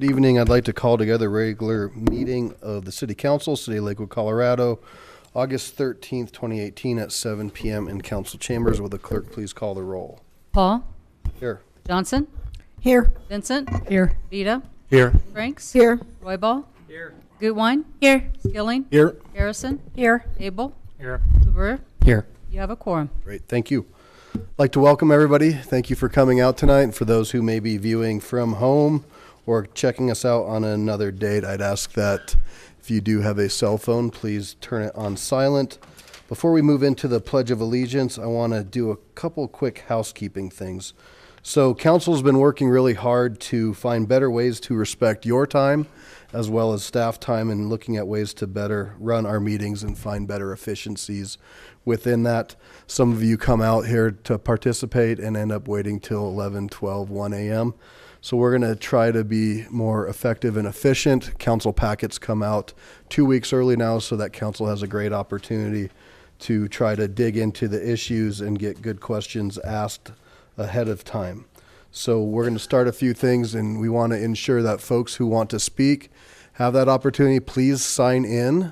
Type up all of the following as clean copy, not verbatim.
Good evening. I'd like to call together a regular meeting of the City Council, City of Lakewood, Colorado, August 13th, 2018 at 7 p.m. in council chambers. Will the clerk please call the roll? Paul. Here. Johnson. Here. Vincent. Here. Vita. Here. Franks. Here. Roybal. Here. Gutwein. Here. Skilling. Here. Harrison. Here. Abel. Here. LeBreur. Here. You have a quorum. Great. Thank you. I'd like to welcome everybody. Thank you for coming out tonight. For those who may be viewing from home or checking us out on another date, I'd ask that if you do have a cell phone, please turn it on silent. Before we move into the Pledge of Allegiance, I want to do a couple quick housekeeping things. So council's been working really hard to find better ways to respect your time as well as staff time, and looking at ways to better run our meetings and find better efficiencies within that. Some of you come out here to participate and end up waiting till 11, 12, 1 a.m. So we're going to try to be more effective and efficient. Council packets come out 2 weeks early now, so that council has a great opportunity to try to dig into the issues and get good questions asked ahead of time. So we're going to start a few things, and we want to ensure that folks who want to speak have that opportunity. Please sign in,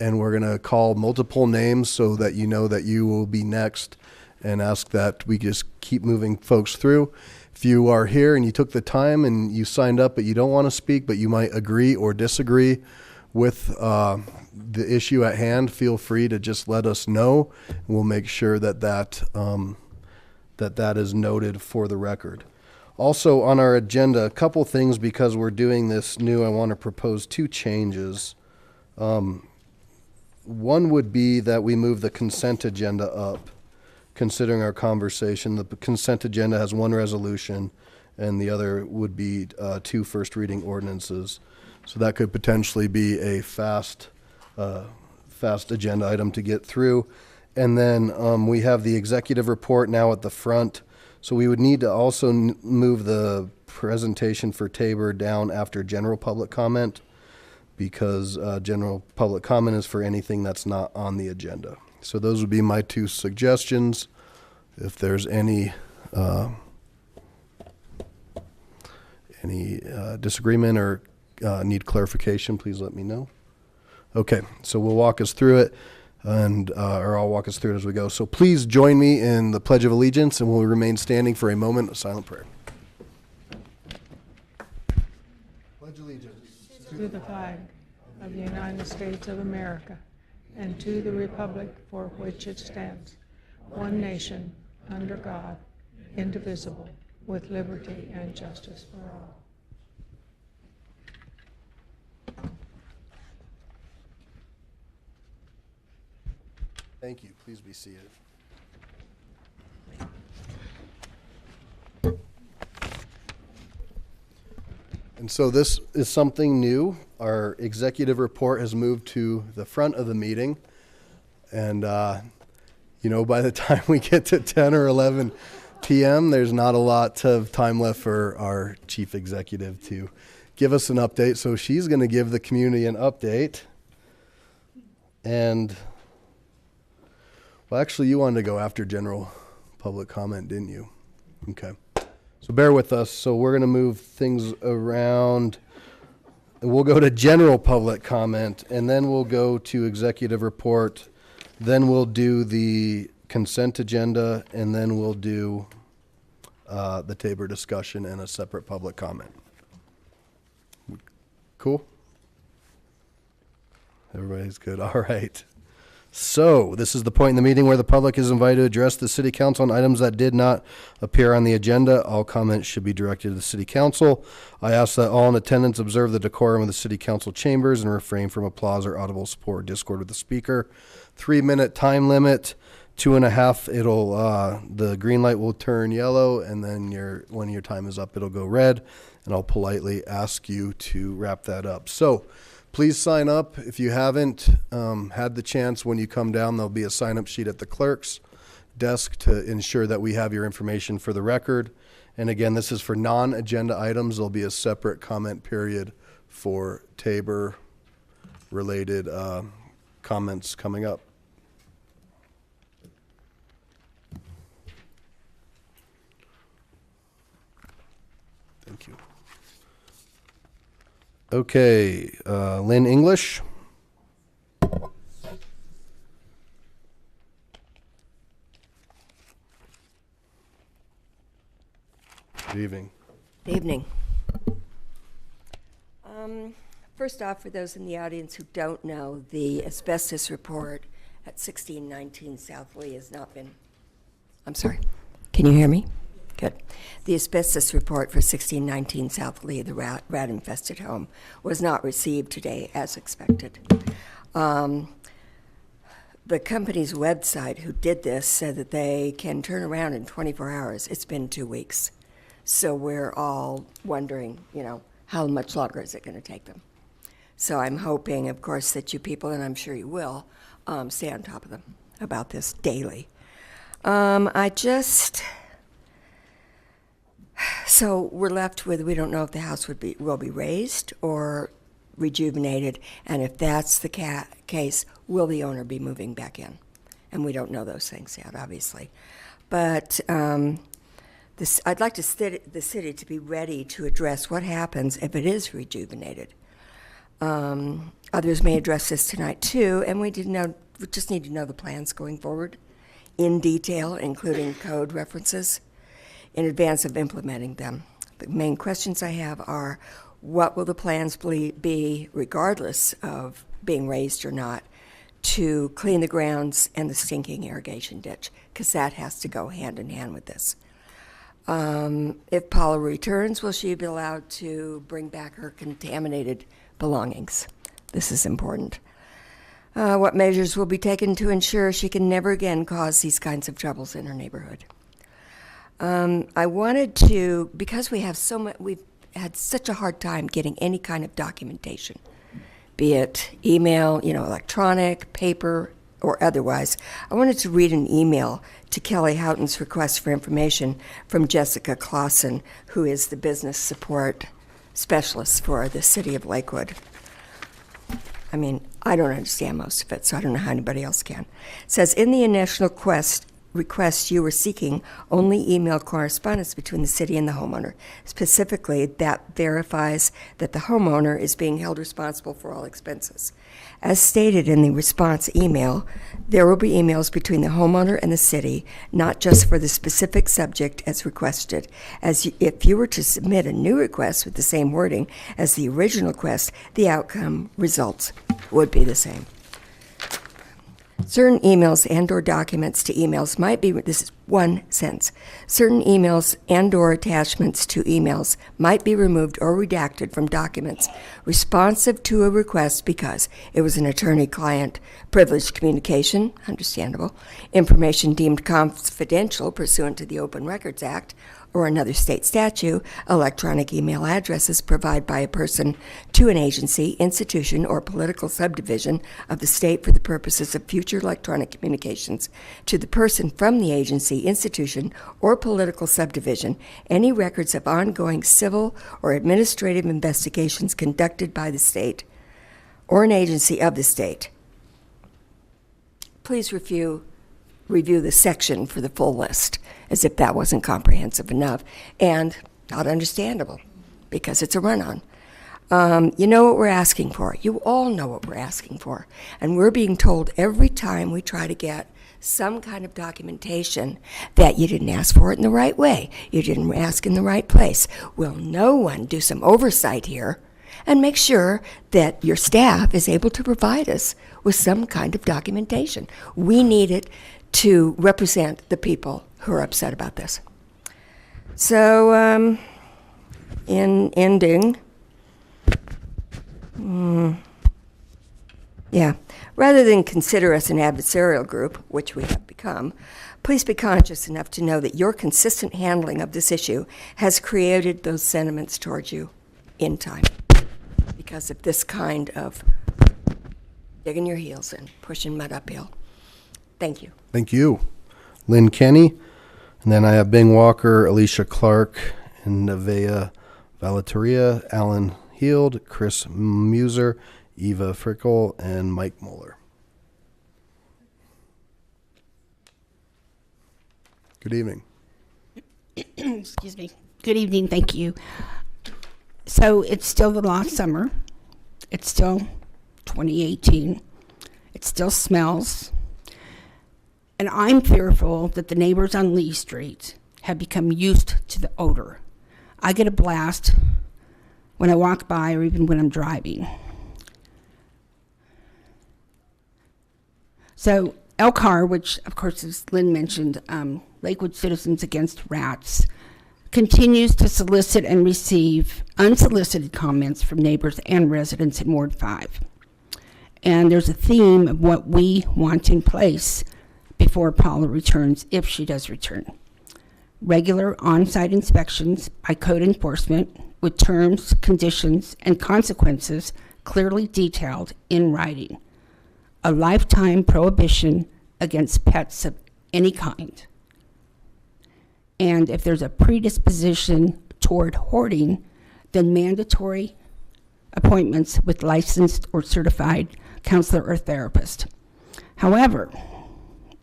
and we're going to call multiple names so that you know that you will be next, and ask that we just keep moving folks through. If you are here and you took the time and you signed up but you don't want to speak, but you might agree or disagree with the issue at hand, feel free to just let us know. We'll make sure that that is noted for the record. Also on our agenda, a couple things, because we're doing this new, I want to propose two changes. One would be that we move the consent agenda up. Considering our conversation, the consent agenda has one resolution and the other would be two first reading ordinances. So that could potentially be a fast agenda item to get through. And then we have the executive report now at the front. So we would need to also move the presentation for Tabor down after general public comment, because general public comment is for anything that's not on the agenda. So those would be my two suggestions. If there's any disagreement or need clarification, please let me know. Okay, so we'll walk us through it, or I'll walk us through it as we go. So please join me in the Pledge of Allegiance, and we'll remain standing for a moment of silent prayer. Pledge allegiance To the flag of the United States of America and to the republic for which it stands, one nation, under God, indivisible, with liberty and justice for all. Thank you. Please be seated. And so this is something new. Our executive report has moved to the front of the meeting. And, by the time we get to 10 or 11 p.m., there's not a lot of time left for our chief executive to give us an update. So she's going to give the community an update. And well, actually, you wanted to go after general public comment, didn't you? Okay. So bear with us. So we're going to move things around. We'll go to general public comment, and then we'll go to executive report. Then we'll do the consent agenda, and then we'll do the Tabor discussion and a separate public comment. Cool? Everybody's good. All right. So this is the point in the meeting where the public is invited to address the city council on items that did not appear on the agenda. All comments should be directed to the city council. I ask that all in attendance observe the decorum of the city council chambers and refrain from applause or audible support or discord with the speaker. 3-minute time limit, 2.5. It'll the green light will turn yellow, and then when your time is up, it'll go red, and I'll politely ask you to wrap that up. So please sign up. If you haven't had the chance, when you come down, there'll be a sign-up sheet at the clerk's desk to ensure that we have your information for the record. And again, this is for non-agenda items. There'll be a separate comment period for Tabor-related comments coming up. Thank you. Okay, Lynn English. Good evening. Good evening. First off, for those in the audience who don't know, the asbestos report at 1619 South Lee has not been, I'm sorry, can you hear me? Good. The asbestos report for 1619 South Lee, the rat-infested home, was not received today as expected. The company's website who did this said that they can turn around in 24 hours. It's been 2 weeks. So we're all wondering, how much longer is it going to take them? So I'm hoping, of course, that you people, and I'm sure you will, stay on top of them about this daily. So we're left with, we don't know if the house will be raised or rejuvenated, and if that's the case, will the owner be moving back in? And we don't know those things yet, obviously. But I'd like the city to be ready to address what happens if it is rejuvenated. Others may address this tonight too, and we just need to know the plans going forward in detail, including code references, in advance of implementing them. The main questions I have are, what will the plans be, regardless of being raised or not, to clean the grounds and the stinking irrigation ditch? Because that has to go hand in hand with this. If Paula returns, will she be allowed to bring back her contaminated belongings? This is important. What measures will be taken to ensure she can never again cause these kinds of troubles in her neighborhood? I wanted to, because we've had such a hard time getting any kind of documentation, be it email, electronic, paper, or otherwise. I wanted to read an email to Kelly Houghton's request for information from Jessica Clausen, who is the business support specialist for the city of Lakewood. I mean, I don't understand most of it, so I don't know how anybody else can. It says, in the initial request, you were seeking only email correspondence between the city and the homeowner. Specifically, that verifies that the homeowner is being held responsible for all expenses. As stated in the response email, there will be emails between the homeowner and the city, not just for the specific subject as requested. If you were to submit a new request with the same wording as the original request, the outcome results would be the same. Certain emails and/or documents to emails might be, this is one sentence, certain emails and/or attachments to emails might be removed or redacted from documents responsive to a request because it was an attorney-client privileged communication, understandable, information deemed confidential pursuant to the Open Records Act, or another state statute, electronic email addresses provided by a person to an agency, institution, or political subdivision of the state for the purposes of future electronic communications to the person from the agency, institution, or political subdivision, any records of ongoing civil or administrative investigations conducted by the state or an agency of the state. Please review the section for the full list, as if that wasn't comprehensive enough and not understandable, because it's a run-on. You know what we're asking for. You all know what we're asking for. And we're being told every time we try to get some kind of documentation that you didn't ask for it in the right way. You didn't ask in the right place. Will no one do some oversight here and make sure that your staff is able to provide us with some kind of documentation? We need it to represent the people who are upset about this. So, in ending, rather than consider us an adversarial group, which we have become, please be conscious enough to know that your consistent handling of this issue has created those sentiments towards you in time because of this kind of digging your heels in, pushing mud uphill. Thank you. Thank you. Lynn Kenny. And then I have Bing Walker, Alicia Clark, and Nevaeh Valateria, Alan Heald, Chris Muser, Eva Frickel, and Mike Moeller. Good evening. Excuse me. Good evening. Thank you. So it's still the last summer. It's still 2018. It still smells. And I'm fearful that the neighbors on Lee Street have become used to the odor. I get a blast when I walk by or even when I'm driving. So LCAR, which of course, as Lynn mentioned, Lakewood Citizens Against Rats, continues to solicit and receive unsolicited comments from neighbors and residents in Ward 5. And there's a theme of what we want in place before Paula returns, if she does return. Regular on-site inspections by code enforcement with terms, conditions, and consequences clearly detailed in writing. A lifetime prohibition against pets of any kind. And if there's a predisposition toward hoarding, then mandatory appointments with licensed or certified counselor or therapist. However,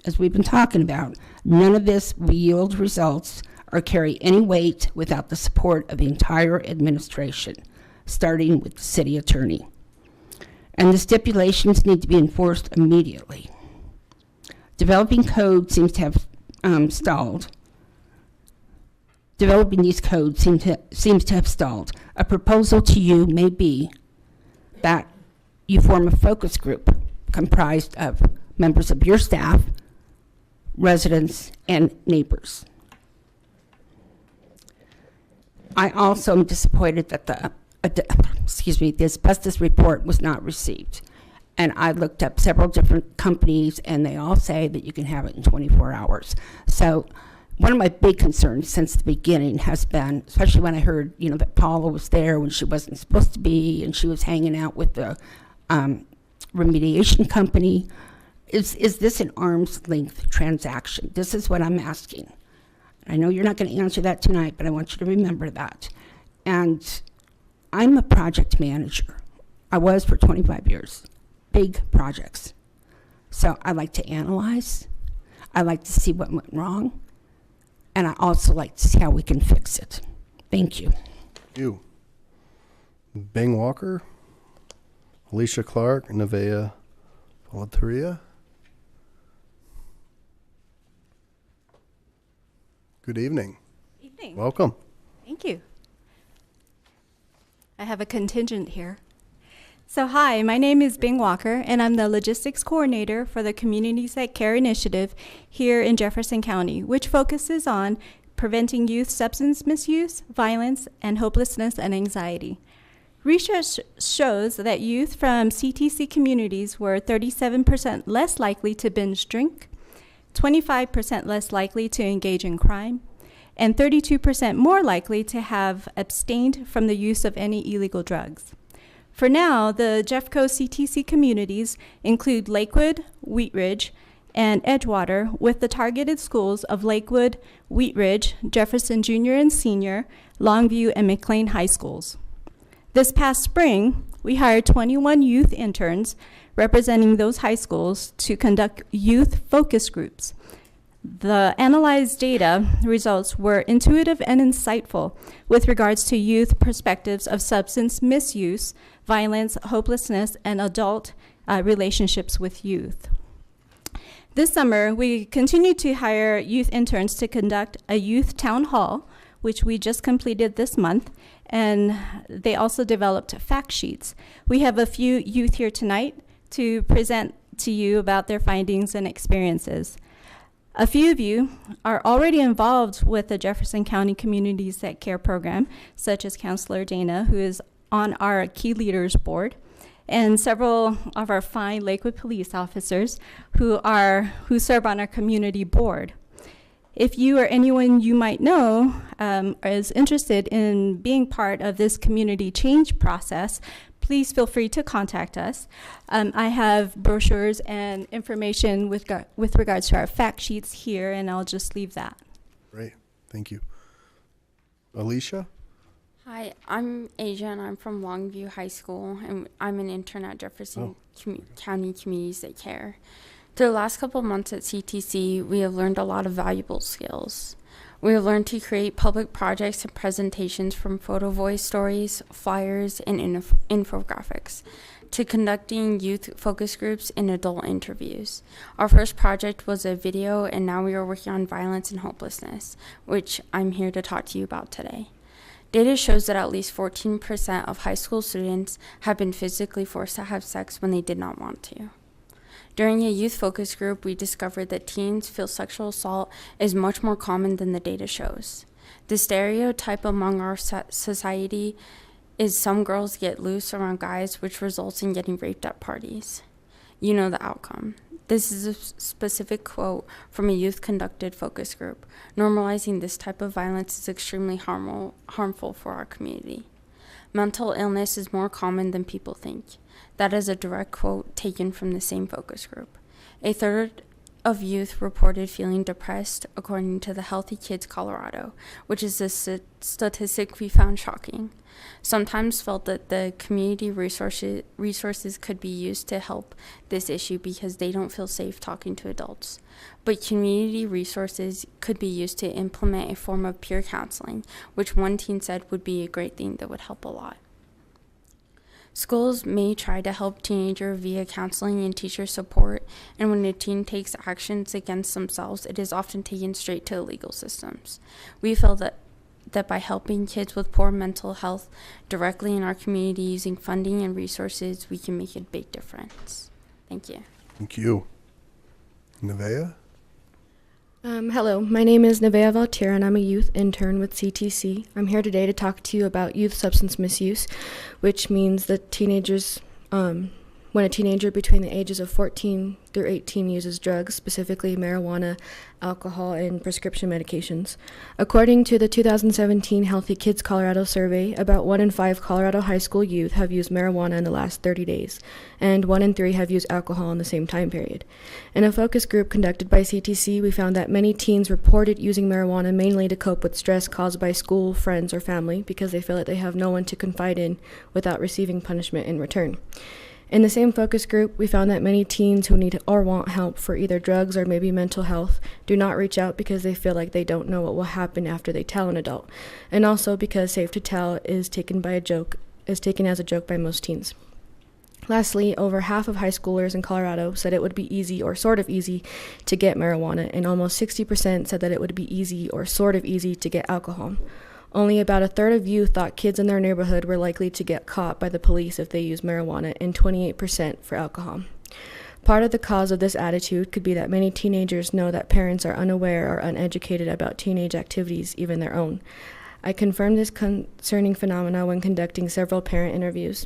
as we've been talking about, none of this will yield results or carry any weight without the support of the entire administration, starting with the city attorney. And the stipulations need to be enforced immediately. Developing code seems to have stalled. Developing these codes seems to have stalled. A proposal to you may be that you form a focus group comprised of members of your staff, residents, and neighbors. I also am disappointed that the asbestos report was not received. And I looked up several different companies, and they all say that you can have it in 24 hours. So one of my big concerns since the beginning has been, especially when I heard, that Paula was there when she wasn't supposed to be, and she was hanging out with the remediation company. Is this an arm's length transaction? This is what I'm asking. I know you're not going to answer that tonight, but I want you to remember that. And I'm a project manager. I was for 25 years. Big projects. So I like to analyze. I like to see what went wrong. And I also like to see how we can fix it. Thank you. You. Bing Walker, Alicia Clark, Nevaeh Palateria. Good evening. Evening. Welcome. Thank you. I have a contingent here. So hi, my name is Bing Walker, and I'm the logistics coordinator for the Communities That Care initiative here in Jefferson County, which focuses on preventing youth substance misuse, violence, and hopelessness and anxiety. Research shows that youth from CTC communities were 37% less likely to binge drink, 25% less likely to engage in crime, and 32% more likely to have abstained from the use of any illegal drugs. For now, the Jeffco CTC communities include Lakewood, Wheat Ridge, and Edgewater, with the targeted schools of Lakewood, Wheat Ridge, Jefferson Junior and Senior, Longview, and McLean High Schools. This past spring, we hired 21 youth interns representing those high schools to conduct youth focus groups. The analyzed data results were intuitive and insightful with regards to youth perspectives of substance misuse, violence, hopelessness, and adult relationships with youth. This summer, we continue to hire youth interns to conduct a youth town hall, which we just completed this month, and they also developed fact sheets. We have a few youth here tonight to present to you about their findings and experiences. A few of you are already involved with the Jefferson County Communities That Care program, such as Counselor Dana, who is on our Key Leaders Board, and several of our fine Lakewood police officers who serve on our community board. If you or anyone you might know is interested in being part of this community change process, please feel free to contact us. I have brochures and information with regards to our fact sheets here, and I'll just leave that. Great. Thank you. Alicia? Hi, I'm Asia, and I'm from Longview High School, and I'm an intern at Jefferson County Communities That Care. Through the last couple of months at CTC, we have learned a lot of valuable skills. We have learned to create public projects and presentations, from photo voice stories, flyers, and infographics, to conducting youth focus groups and adult interviews. Our first project was a video, and now we are working on violence and hopelessness, which I'm here to talk to you about today. Data shows that at least 14% of high school students have been physically forced to have sex when they did not want to. During a youth focus group, we discovered that teens feel sexual assault is much more common than the data shows. The stereotype among our society is some girls get loose around guys, which results in getting raped at parties. You know the outcome. This is a specific quote from a youth-conducted focus group. Normalizing this type of violence is extremely harmful for our community. Mental illness is more common than people think. That is a direct quote taken from the same focus group. A third of youth reported feeling depressed, according to the Healthy Kids Colorado, which is a statistic we found shocking. Sometimes felt that the community resources could be used to help this issue because they don't feel safe talking to adults. But community resources could be used to implement a form of peer counseling, which one teen said would be a great thing that would help a lot. Schools may try to help teenagers via counseling and teacher support, and when a teen takes actions against themselves, it is often taken straight to the legal systems. We feel that by helping kids with poor mental health directly in our community using funding and resources, we can make a big difference. Thank you. Thank you. Nevaeh? Hello, my name is Nevaeh Valtier, and I'm a youth intern with CTC. I'm here today to talk to you about youth substance misuse, which means that teenagers, when a teenager between the ages of 14 through 18 uses drugs, specifically marijuana, alcohol, and prescription medications. According to the 2017 Healthy Kids Colorado survey, about 1 in 5 Colorado high school youth have used marijuana in the last 30 days, and 1 in 3 have used alcohol in the same time period. In a focus group conducted by CTC, we found that many teens reported using marijuana mainly to cope with stress caused by school, friends, or family because they feel that they have no one to confide in without receiving punishment in return. In the same focus group, we found that many teens who need or want help for either drugs or maybe mental health do not reach out because they feel like they don't know what will happen after they tell an adult, and also because safe to tell is taken as a joke by most teens. Lastly, over half of high schoolers in Colorado said it would be easy or sort of easy to get marijuana, and almost 60% said that it would be easy or sort of easy to get alcohol. Only about a third of youth thought kids in their neighborhood were likely to get caught by the police if they used marijuana, and 28% for alcohol. Part of the cause of this attitude could be that many teenagers know that parents are unaware or uneducated about teenage activities, even their own. I confirmed this concerning phenomena when conducting several parent interviews.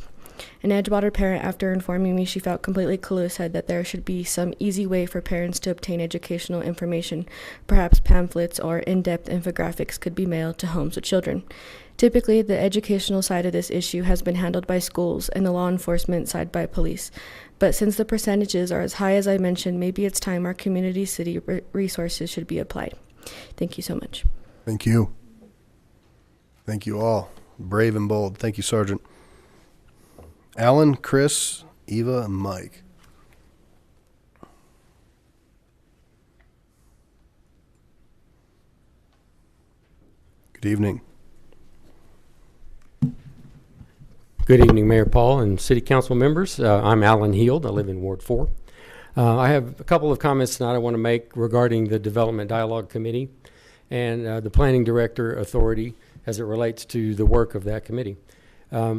An Edgewater parent, after informing me she felt completely clueless, said that there should be some easy way for parents to obtain educational information. Perhaps pamphlets or in-depth infographics could be mailed to homes with children. Typically, the educational side of this issue has been handled by schools and the law enforcement side by police. But since the percentages are as high as I mentioned, maybe it's time our community city resources should be applied. Thank you so much. Thank you. Thank you all. Brave and bold. Thank you, Sergeant. Alan, Chris, Eva, and Mike. Good evening. Good evening, Mayor Paul and City Council members. I'm Alan Heald. I live in Ward 4. I have a couple of comments tonight I want to make regarding the Development Dialogue Committee and the Planning Director Authority as it relates to the work of that committee.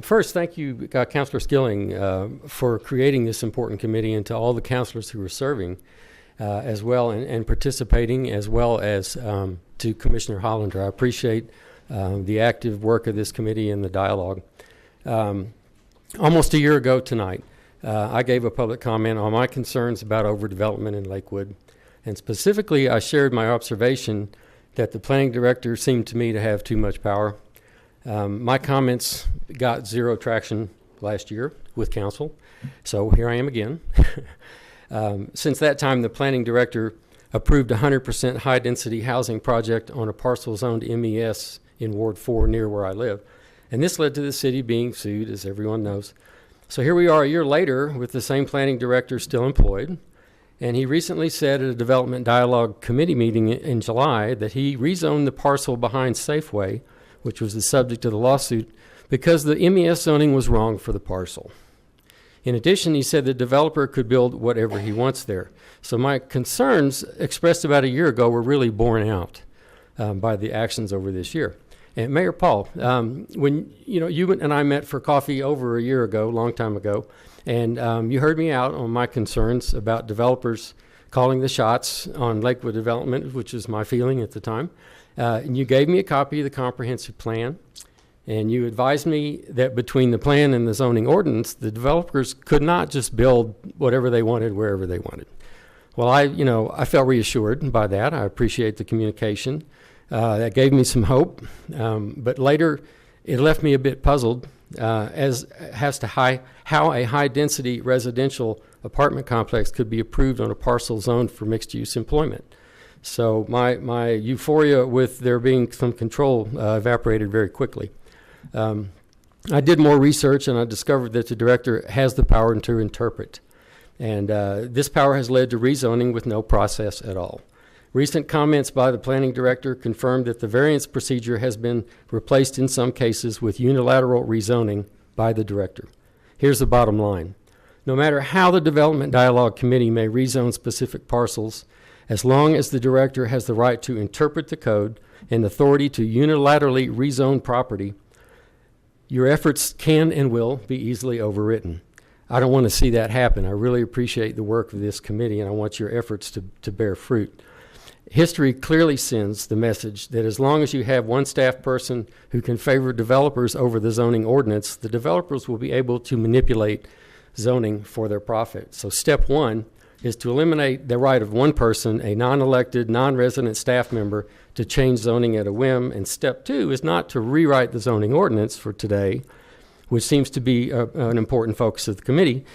First, thank you, Councilor Skilling, for creating this important committee, and to all the councilors who are serving as well and participating, as well as to Commissioner Hollander. I appreciate the active work of this committee and the dialogue. Almost a year ago tonight, I gave a public comment on my concerns about overdevelopment in Lakewood, and specifically I shared my observation that the planning director seemed to me to have too much power. My comments got zero traction last year with council, so here I am again. Since that time, the planning director approved a 100% high-density housing project on a parcel zoned MES in Ward 4 near where I live. And this led to the city being sued, as everyone knows. So here we are a year later with the same planning director still employed, And he recently said at a Development Dialogue Committee meeting in July that he rezoned the parcel behind Safeway, which was the subject of the lawsuit, because the MES zoning was wrong for the parcel. In addition, he said the developer could build whatever he wants there. So my concerns expressed about a year ago were really borne out by the actions over this year. And Mayor Paul, when you and I met for coffee over a year ago, a long time ago, and you heard me out on my concerns about developers calling the shots on Lakewood development, which is my feeling at the time. And you gave me a copy of the comprehensive plan, and you advised me that between the plan and the zoning ordinance, the developers could not just build whatever they wanted, wherever they wanted. Well, I felt reassured by that. I appreciate the communication. That gave me some hope, but later it left me a bit puzzled as to how a high-density residential apartment complex could be approved on a parcel zoned for mixed-use employment. So my euphoria with there being some control evaporated very quickly. I did more research, and I discovered that the director has the power to interpret. And this power has led to rezoning with no process at all. Recent comments by the planning director confirmed that the variance procedure has been replaced in some cases with unilateral rezoning by the director. Here's the bottom line. No matter how the Development Dialogue Committee may rezone specific parcels, as long as the director has the right to interpret the code and authority to unilaterally rezone property, your efforts can and will be easily overwritten. I don't want to see that happen. I really appreciate the work of this committee, and I want your efforts to bear fruit. History clearly sends the message that as long as you have one staff person who can favor developers over the zoning ordinance, the developers will be able to manipulate zoning for their profit. So step one is to eliminate the right of one person, a non-elected, non-resident staff member, to change zoning at a whim. And step two is not to rewrite the zoning ordinance for today, which seems to be an important focus of the committee.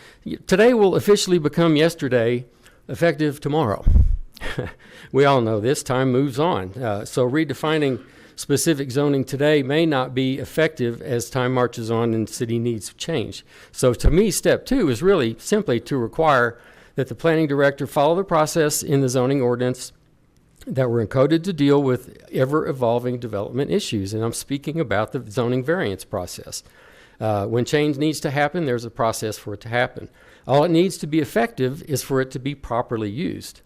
Today will officially become yesterday, effective tomorrow. We all know this. Time moves on. So redefining specific zoning today may not be effective as time marches on and city needs change. So to me, step two is really simply to require that the planning director follow the process in the zoning ordinance that were encoded to deal with ever-evolving development issues. And I'm speaking about the zoning variance process. When change needs to happen, there's a process for it to happen. All it needs to be effective is for it to be properly used.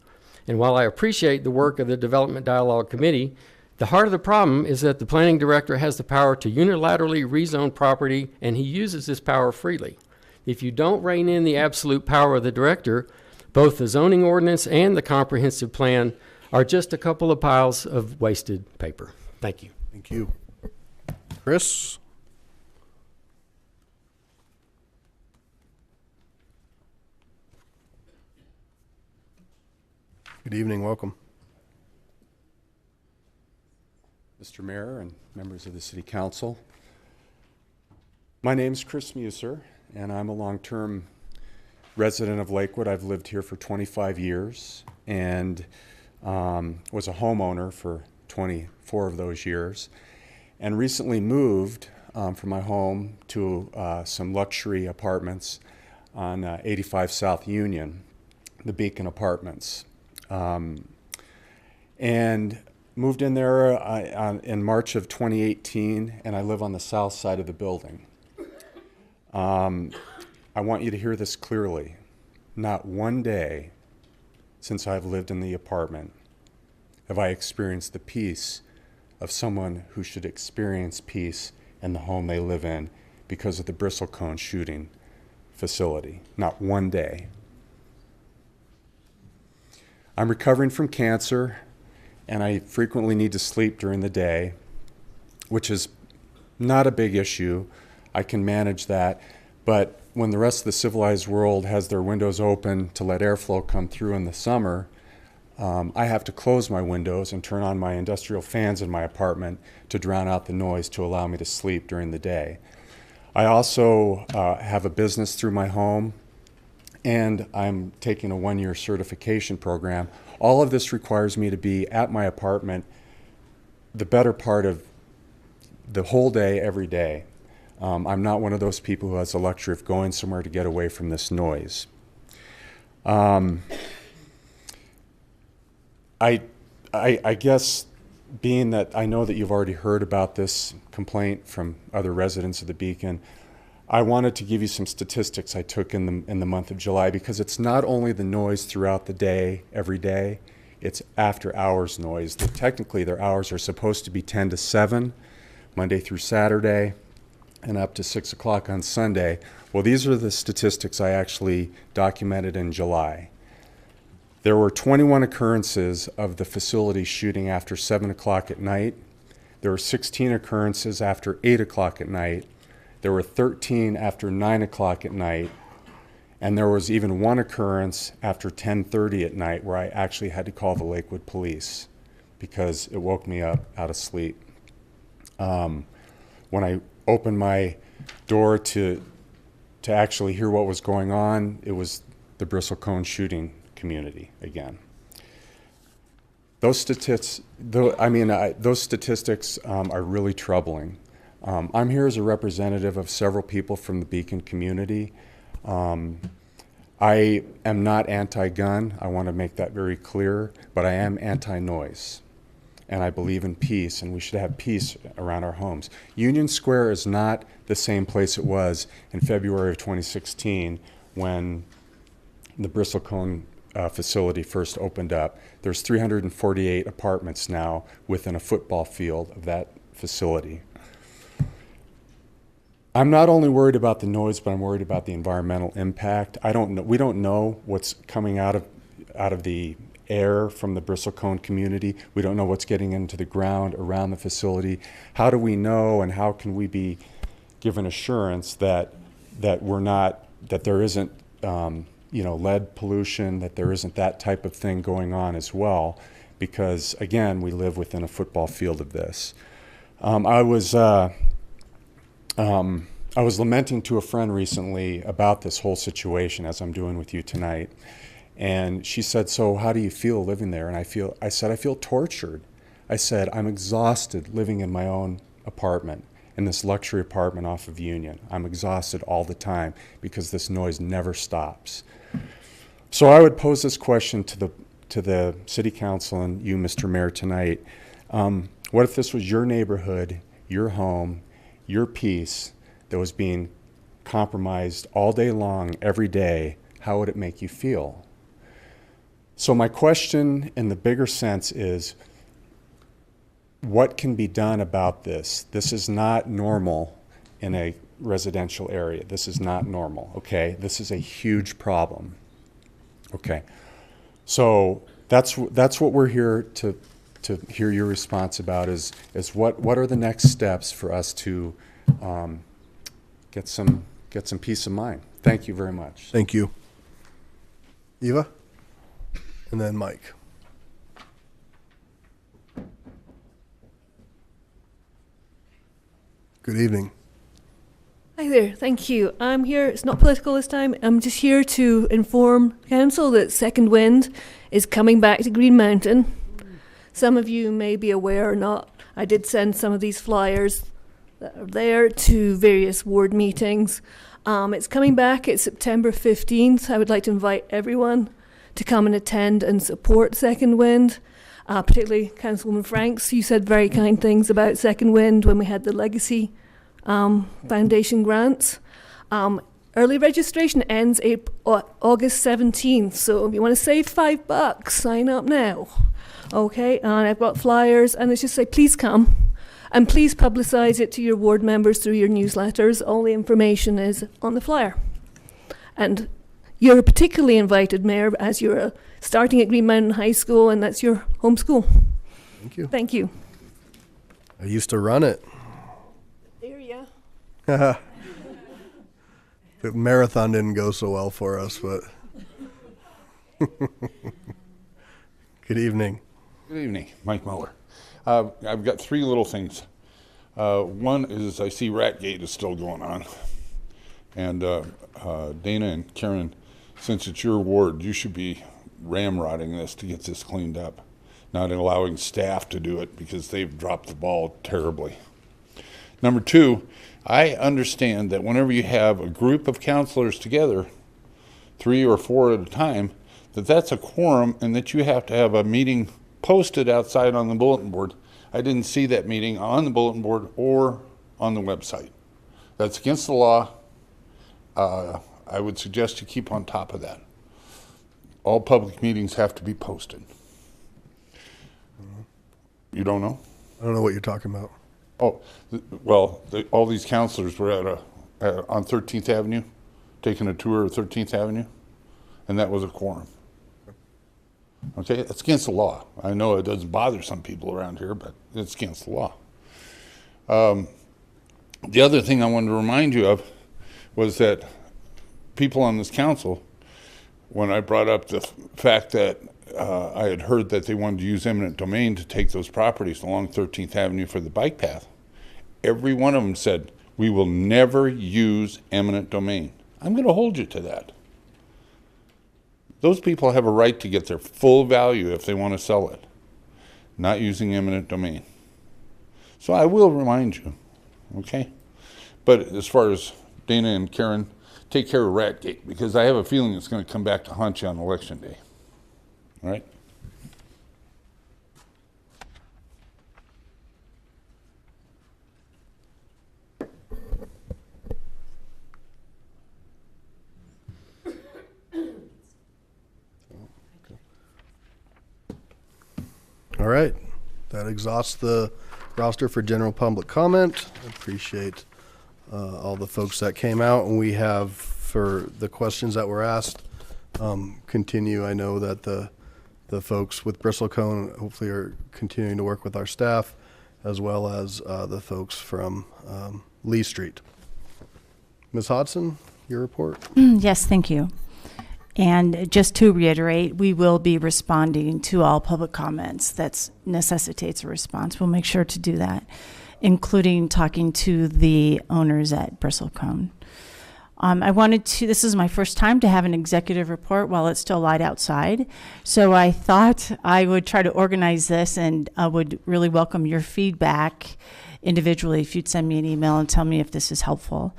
And while I appreciate the work of the Development Dialogue Committee, the heart of the problem is that the planning director has the power to unilaterally rezone property, and he uses this power freely. If you don't rein in the absolute power of the director, both the zoning ordinance and the comprehensive plan are just a couple of piles of wasted paper. Thank you. Thank you. Chris? Good evening, welcome. Mr. Mayor and members of the City Council. My name is Chris Muser, and I'm a long-term resident of Lakewood. I've lived here for 25 years and was a homeowner for 24 of those years, and recently moved from my home to some luxury apartments on 85 South Union, the Beacon Apartments. And moved in there in March of 2018, and I live on the south side of the building. I want you to hear this clearly. Not one day since I've lived in the apartment have I experienced the peace of someone who should experience peace in the home they live in because of the Bristlecone shooting facility. Not one day. I'm recovering from cancer, and I frequently need to sleep during the day, which is not a big issue. I can manage that. But when the rest of the civilized world has their windows open to let airflow come through in the summer, I have to close my windows and turn on my industrial fans in my apartment to drown out the noise to allow me to sleep during the day. I also have a business through my home, and I'm taking a one-year certification program. All of this requires me to be at my apartment the better part of the whole day, every day. I'm not one of those people who has the luxury of going somewhere to get away from this noise. I guess being that I know that you've already heard about this complaint from other residents of the Beacon, I wanted to give you some statistics I took in the month of July, because it's not only the noise throughout the day, every day, it's after hours noise. Technically, their hours are supposed to be 10 to 7, Monday through Saturday, and up to 6 o'clock on Sunday. Well, these are the statistics I actually documented in July. There were 21 occurrences of the facility shooting after 7 o'clock at night. There were 16 occurrences after 8 o'clock at night. There were 13 after 9 o'clock at night. And there was even one occurrence after 10:30 at night where I actually had to call the Lakewood police because it woke me up out of sleep. When I opened my door to actually hear what was going on, it was the Bristlecone shooting community again. Those statistics, those statistics are really troubling. I'm here as a representative of several people from the Beacon community. I am not anti-gun. I want to make that very clear, but I am anti-noise. And I believe in peace, and we should have peace around our homes. Union Square is not the same place it was in February of 2016 when the Bristlecone facility first opened up. There's 348 apartments now within a football field of that facility. I'm not only worried about the noise, but I'm worried about the environmental impact. We don't know what's coming out of the air from the Bristlecone community. We don't know what's getting into the ground around the facility. How do we know, and how can we be given assurance that there isn't lead pollution, that there isn't that type of thing going on as well? Because again, we live within a football field of this. I was lamenting to a friend recently about this whole situation, as I'm doing with you tonight. And she said, "So how do you feel living there?" And I said, "I feel tortured." I said, "I'm exhausted living in my own apartment, in this luxury apartment off of Union. I'm exhausted all the time because this noise never stops." So I would pose this question to the city council and you, Mr. Mayor, tonight. What if this was your neighborhood, your home, your peace that was being compromised all day long, every day? How would it make you feel? So my question in the bigger sense is, what can be done about this? This is not normal in a residential area. This is not normal, okay? This is a huge problem. Okay, so that's what we're here to hear your response about is what are the next steps for us to get some peace of mind. Thank you very much. Thank you. Eva? And then Mike. Good evening. Hi there, thank you. I'm here, it's not political this time, I'm just here to inform Council that Second Wind is coming back to Green Mountain. Some of you may be aware or not, I did send some of these flyers that are there to various ward meetings. It's coming back, it's September 15th. I would like to invite everyone to come and attend and support Second Wind, particularly Councilwoman Franks. You said very kind things about Second Wind when we had the Legacy Foundation grants. Early registration ends August 17th, so if you want to save $5, sign up now. Okay, and I've got flyers, and it's just say, please come. And please publicise it to your ward members through your newsletters. All the information is on the flyer. And you're particularly invited, Mayor, as you're starting at Green Mountain High School, and that's your home school. Thank you. Thank you. I used to run it. There ya. The marathon didn't go so well for us, but good evening. Good evening, Mike Muller. I've got three little things. One is I see Ratgate is still going on. And Dana and Karen, since it's your ward, you should be ramrodding this to get this cleaned up, not allowing staff to do it because they've dropped the ball terribly. Number two, I understand that whenever you have a group of counselors together, 3 or 4 at a time, that's a quorum and that you have to have a meeting posted outside on the bulletin board. I didn't see that meeting on the bulletin board or on the website. That's against the law. I would suggest you keep on top of that. All public meetings have to be posted. You don't know? I don't know what you're talking about. Oh, well, all these counselors were on 13th Avenue, taking a tour of 13th Avenue, and that was a quorum. Okay, it's against the law. I know it doesn't bother some people around here, but it's against the law. The other thing I wanted to remind you of was that people on this council, when I brought up the fact that I had heard that they wanted to use eminent domain to take those properties along 13th Avenue for the bike path, every one of them said, we will never use eminent domain. I'm going to hold you to that. Those people have a right to get their full value if they want to sell it, not using eminent domain. So I will remind you, okay? But as far as Dana and Karen, take care of Ratgate, because I have a feeling it's going to come back to haunt you on election day. All right? All right. That exhausts the roster for general public comment. I appreciate all the folks that came out, and we have, for the questions that were asked, continue. I know that the folks with Bristlecone hopefully are continuing to work with our staff, as well as the folks from Lee Street. Ms. Hodson, your report? Yes, thank you. And just to reiterate, we will be responding to all public comments that necessitates a response. We'll make sure to do that, including talking to the owners at Bristlecone. This is my first time to have an executive report while it's still light outside. So I thought I would try to organize this, and I would really welcome your feedback individually if you'd send me an email and tell me if this is helpful.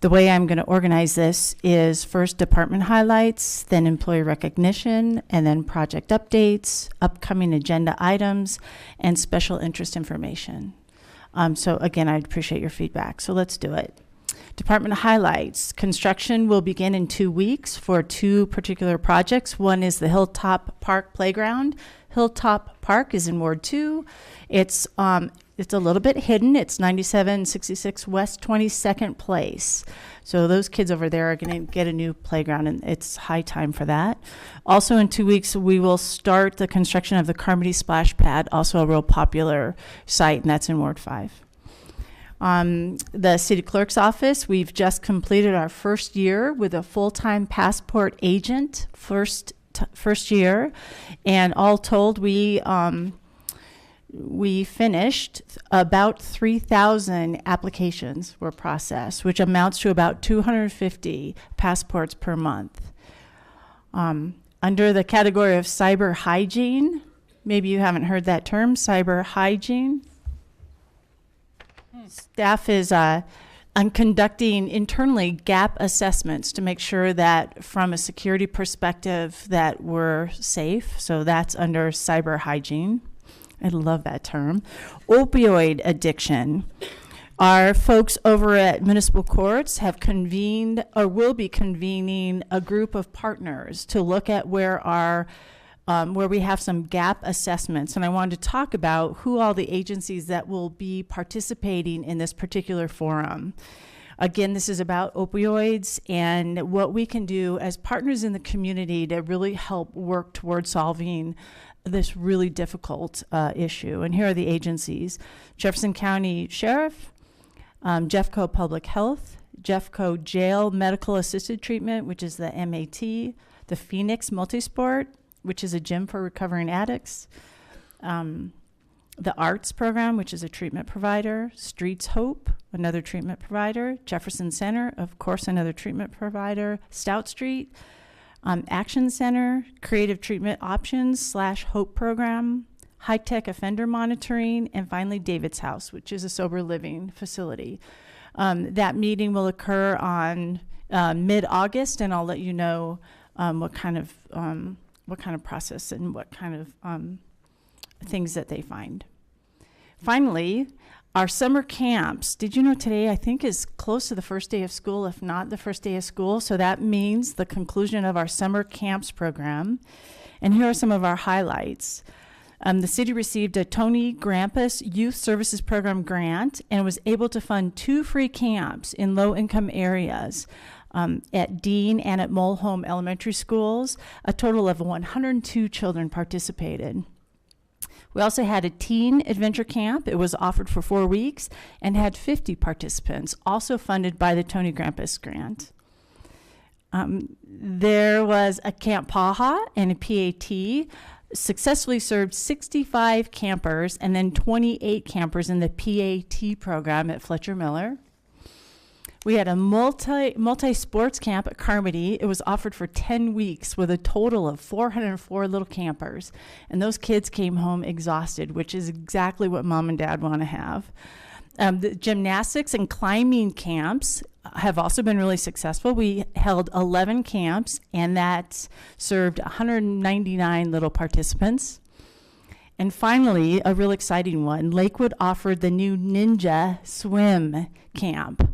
The way I'm going to organize this is first department highlights, then employee recognition, and then project updates, upcoming agenda items, and special interest information. So again, I'd appreciate your feedback. So let's do it. Department highlights. Construction will begin in 2 weeks for 2 particular projects. One is the Hilltop Park Playground. Hilltop Park is in Ward 2. It's a little bit hidden. It's 9766 West 22nd Place. So those kids over there are going to get a new playground, and it's high time for that. Also in 2 weeks, we will start the construction of the Carmody Splash Pad, also a real popular site, and that's in Ward 5. The city clerk's office, we've just completed our first year with a full-time passport agent, first year, and all told, we finished about 3,000 applications were processed, which amounts to about 250 passports per month. Under the category of cyber hygiene, maybe you haven't heard that term, cyber hygiene. Staff is conducting internally gap assessments to make sure that from a security perspective that we're safe. So that's under cyber hygiene. I love that term. Opioid addiction. Our folks over at Municipal Courts have convened or will be convening a group of partners to look at where we have some gap assessments. And I wanted to talk about who all the agencies that will be participating in this particular forum. Again, this is about opioids and what we can do as partners in the community to really help work towards solving this really difficult issue. And here are the agencies: Jefferson County Sheriff, Jeffco Public Health, Jeffco Jail Medical Assisted Treatment, which is the MAT, the Phoenix Multisport, which is a gym for recovering addicts, the Arts Program, which is a treatment provider, Streets Hope, another treatment provider, Jefferson Center, of course, another treatment provider, Stout Street, Action Center, Creative Treatment Options / Hope Program, High Tech Offender Monitoring, and finally David's House, which is a sober living facility. That meeting will occur on mid-August, and I'll let you know what kind of process and what kind of things that they find. Finally, our summer camps. Did you know today, I think, is close to the first day of school, if not the first day of school? So that means the conclusion of our summer camps program. And here are some of our highlights. The city received a Tony Grampus Youth Services Program grant and was able to fund 2 free camps in low-income areas at Dean and at Mulholm Elementary Schools. A total of 102 children participated. We also had a teen adventure camp. It was offered for 4 weeks and had 50 participants, also funded by the Tony Grampus grant. There was a Camp Paha and a PAT, successfully served 65 campers and then 28 campers in the PAT program at Fletcher Miller. We had a multi-sports camp at Carmody. It was offered for 10 weeks with a total of 404 little campers. And those kids came home exhausted, which is exactly what mom and dad want to have. The gymnastics and climbing camps have also been really successful. We held 11 camps, and that served 199 little participants. And finally, a real exciting one, Lakewood offered the new Ninja Swim Camp.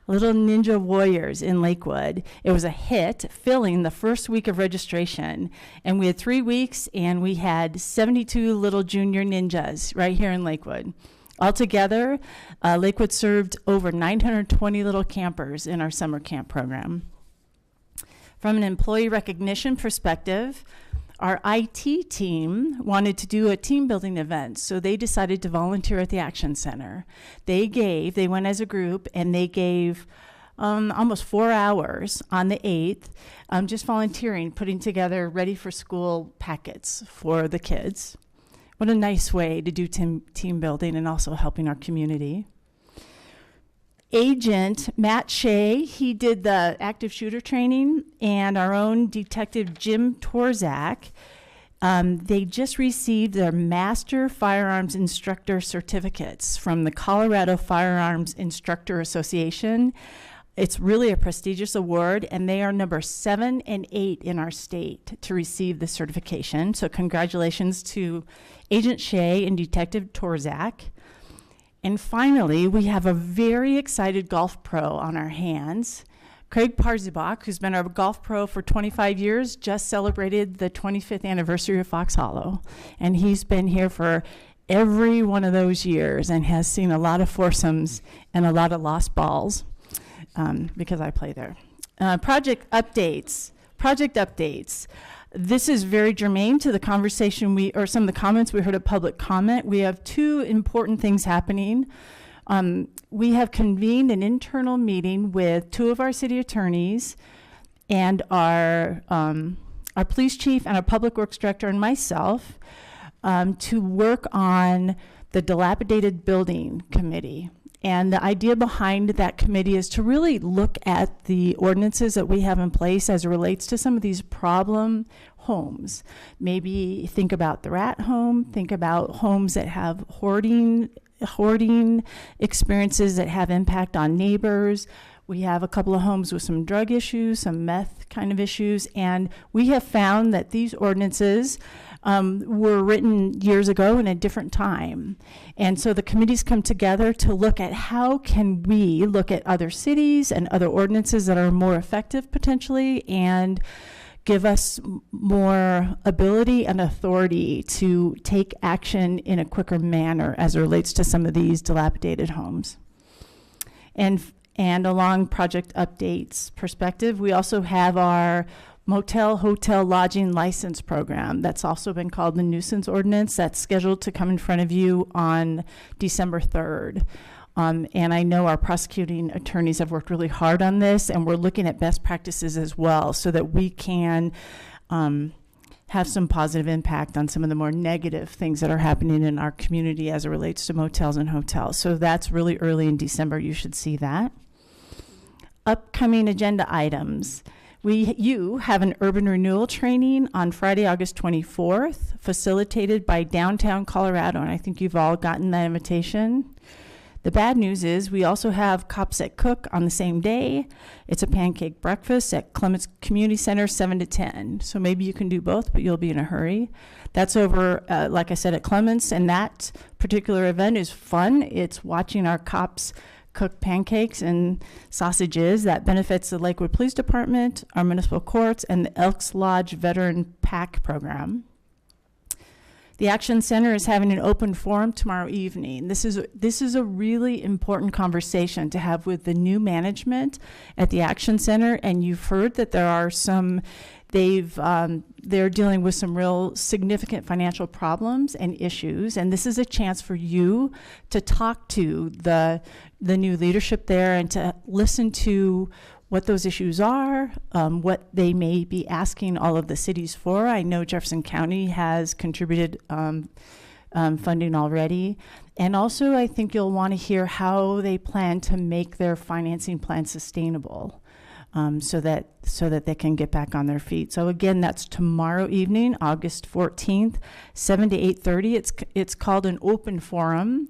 Little Ninja Warriors in Lakewood. It was a hit, filling the first week of registration. And we had 3 weeks, and we had 72 little junior ninjas right here in Lakewood. Altogether, Lakewood served over 920 little campers in our summer camp program. From an employee recognition perspective, our IT team wanted to do a team building event, so they decided to volunteer at the Action Center. They went as a group, and they gave almost 4 hours on the 8th, just volunteering, putting together ready for school packets for the kids. What a nice way to do team building and also helping our community. Agent Matt Shea, he did the active shooter training, and our own detective Jim Torzak, they just received their Master Firearms Instructor certificates from the Colorado Firearms Instructor Association. It's really a prestigious award, and they are number 7 and 8 in our state to receive the certification. So congratulations to Agent Shea and Detective Torzak. And finally, we have a very excited golf pro on our hands. Craig Parzibach, who's been our golf pro for 25 years, just celebrated the 25th anniversary of Fox Hollow. And he's been here for every one of those years and has seen a lot of foursomes and a lot of lost balls. Because I play there. Project updates. This is very germane to the conversation or some of the comments we heard at public comment. We have 2 important things happening. We have convened an internal meeting with 2 of our city attorneys and our police chief and our public works director and myself to work on the dilapidated building committee. And the idea behind that committee is to really look at the ordinances that we have in place as it relates to some of these problem homes. Maybe think about the rat home, think about homes that have hoarding experiences that have impact on neighbors. We have a couple of homes with some drug issues, some meth kind of issues, and we have found that these ordinances were written years ago in a different time. And so the committees come together to look at how can we look at other cities and other ordinances that are more effective potentially and give us more ability and authority to take action in a quicker manner as it relates to some of these dilapidated homes. And along project updates perspective, we also have our motel, hotel, lodging license program. That's also been called the nuisance ordinance. That's scheduled to come in front of you on December 3rd. And I know our prosecuting attorneys have worked really hard on this, and we're looking at best practices as well so that we can have some positive impact on some of the more negative things that are happening in our community as it relates to motels and hotels. So that's really early in December. You should see that. Upcoming agenda items. You have an urban renewal training on Friday, August 24th, facilitated by Downtown Colorado, and I think you've all gotten that invitation. The bad news is we also have Cops that Cook on the same day. It's a pancake breakfast at Clements Community Center, 7 to 10. So maybe you can do both, but you'll be in a hurry. That's over, like I said, at Clements, and that particular event is fun. It's watching our cops cook pancakes and sausages. That benefits the Lakewood Police Department, our municipal courts, and the Elks Lodge Veteran PAC program. The Action Center is having an open forum tomorrow evening. This is a really important conversation to have with the new management at the Action Center, and you've heard that there are some, they're dealing with some real significant financial problems and issues, and this is a chance for you to talk to the new leadership there and to listen to what those issues are, what they may be asking all of the cities for. I know Jefferson County has contributed funding already. And also, I think you'll want to hear how they plan to make their financing plan sustainable, so that they can get back on their feet. So again, that's tomorrow evening, August 14th, 7 to 8:30. It's called an open forum.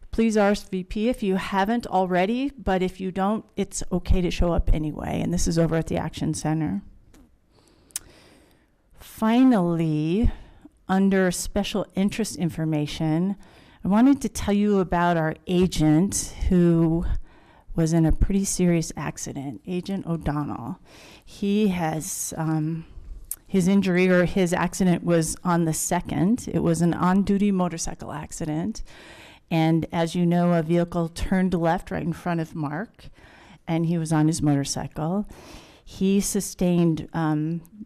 Please RSVP if you haven't already, but if you don't, it's okay to show up anyway. And this is over at the Action Center. Finally, under special interest information, I wanted to tell you about our agent who was in a pretty serious accident, Agent O'Donnell. He has, his injury or his accident was on the 2nd. It was an on-duty motorcycle accident. And as you know, a vehicle turned left right in front of Mark, and he was on his motorcycle. He sustained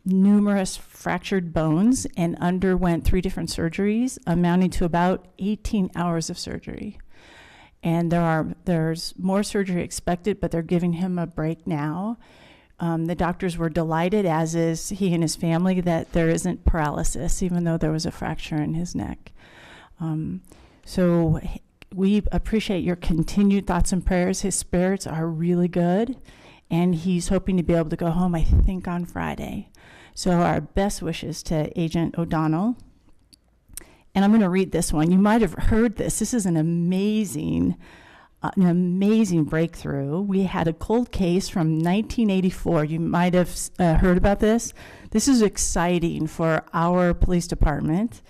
numerous fractured bones and underwent 3 different surgeries, amounting to about 18 hours of surgery. And there's more surgery expected, but they're giving him a break now. The doctors were delighted, as is he and his family, that there isn't paralysis, even though there was a fracture in his neck. So we appreciate your continued thoughts and prayers. His spirits are really good, and he's hoping to be able to go home, I think, on Friday. So our best wishes to Agent O'Donnell. And I'm going to read this one. You might have heard this. This is an amazing breakthrough. We had a cold case from 1984. You might have heard about this. This is exciting for our police department.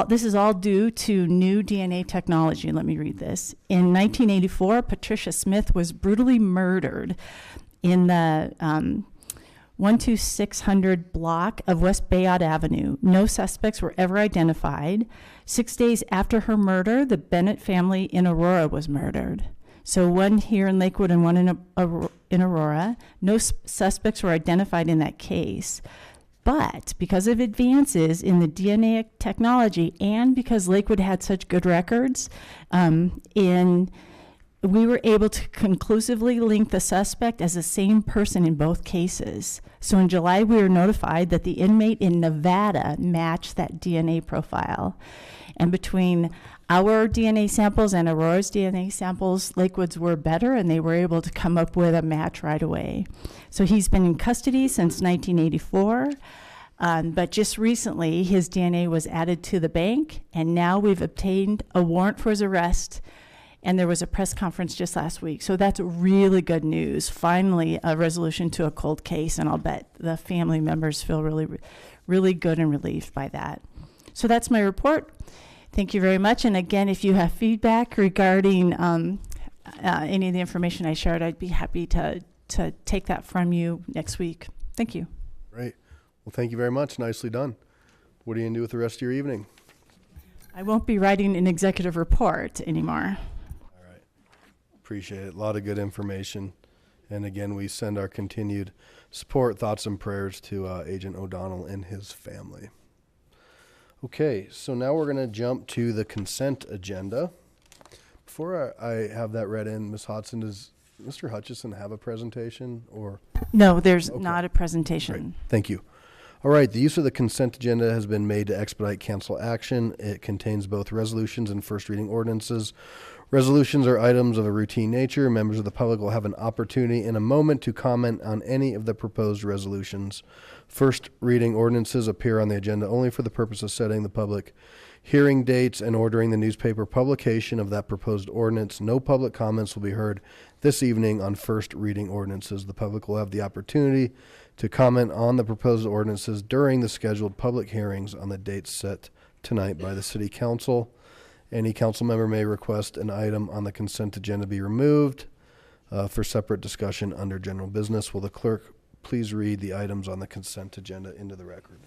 This is all due to new DNA technology. Let me read this. In 1984, Patricia Smith was brutally murdered in the 12600 block of West Bayard Avenue. No suspects were ever identified. 6 days after her murder, the Bennett family in Aurora was murdered. So one here in Lakewood and one in Aurora. No suspects were identified in that case. But because of advances in the DNA technology and because Lakewood had such good records, we were able to conclusively link the suspect as the same person in both cases. So in July, we were notified that the inmate in Nevada matched that DNA profile. And between our DNA samples and Aurora's DNA samples, Lakewood's were better, and they were able to come up with a match right away. So he's been in custody since 1984, but just recently his DNA was added to the bank, and now we've obtained a warrant for his arrest, and there was a press conference just last week. So that's really good news. Finally, a resolution to a cold case, and I'll bet the family members feel really, really good and relieved by that. So that's my report. Thank you very much. And again, if you have feedback regarding any of the information I shared, I'd be happy to take that from you next week. Thank you. Great. Well, thank you very much. Nicely done. What are you going to do with the rest of your evening? I won't be writing an executive report anymore. All right. Appreciate it. A lot of good information. And again, we send our continued support, thoughts, and prayers to Agent O'Donnell and his family. Okay, so now we're going to jump to the consent agenda. Before I have that read in, Ms. Hodson, does Mr. Hutchison have a presentation or? No, there's Okay. not a presentation. Great. Thank you. All right, the use of the consent agenda has been made to expedite council action. It contains both resolutions and first reading ordinances. Resolutions are items of a routine nature. Members of the public will have an opportunity in a moment to comment on any of the proposed resolutions. First reading ordinances appear on the agenda only for the purpose of setting the public hearing dates, and ordering the newspaper publication of that proposed ordinance. No public comments will be heard this evening on first reading ordinances. The public will have the opportunity to comment on the proposed ordinances during the scheduled public hearings on the dates set tonight by the City Council. Any council member may request an item on the consent agenda be removed for separate discussion under general business. Will the clerk please read the items on the consent agenda into the record?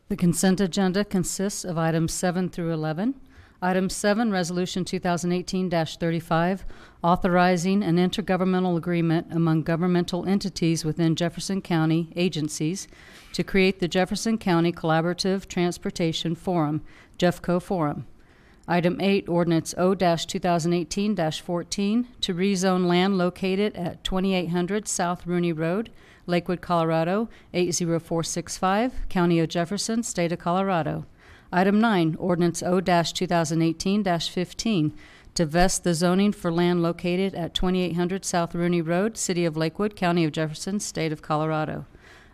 The consent agenda consists of items 7 through 11. Item 7, Resolution 2018-35, authorizing an intergovernmental agreement among governmental entities within Jefferson County agencies to create the Jefferson County Collaborative Transportation Forum, JEFCO Forum. Item 8, Ordinance O-2018-14, to rezone land located at 2800 South Rooney Road, Lakewood, Colorado, 80465, County of Jefferson, State of Colorado. Item 9, Ordinance O-2018-15, to vest the zoning for land located at 2800 South Rooney Road, City of Lakewood, County of Jefferson, State of Colorado.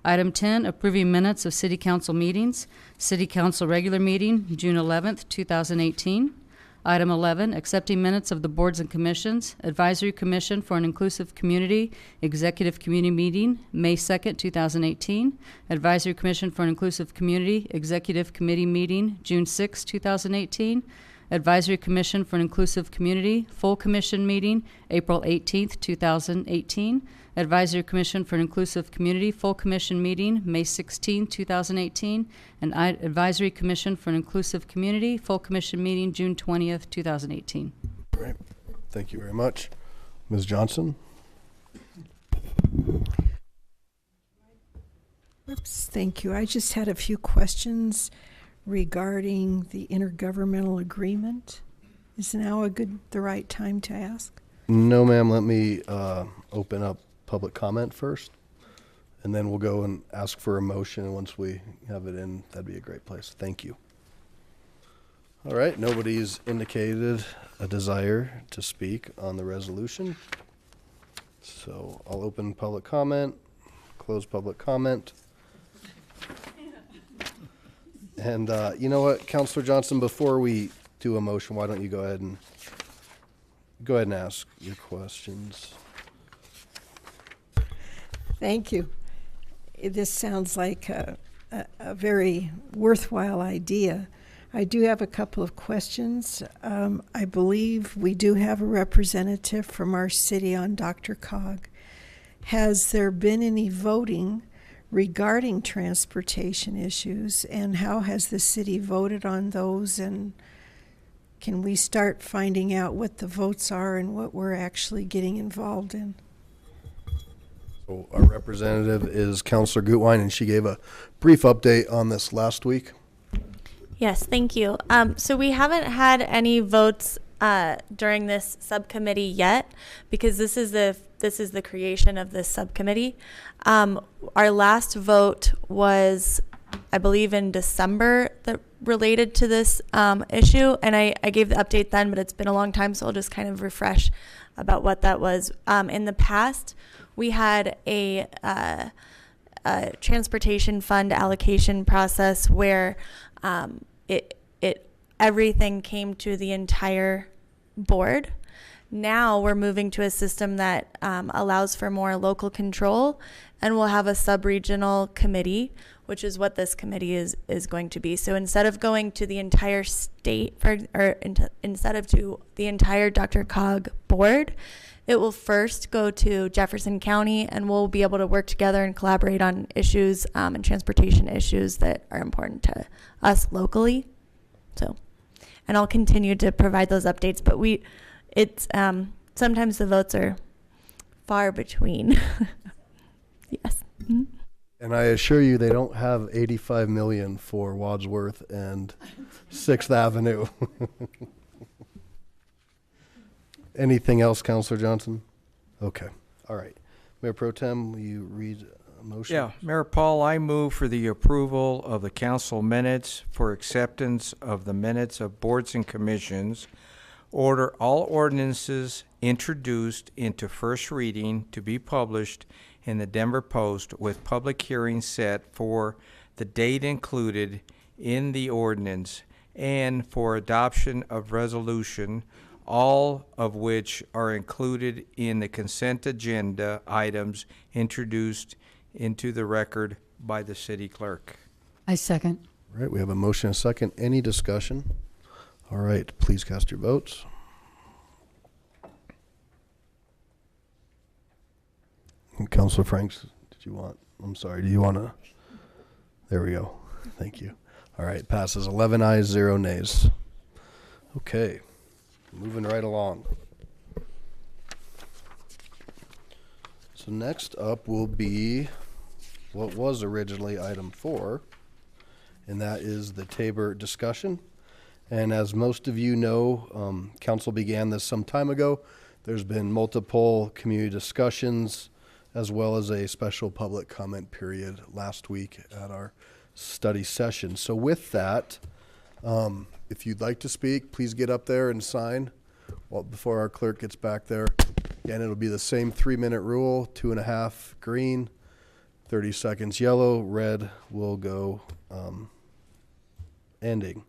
Item 10, approving minutes of City Council meetings. City Council regular meeting, June 11th, 2018. Item 11, accepting minutes of the boards and commissions. Advisory Commission for an Inclusive Community, Executive Committee meeting, May 2nd, 2018. Advisory Commission for an Inclusive Community, Executive Committee meeting, June 6, 2018. Advisory Commission for an Inclusive Community, full commission meeting, April 18th, 2018. Advisory Commission for an Inclusive Community, full commission meeting, May 16, 2018. And Advisory Commission for an Inclusive Community, full commission meeting, June 20th, 2018. Great. Thank you very much. Ms. Johnson? Oops, thank you. I just had a few questions regarding the intergovernmental agreement. Is now the right time to ask? No, ma'am. Let me open up public comment first, and then we'll go and ask for a motion. And once we have it in, that'd be a great place. Thank you. All right. Nobody's indicated a desire to speak on the resolution. So I'll open public comment, close public comment. And you know what, Councilor Johnson, before we do a motion, why don't you go ahead and ask your questions. Thank you. This sounds like a very worthwhile idea. I do have a couple of questions. I believe we do have a representative from our city on DRCOG. Has there been any voting regarding transportation issues, and how has the city voted on those, and can we start finding out what the votes are and what we're actually getting involved in? So our representative is Councilor Gutwein, and she gave a brief update on this last week. Yes, thank you. So we haven't had any votes during this subcommittee yet, because this is the creation of this subcommittee. Our last vote was, I believe, in December that related to this issue, and I gave the update then, but it's been a long time, so I'll just kind of refresh about what that was. In the past, we had a transportation fund allocation process where everything came to the entire board. Now we're moving to a system that allows for more local control, and we'll have a sub-regional committee, which is what this committee is going to be. So instead of going to the entire state, instead of to the entire DRCOG board, it will first go to Jefferson County, and we'll be able to work together and collaborate on issues and transportation issues that are important to us locally. So, and I'll continue to provide those updates, but it's sometimes the votes are far between. Yes. Mm-hmm. And I assure you, they don't have $85 million for Wadsworth and 6th Avenue. Anything else, Councilor Johnson? Okay. All right. Mayor Pro Tem, will you read a motion? Yeah. Mayor Paul, I move for the approval of the council minutes for acceptance of the minutes of boards and commissions. Order all ordinances introduced into first reading to be published in the Denver Post with public hearing set for the date included in the ordinance and for adoption of resolution, all of which are included in the consent agenda items introduced into the record by the city clerk. I second. All right, we have a motion and a second. Any discussion? All right, please cast your votes. And Councilor Franks, do you want to? There we go. Thank you. All right, passes 11 ayes, 0 nays. Okay, moving right along. So next up will be what was originally item 4, and that is the Tabor discussion. And as most of you know, council began this some time ago. There's been multiple community discussions as well as a special public comment period last week at our study session. So with that, if you'd like to speak, please get up there and sign before our clerk gets back there. Again, it'll be the same 3-minute rule, 2.5 green, 30 seconds yellow, red will go ending.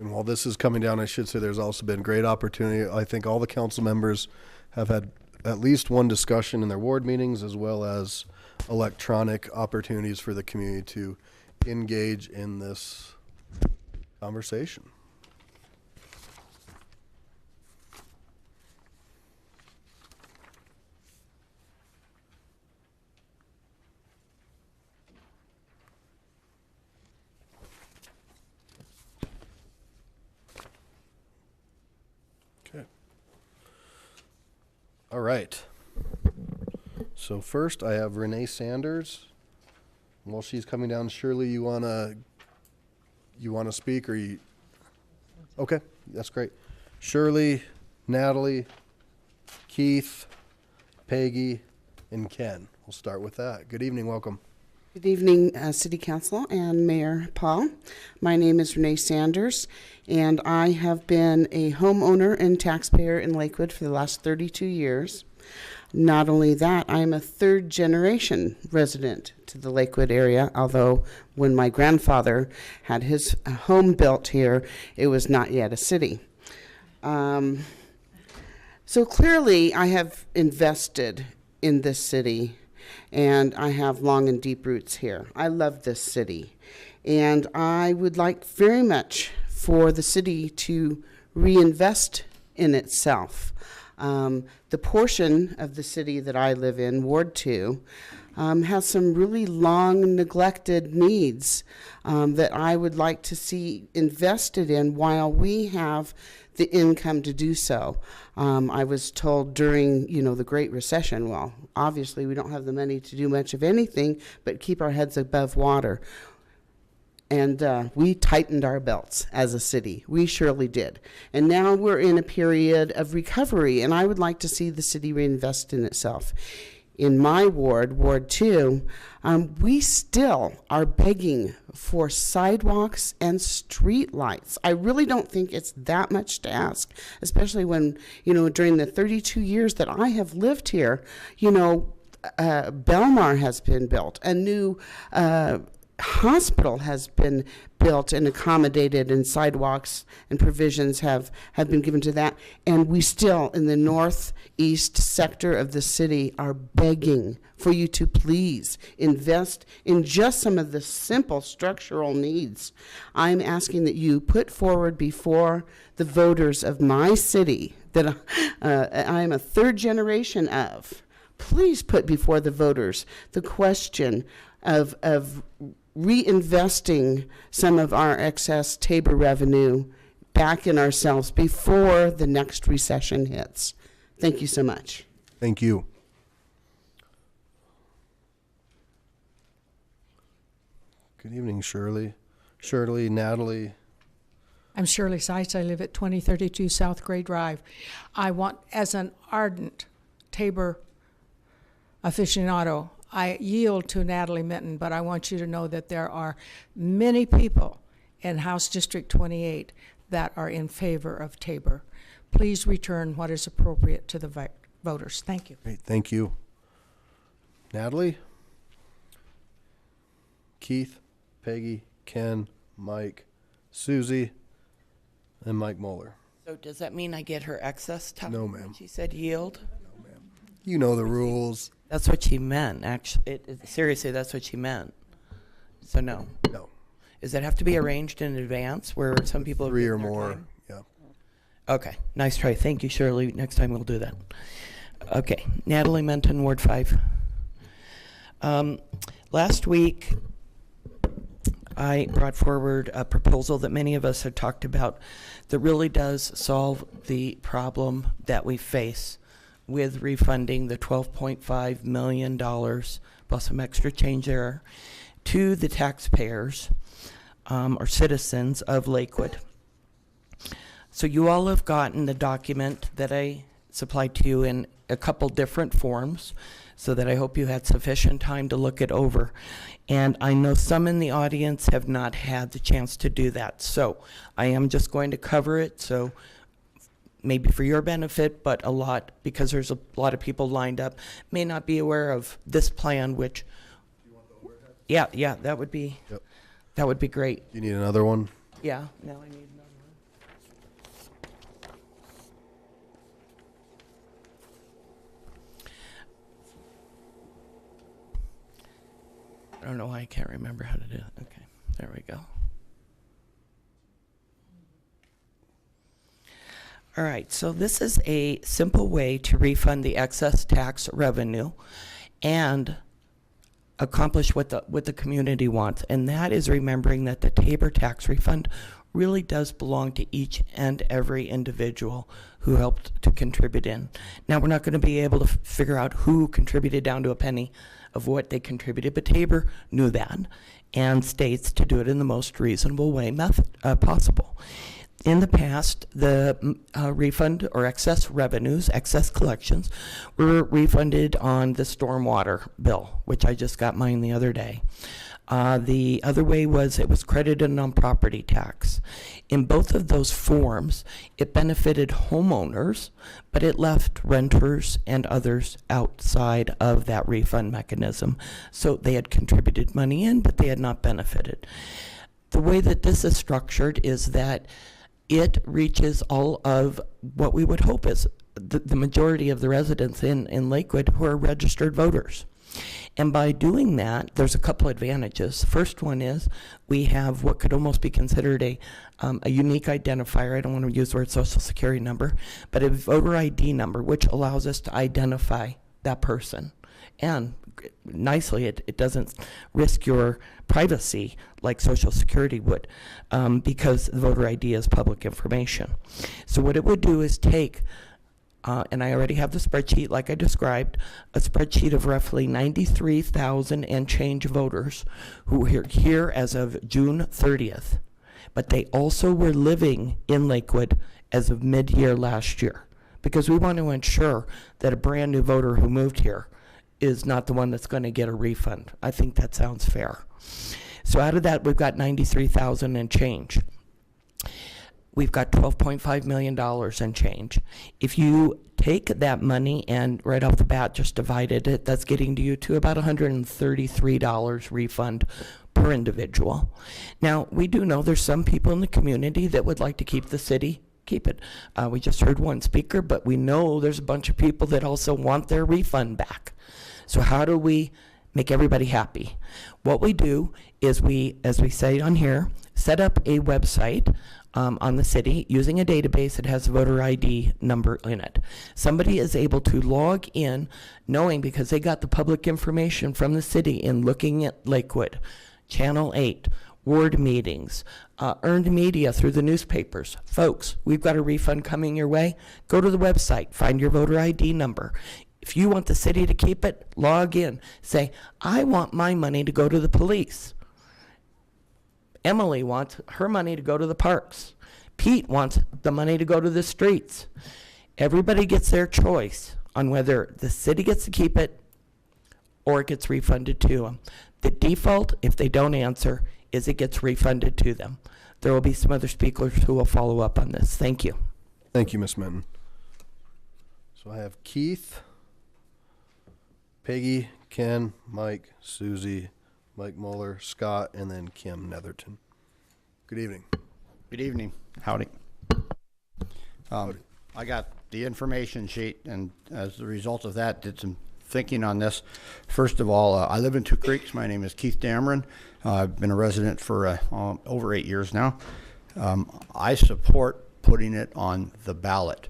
And while this is coming down, I should say there's also been great opportunity. I think all the council members have had at least one discussion in their ward meetings, as well as electronic opportunities for the community to engage in this conversation. All right. So first I have Renee Sanders. While she's coming down, Shirley, you wanna speak, or you? Okay, that's great. Shirley, Natalie, Keith, Peggy, and Ken. We'll start with that. Good evening, welcome. Good evening, City Council and Mayor Paul. My name is Renee Sanders, and I have been a homeowner and taxpayer in Lakewood for the last 32 years. Not only that, I'm a third-generation resident to the Lakewood area, although when my grandfather had his home built here, it was not yet a city. So clearly, I have invested in this city, and I have long and deep roots here. I love this city, and I would like very much for the city to reinvest in itself. The portion of the city that I live in, Ward 2, has some really long neglected needs that I would like to see invested in while we have the income to do so. I was told during, the Great Recession, well, obviously we don't have the money to do much of anything but keep our heads above water. And we tightened our belts as a city. We surely did. And now we're in a period of recovery, and I would like to see the city reinvest in itself. In my ward, Ward 2, we still are begging for sidewalks and street lights. I really don't think it's that much to ask, especially when, during the 32 years that I have lived here, Belmar has been built, a new hospital has been built and accommodated, and sidewalks and provisions have been given to that. And we still, in the northeast sector of the city, are begging for you to please invest in just some of the simple structural needs. I'm asking that you put forward before the voters of my city that I am a third generation of. Please put before the voters the question of reinvesting some of our excess Tabor revenue back in ourselves before the next recession hits. Thank you so much. Thank you. Good evening, Shirley. Shirley, Natalie, I'm Shirley Seitz. I live at 2032 South Gray Drive. I want, as an ardent Tabor aficionado, I yield to Natalie Minton, but I want you to know that there are many people in House District 28 that are in favor of Tabor. Please return what is appropriate to the voters. Thank you. Great, thank you. Natalie? Keith, Peggy, Ken, Mike, Susie, and Mike Moeller. So does that mean I get her excess time? No, ma'am. She said yield? You know the rules. That's what she meant, actually. Seriously, that's what she meant. So no. No. Does that have to be arranged in advance where some people have 3 or given their more, time? yeah. Okay, nice try. Thank you, Shirley. Next time we'll do that. Okay, Natalie Minton, Ward 5. Last week, I brought forward a proposal that many of us have talked about that really does solve the problem that we face with refunding the $12.5 million plus some extra change there to the taxpayers or citizens of Lakewood. So you all have gotten the document that I supplied to you in a couple different forms, so that I hope you had sufficient time to look it over. And I know some in the audience have not had the chance to do that. So I am just going to cover it, so maybe for your benefit, but a lot, because there's a lot of people lined up, may not be aware of this plan, which, yeah, that would be, that would be great. You need another one? Yeah, now I need another one. I don't know why I can't remember how to do it. Okay, there we go. All right, so this is a simple way to refund the excess tax revenue and accomplish what the community wants, and that is remembering that the Tabor tax refund really does belong to each and every individual who helped to contribute in. Now, we're not going to be able to figure out who contributed down to a penny of what they contributed, but Tabor knew that and states to do it in the most reasonable way possible. In the past, the refund or excess revenues, excess collections, were refunded on the stormwater bill, which I just got mine the other day. The other way was it was credited on property tax. In both of those forms, it benefited homeowners, but it left renters and others outside of that refund mechanism. So they had contributed money in, but they had not benefited. The way that this is structured is that it reaches all of what we would hope is the majority of the residents in Lakewood who are registered voters. And by doing that, there's a couple advantages. The first one is we have what could almost be considered a unique identifier. I don't want to use the word social security number, but a voter ID number, which allows us to identify that person. And nicely, it doesn't risk your privacy like Social Security would, because the voter ID is public information. So what it would do is take, and I already have the spreadsheet like I described, a spreadsheet of roughly 93,000 and change voters who were here as of June 30th, but they also were living in Lakewood as of mid-year last year, because we want to ensure that a brand new voter who moved here is not the one that's going to get a refund. I think that sounds fair. So out of that, we've got 93,000 and change. We've got $12.5 million and change. If you take that money and right off the bat just divided it, that's getting to you to about $133 refund per individual. Now, we do know there's some people in the community that would like to keep the city, keep it. We just heard one speaker, but we know there's a bunch of people that also want their refund back. So how do we make everybody happy? What we do is we, as we say on here, set up a website on the city using a database that has a voter ID number in it. Somebody is able to log in knowing, because they got the public information from the city in looking at Lakewood, Channel 8, ward meetings, earned media through the newspapers. Folks, we've got a refund coming your way. Go to the website, find your voter ID number. If you want the city to keep it, log in. Say, I want my money to go to the police. Emily wants her money to go to the parks. Pete wants the money to go to the streets. Everybody gets their choice on whether the city gets to keep it or it gets refunded to them. The default, if they don't answer, is it gets refunded to them. There will be some other speakers who will follow up on this. Thank you. Thank you, Ms. Minton. So I have Keith, Peggy, Ken, Mike, Susie, Mike Muller, Scott, and then Kim Netherton. Good evening. Good evening. Howdy. I got the information sheet, and as a result of that, did some thinking on this. First of all, I live in Two Creeks. My name is Keith Dameron. I've been a resident for over 8 years now. I support putting it on the ballot.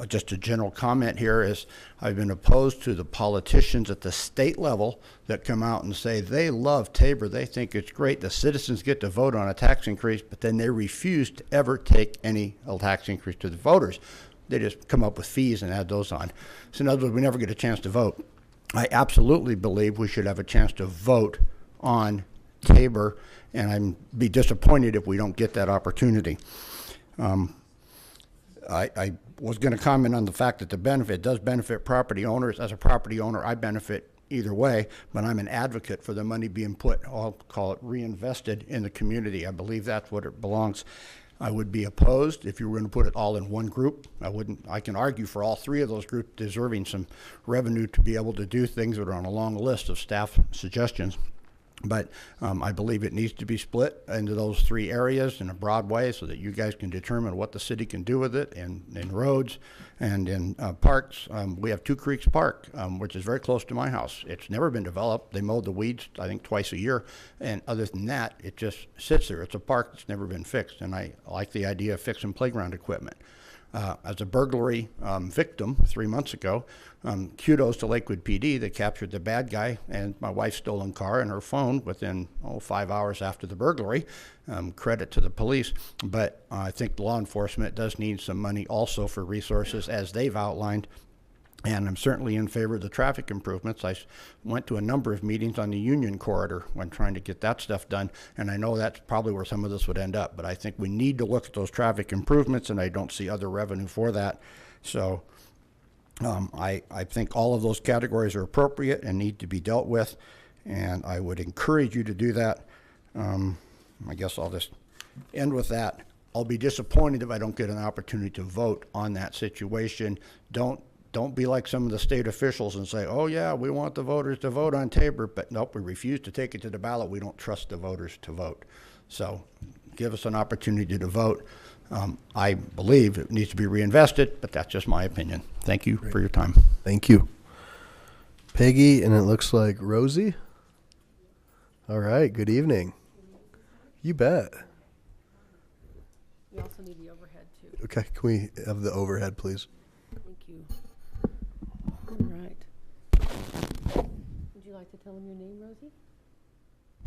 Just a general comment here is I've been opposed to the politicians at the state level that come out and say they love Tabor. They think it's great. The citizens get to vote on a tax increase, but then they refuse to ever take any tax increase to the voters. They just come up with fees and add those on. So in other words, we never get a chance to vote. I absolutely believe we should have a chance to vote on Tabor, and I'd be disappointed if we don't get that opportunity. I was going to comment on the fact that the benefit does benefit property owners. As a property owner, I benefit either way, but I'm an advocate for the money being put, I'll call it reinvested in the community. I believe that's what it belongs. I would be opposed if you were going to put it all in one group. I can argue for all three of those groups deserving some revenue to be able to do things that are on a long list of staff suggestions. But I believe it needs to be split into those three areas in a broad way so that you guys can determine what the city can do with it in roads and in parks. We have Two Creeks Park, which is very close to my house. It's never been developed. They mowed the weeds, I think, twice a year. And other than that, it just sits there. It's a park that's never been fixed. And I like the idea of fixing playground equipment. As a burglary victim 3 months ago, kudos to Lakewood PD. They captured the bad guy and my wife's stolen car and her phone within 5 hours after the burglary. Credit to the police. But I think law enforcement does need some money also for resources as they've outlined. And I'm certainly in favor of the traffic improvements. I went to a number of meetings on the Union Corridor when trying to get that stuff done, and I know that's probably where some of this would end up. But I think we need to look at those traffic improvements, and I don't see other revenue for that. So I think all of those categories are appropriate and need to be dealt with, and I would encourage you to do that. I guess I'll just end with that. I'll be disappointed if I don't get an opportunity to vote on that situation. Don't be like some of the state officials and say, oh yeah, we want the voters to vote on Tabor, but nope, we refuse to take it to the ballot. We don't trust the voters to vote. So give us an opportunity to vote. I believe it needs to be reinvested, but that's just my opinion. Thank you for your time. Thank you. Peggy, and it looks like Rosie. All right, good evening. You bet. We also need the overhead too. Okay, can we have the overhead, please? Thank you. All right. Would you like to tell them your name, Rosie?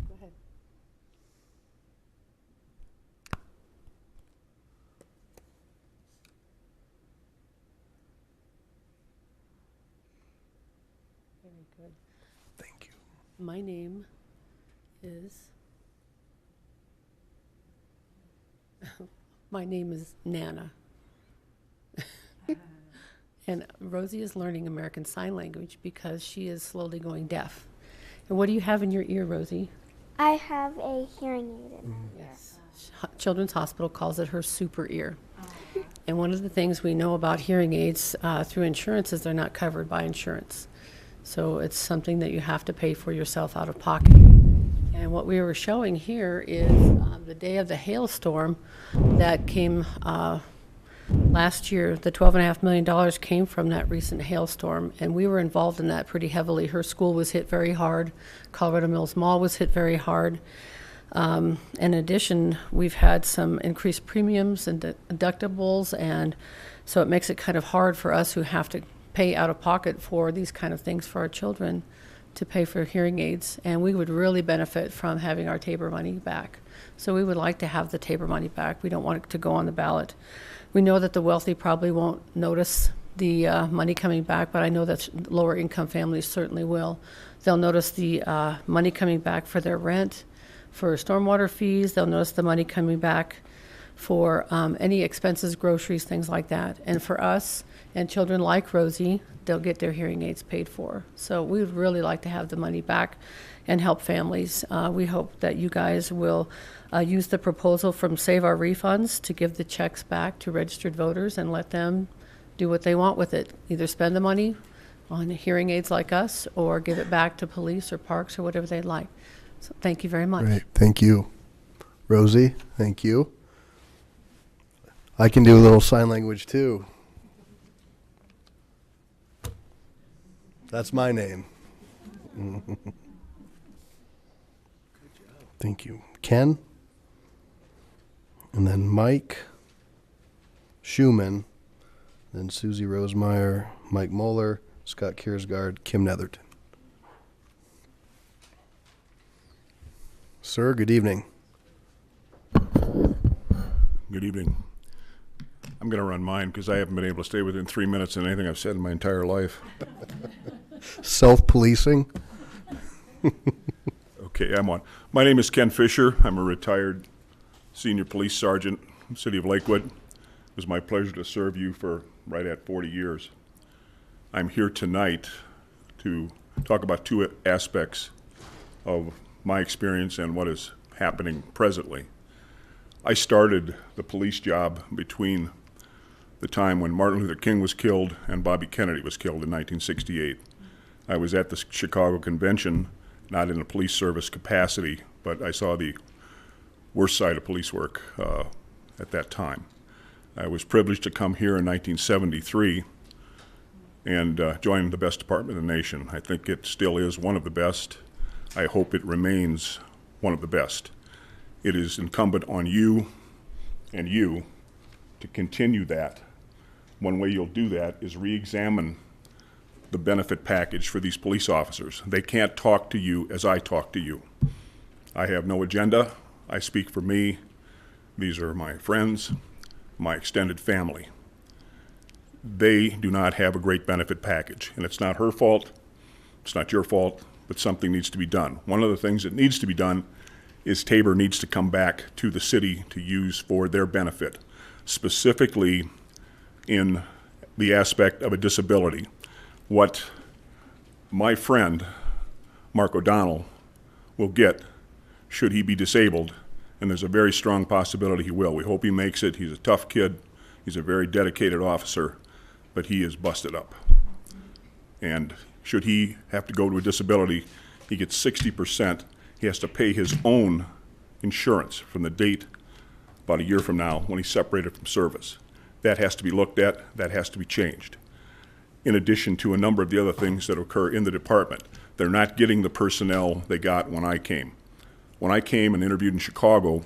Go ahead. Very good. Thank you. My name is Nana. And Rosie is learning American Sign Language because she is slowly going deaf. And what do you have in your ear, Rosie? I have a hearing aid in my ear. Yes. Children's Hospital calls it her super ear. And one of the things we know about hearing aids through insurance is they're not covered by insurance. So it's something that you have to pay for yourself out of pocket. And what we were showing here is the day of the hailstorm that came last year. The $12.5 million came from that recent hailstorm, and we were involved in that pretty heavily. Her school was hit very hard. Colorado Mills Mall was hit very hard. In addition, we've had some increased premiums and deductibles, and so it makes it kind of hard for us who have to pay out of pocket for these kind of things for our children to pay for hearing aids, and we would really benefit from having our Tabor money back. So we would like to have the Tabor money back. We don't want it to go on the ballot. We know that the wealthy probably won't notice the money coming back, but I know that lower income families certainly will. They'll notice the money coming back for their rent, for stormwater fees. They'll notice the money coming back for any expenses, groceries, things like that. And for us and children like Rosie, they'll get their hearing aids paid for. So we would really like to have the money back and help families. We hope that you guys will use the proposal from Save Our Refunds to give the checks back to registered voters and let them do what they want with it. Either spend the money on hearing aids like us or give it back to police or parks or whatever they'd like. So thank you very much. Great. Thank you. Rosie, thank you. I can do a little sign language too. That's my name. Thank you. Ken, and then Mike Schumann, then Susie Rosemeyer, Mike Moeller, Scott Kiersgaard, Kim Netherton. Sir, good evening. Good evening. I'm going to run mine because I haven't been able to stay within 3 minutes of anything I've said in my entire life. Self-policing? Okay, I'm on. My name is Ken Fisher. I'm a retired senior police sergeant in the city of Lakewood. It was my pleasure to serve you for right at 40 years. I'm here tonight to talk about two aspects of my experience and what is happening presently. I started the police job between the time when Martin Luther King was killed and Bobby Kennedy was killed in 1968. I was at the Chicago Convention, not in a police service capacity, but I saw the worst side of police work at that time. I was privileged to come here in 1973 and join the best department in the nation. I think it still is one of the best. I hope it remains one of the best. It is incumbent on you and you to continue that. One way you'll do that is re-examine the benefit package for these police officers. They can't talk to you as I talk to you. I have no agenda. I speak for me. These are my friends, my extended family. They do not have a great benefit package, and it's not her fault, it's not your fault, but something needs to be done. One of the things that needs to be done is Tabor needs to come back to the city to use for their benefit, specifically in the aspect of a disability. What my friend, Mark O'Donnell, will get should he be disabled, and there's a very strong possibility he will. We hope he makes it. He's a tough kid. He's a very dedicated officer, but he is busted up. And should he have to go to a disability, he gets 60%. He has to pay his own insurance from the date about a year from now when he's separated from service. That has to be looked at. That has to be changed. In addition to a number of the other things that occur in the department. They're not getting the personnel they got when I came. When I came and interviewed in Chicago,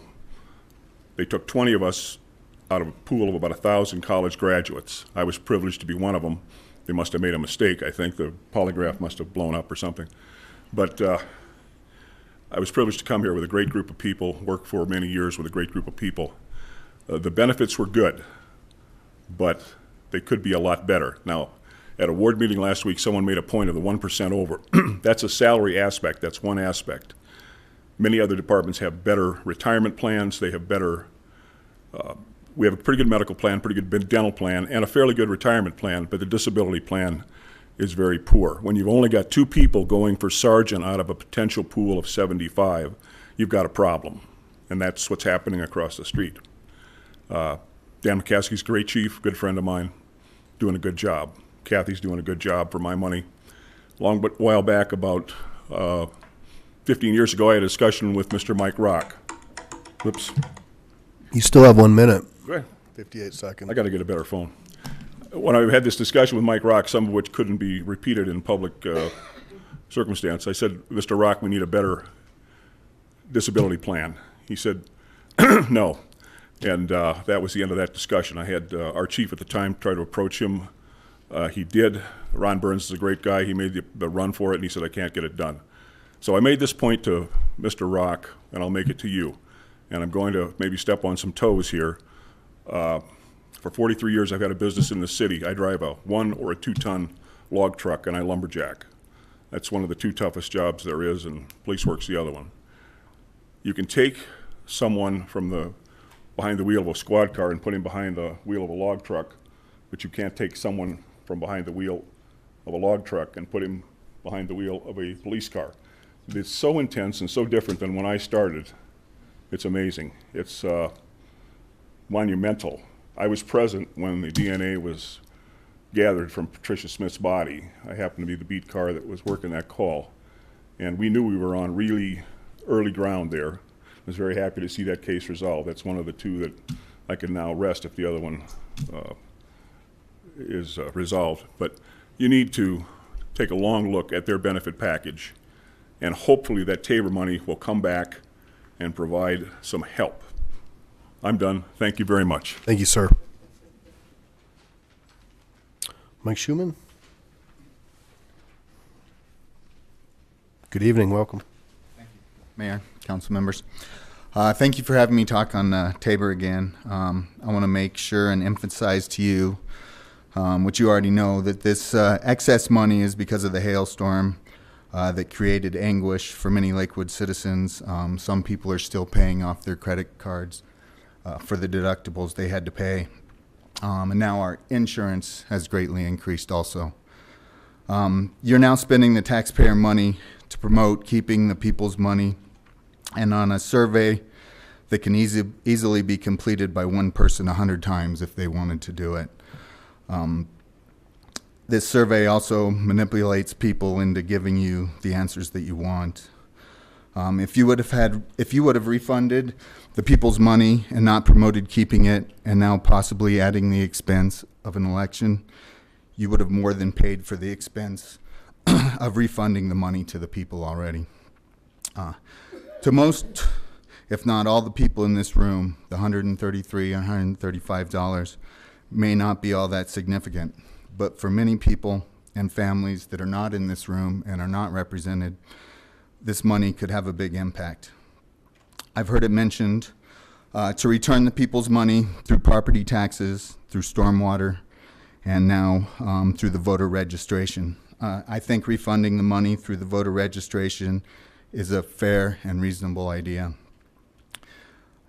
they took 20 of us out of a pool of about 1,000 college graduates. I was privileged to be one of them. They must have made a mistake. I think the polygraph must have blown up or something. But I was privileged to come here with a great group of people, work for many years with a great group of people. The benefits were good, but they could be a lot better. Now, at a ward meeting last week, someone made a point of the 1% over. That's a salary aspect. That's one aspect. Many other departments have better retirement plans. They have better, we have a pretty good medical plan, pretty good dental plan, and a fairly good retirement plan, but the disability plan is very poor. When you've only got 2 people going for sergeant out of a potential pool of 75, you've got a problem. And that's what's happening across the street. Dan McCaskey's a great chief, good friend of mine, doing a good job. Kathy's doing a good job for my money. Long but while back, about 15 years ago, I had a discussion with Mr. Mike Rock. Whoops. You still have 1 minute. Go ahead. 58 seconds. I got to get a better phone. When I had this discussion with Mike Rock, some of which couldn't be repeated in public circumstance, I said, Mr. Rock, we need a better disability plan. He said, no. And that was the end of that discussion. I had our chief at the time try to approach him. He did. Ron Burns is a great guy. He made the run for it, and he said, I can't get it done. So I made this point to Mr. Rock, and I'll make it to you. And I'm going to maybe step on some toes here. For 43 years, I've had a business in the city. I drive a 1 or a 2-ton log truck, and I lumberjack. That's one of the 2 toughest jobs there is, and police work's the other one. You can take someone from the behind the wheel of a squad car and put him behind the wheel of a log truck, but you can't take someone from behind the wheel of a log truck and put him behind the wheel of a police car. It's so intense and so different than when I started. It's amazing. It's monumental. I was present when the DNA was gathered from Patricia Smith's body. I happened to be the beat car that was working that call. And we knew we were on really early ground there. I was very happy to see that case resolved. That's one of the two that I can now rest if the other one is resolved. But you need to take a long look at their benefit package, and hopefully that Tabor money will come back and provide some help. I'm done. Thank you very much. Thank you, sir. Mike Schuman. Good evening. Welcome. Mayor, council members. Thank you for having me talk on Tabor again. I want to make sure and emphasize to you, which you already know, that this excess money is because of the hailstorm that created anguish for many Lakewood citizens. Some people are still paying off their credit cards for the deductibles they had to pay. And now our insurance has greatly increased also. You're now spending the taxpayer money to promote keeping the people's money, and on a survey that can easily be completed by one person 100 times if they wanted to do it. This survey also manipulates people into giving you the answers that you want. If you would have refunded the people's money and not promoted keeping it, and now possibly adding the expense of an election, you would have more than paid for the expense of refunding the money to the people already. To most, if not all the people in this room, the $133, $135 may not be all that significant. But for many people and families that are not in this room and are not represented, this money could have a big impact. I've heard it mentioned to return the people's money through property taxes, through stormwater, and now through the voter registration. I think refunding the money through the voter registration is a fair and reasonable idea.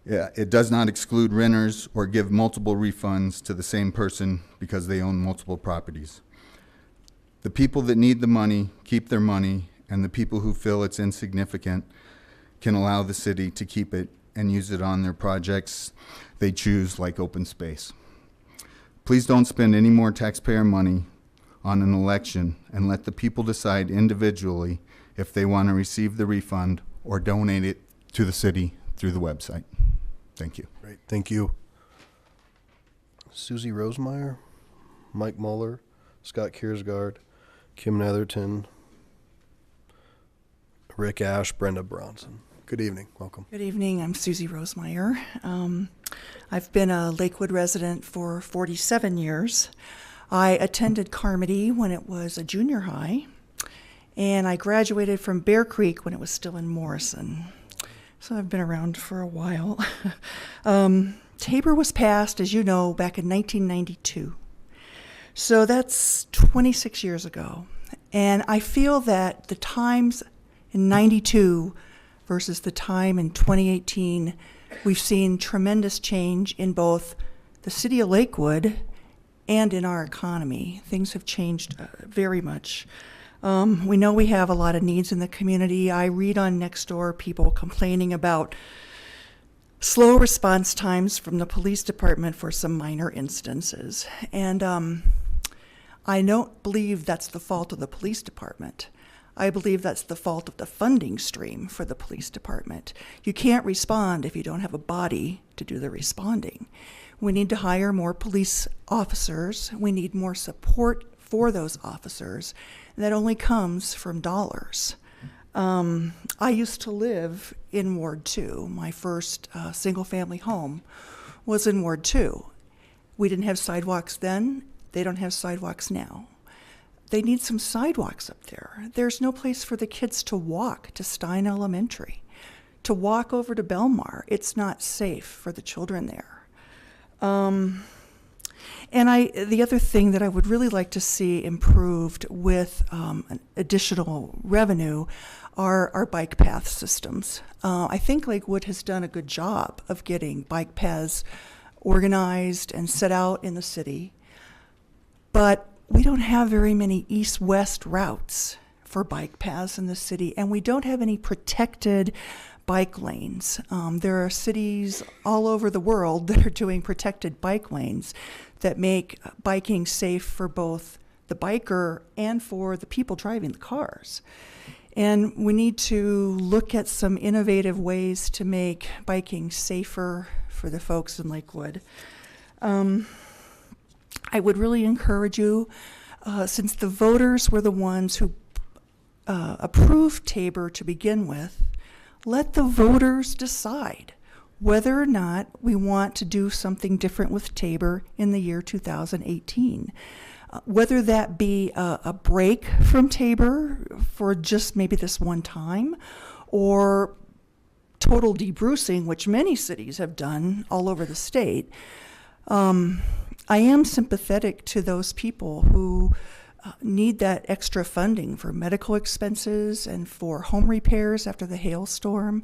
Yeah, it does not exclude renters or give multiple refunds to the same person because they own multiple properties. The people that need the money keep their money, and the people who feel it's insignificant can allow the city to keep it and use it on their projects they choose, like open space. Please don't spend any more taxpayer money on an election, and let the people decide individually if they want to receive the refund or donate it to the city through the website. Thank you. Great. Thank you. Susie Rosemeyer, Mike Muller, Scott Kiersgaard, Kim Netherton, Rick Ash, Brenda Bronson. Good evening. Welcome. Good evening. I'm Susie Rosemeyer. I've been a Lakewood resident for 47 years. I attended Carmody when it was a junior high, and I graduated from Bear Creek when it was still in Morrison. So I've been around for a while. Tabor was passed, as you know, back in 1992. So that's 26 years ago. And I feel that the times in 92 versus the time in 2018, we've seen tremendous change in both the city of Lakewood and in our economy. Things have changed very much. We know we have a lot of needs in the community. I read on Nextdoor people complaining about slow response times from the police department for some minor instances. And I don't believe that's the fault of the police department. I believe that's the fault of the funding stream for the police department. You can't respond if you don't have a body to do the responding. We need to hire more police officers. We need more support for those officers. And that only comes from dollars. I used to live in Ward 2. My first single-family home was in Ward 2. We didn't have sidewalks then. They don't have sidewalks now. They need some sidewalks up there. There's no place for the kids to walk to Stein Elementary, to walk over to Belmar. It's not safe for the children there. And the other thing that I would really like to see improved with an additional revenue are our bike path systems. I think Lakewood has done a good job of getting bike paths organized and set out in the city, but we don't have very many east-west routes for bike paths in the city, and we don't have any protected bike lanes. There are cities all over the world that are doing protected bike lanes that make biking safe for both the biker and for the people driving the cars. And we need to look at some innovative ways to make biking safer for the folks in Lakewood. I would really encourage you, since the voters were the ones who approved Tabor to begin with, let the voters decide whether or not we want to do something different with Tabor in the year 2018. Whether that be a break from Tabor for just maybe this one time, or total debrucing, which many cities have done all over the state. I am sympathetic to those people who need that extra funding for medical expenses and for home repairs after the hailstorm.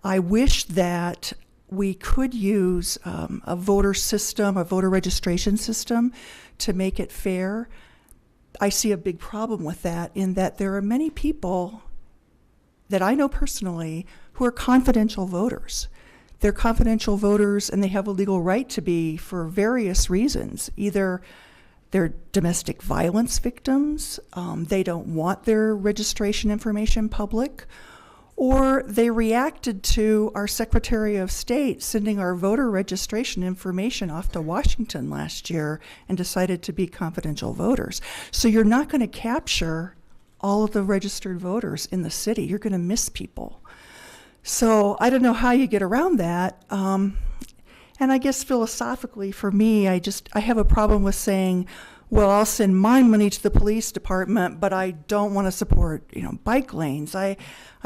I wish that we could use a voter system, a voter registration system, to make it fair. I see a big problem with that in that there are many people that I know personally who are confidential voters. They're confidential voters and they have a legal right to be for various reasons. Either they're domestic violence victims, they don't want their registration information public, or they reacted to our Secretary of State sending our voter registration information off to Washington last year and decided to be confidential voters. So you're not going to capture all of the registered voters in the city. You're going to miss people. So I don't know how you get around that. And I guess philosophically for me, I have a problem with saying, well, I'll send my money to the police department, but I don't want to support, bike lanes. I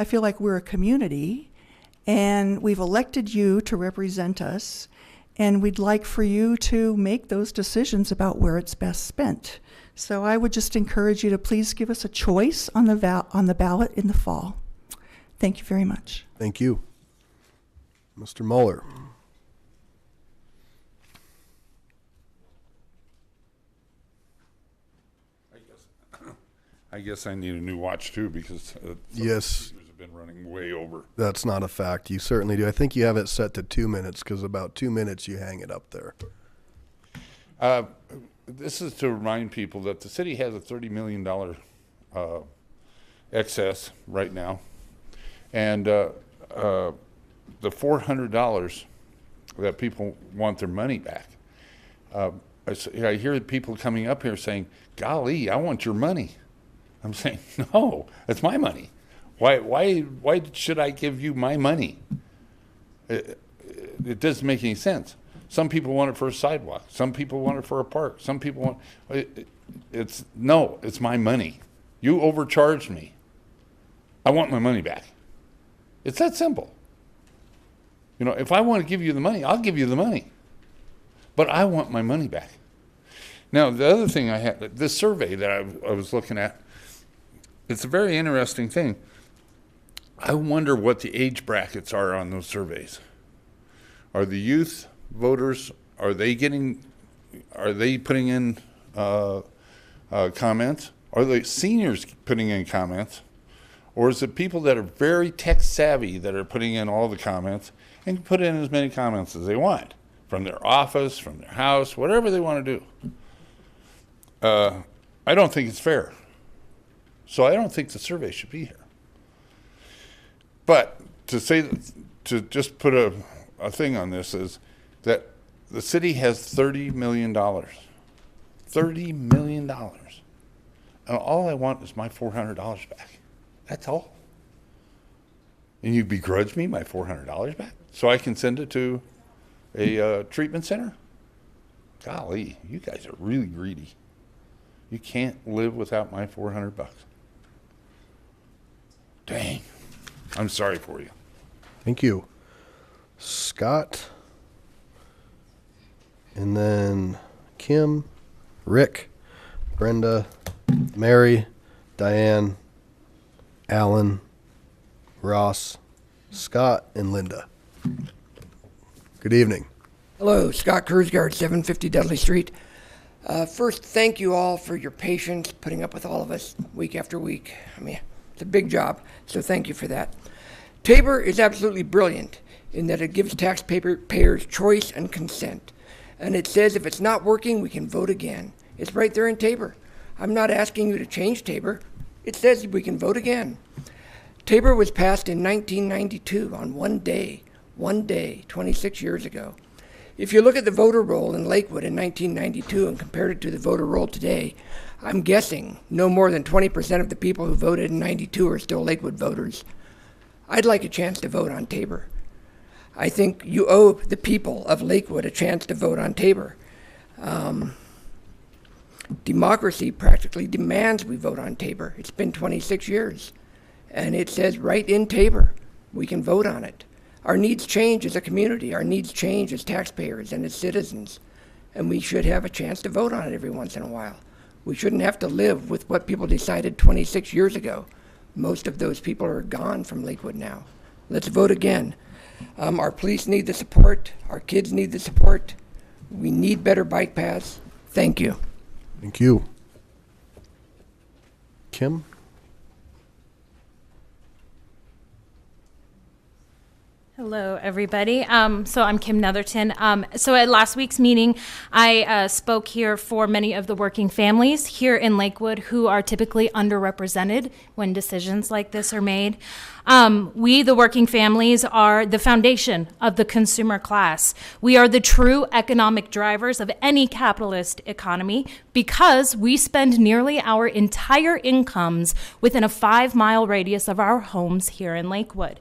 feel like we're a community and we've elected you to represent us, and we'd like for you to make those decisions about where it's best spent. So I would just encourage you to please give us a choice on the ballot in the fall. Thank you very much. Thank you. Mr. Mueller. I guess I need a new watch too, because Yes. have been running way over. That's not a fact. You certainly do. I think you have it set to 2 minutes, because about 2 minutes you hang it up there. This is to remind people that the city has a $30 million excess right now. And the $400 that people want their money back. I hear people coming up here saying, golly, I want your money. I'm saying, no, it's my money. Why should I give you my money? It doesn't make any sense. Some people want it for a sidewalk. Some people want it for a park. Some people want it's my money. You overcharged me. I want my money back. It's that simple. If I want to give you the money, I'll give you the money. But I want my money back. Now, the other thing I had, this survey that I was looking at, it's a very interesting thing. I wonder what the age brackets are on those surveys. Are the youth voters, are they putting in comments? Are the seniors putting in comments? Or is it people that are very tech savvy that are putting in all the comments and can put in as many comments as they want from their office, from their house, whatever they want to do? I don't think it's fair. So I don't think the survey should be here. But to just put a thing on this is that the city has $30 million. $30 million. And all I want is my $400 back. That's all. And you begrudge me my $400 back so I can send it to a treatment center? Golly, you guys are really greedy. You can't live without my $400. Dang. I'm sorry for you. Thank you. Scott. And then Kim, Rick, Brenda, Mary, Diane, Alan, Ross, Scott, and Linda. Good evening. Hello, Scott Kurzgaard, 750 Dudley Street. First, thank you all for your patience putting up with all of us week after week. I mean, it's a big job, so thank you for that. Tabor is absolutely brilliant in that it gives taxpayers choice and consent. And it says if it's not working, we can vote again. It's right there in Tabor. I'm not asking you to change Tabor. It says we can vote again. Tabor was passed in 1992 on one day, 26 years ago. If you look at the voter roll in Lakewood in 1992 and compared it to the voter roll today, I'm guessing no more than 20% of the people who voted in 92 are still Lakewood voters. I'd like a chance to vote on Tabor. I think you owe the people of Lakewood a chance to vote on Tabor. Democracy practically demands we vote on Tabor. It's been 26 years, and it says right in Tabor we can vote on it. Our needs change as a community. Our needs change as taxpayers and as citizens, and we should have a chance to vote on it every once in a while. We shouldn't have to live with what people decided 26 years ago. Most of those people are gone from Lakewood now. Let's vote again. Our police need the support. Our kids need the support. We need better bike paths. Thank you. Thank you. Kim? Hello, everybody. So I'm Kim Netherton. So at last week's meeting, I spoke here for many of the working families here in Lakewood who are typically underrepresented when decisions like this are made. We, the working families, are the foundation of the consumer class. We are the true economic drivers of any capitalist economy because we spend nearly our entire incomes within a 5-mile radius of our homes here in Lakewood.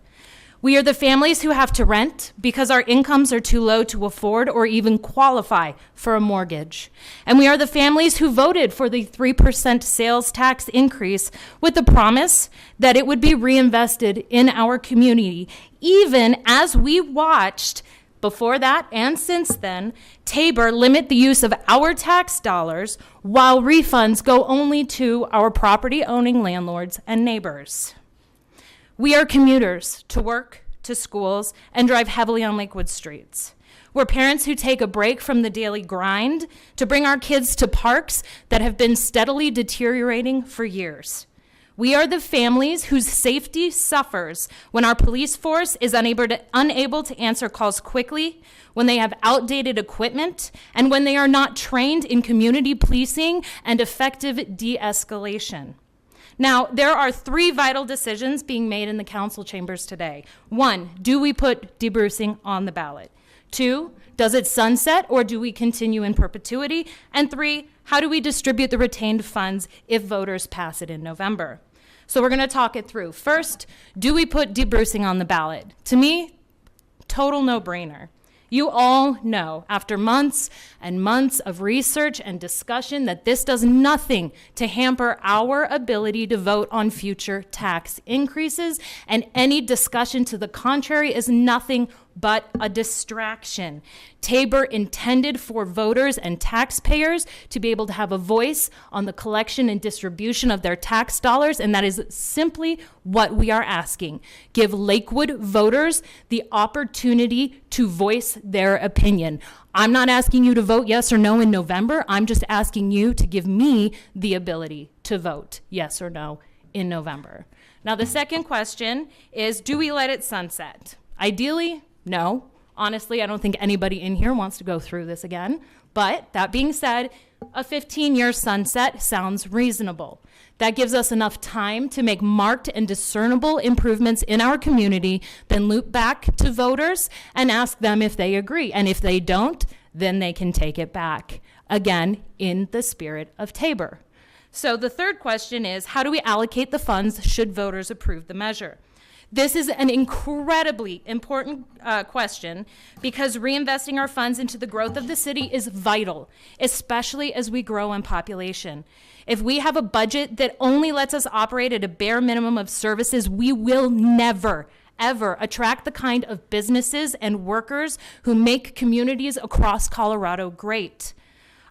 We are the families who have to rent because our incomes are too low to afford or even qualify for a mortgage. And we are the families who voted for the 3% sales tax increase with the promise that it would be reinvested in our community, even as we watched before that and since then, Tabor limit the use of our tax dollars while refunds go only to our property-owning landlords and neighbors. We are commuters to work, to schools, and drive heavily on Lakewood streets. We're parents who take a break from the daily grind to bring our kids to parks that have been steadily deteriorating for years. We are the families whose safety suffers when our police force is unable to answer calls quickly, when they have outdated equipment, and when they are not trained in community policing and effective de-escalation. Now, there are 3 vital decisions being made in the council chambers today. 1, do we put debrucing on the ballot? 2, does it sunset or do we continue in perpetuity? And 3, how do we distribute the retained funds if voters pass it in November? So we're going to talk it through. First, do we put debrucing on the ballot? To me, total no-brainer. You all know, after months and months of research and discussion, that this does nothing to hamper our ability to vote on future tax increases, and any discussion to the contrary is nothing but a distraction. Tabor intended for voters and taxpayers to be able to have a voice on the collection and distribution of their tax dollars, and that is simply what we are asking. Give Lakewood voters the opportunity to voice their opinion. I'm not asking you to vote yes or no in November. I'm just asking you to give me the ability to vote yes or no in November. Now, the second question is, do we let it sunset? Ideally, no. Honestly, I don't think anybody in here wants to go through this again. But that being said, a 15-year sunset sounds reasonable. That gives us enough time to make marked and discernible improvements in our community, then loop back to voters and ask them if they agree. And if they don't, then they can take it back. Again, in the spirit of Tabor. So the third question is, how do we allocate the funds should voters approve the measure? This is an incredibly important question because reinvesting our funds into the growth of the city is vital, especially as we grow in population. If we have a budget that only lets us operate at a bare minimum of services, we will never, ever attract the kind of businesses and workers who make communities across Colorado great.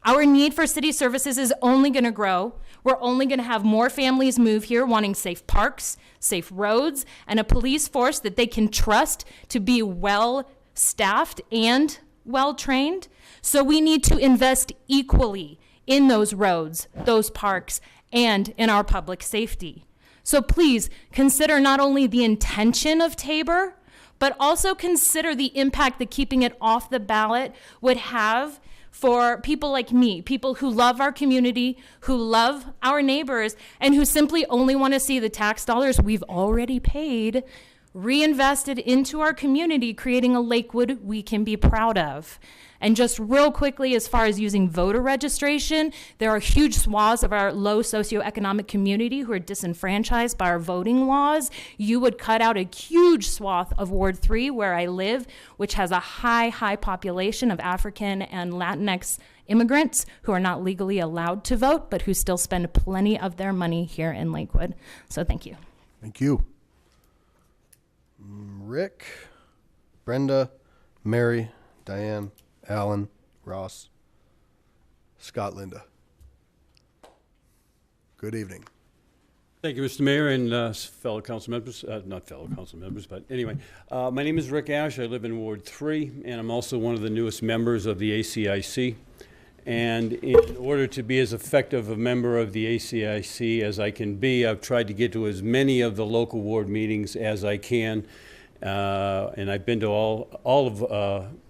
Our need for city services is only going to grow. We're only going to have more families move here wanting safe parks, safe roads, and a police force that they can trust to be well-staffed and well-trained. So we need to invest equally in those roads, those parks, and in our public safety. So please consider not only the intention of Tabor, but also consider the impact that keeping it off the ballot would have for people like me, people who love our community, who love our neighbors, and who simply only want to see the tax dollars we've already paid reinvested into our community, creating a Lakewood we can be proud of. And just real quickly, as far as using voter registration, there are huge swaths of our low socioeconomic community who are disenfranchised by our voting laws. You would cut out a huge swath of Ward 3, where I live, which has a high population of African and Latinx immigrants who are not legally allowed to vote, but who still spend plenty of their money here in Lakewood. So thank you. Thank you. Rick, Brenda, Mary, Diane, Alan, Ross, Scott, Linda. Good evening. Thank you, Mr. Mayor and fellow council members, not fellow council members, but anyway. My name is Rick Ash. I live in Ward 3, and I'm also one of the newest members of the ACIC. And in order to be as effective a member of the ACIC as I can be, I've tried to get to as many of the local ward meetings as I can. And I've been to all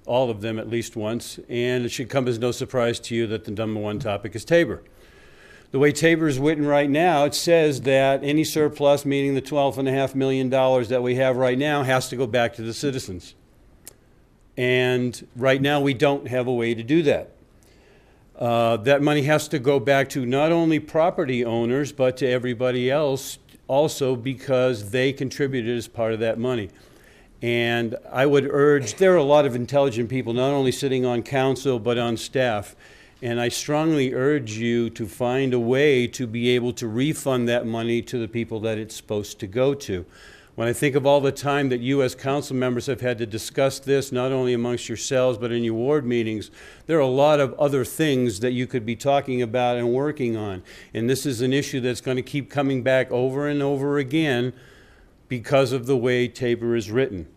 of them at least once, and it should come as no surprise to you that the number one topic is Tabor. The way Tabor is written right now, it says that any surplus, meaning the $12.5 million that we have right now, has to go back to the citizens. And right now we don't have a way to do that. That money has to go back to not only property owners, but to everybody else also, because they contributed as part of that money. And I would urge, there are a lot of intelligent people, not only sitting on council, but on staff. And I strongly urge you to find a way to be able to refund that money to the people that it's supposed to go to. When I think of all the time that you as council members have had to discuss this, not only amongst yourselves, but in your ward meetings, there are a lot of other things that you could be talking about and working on. And this is an issue that's going to keep coming back over and over again because of the way Tabor is written.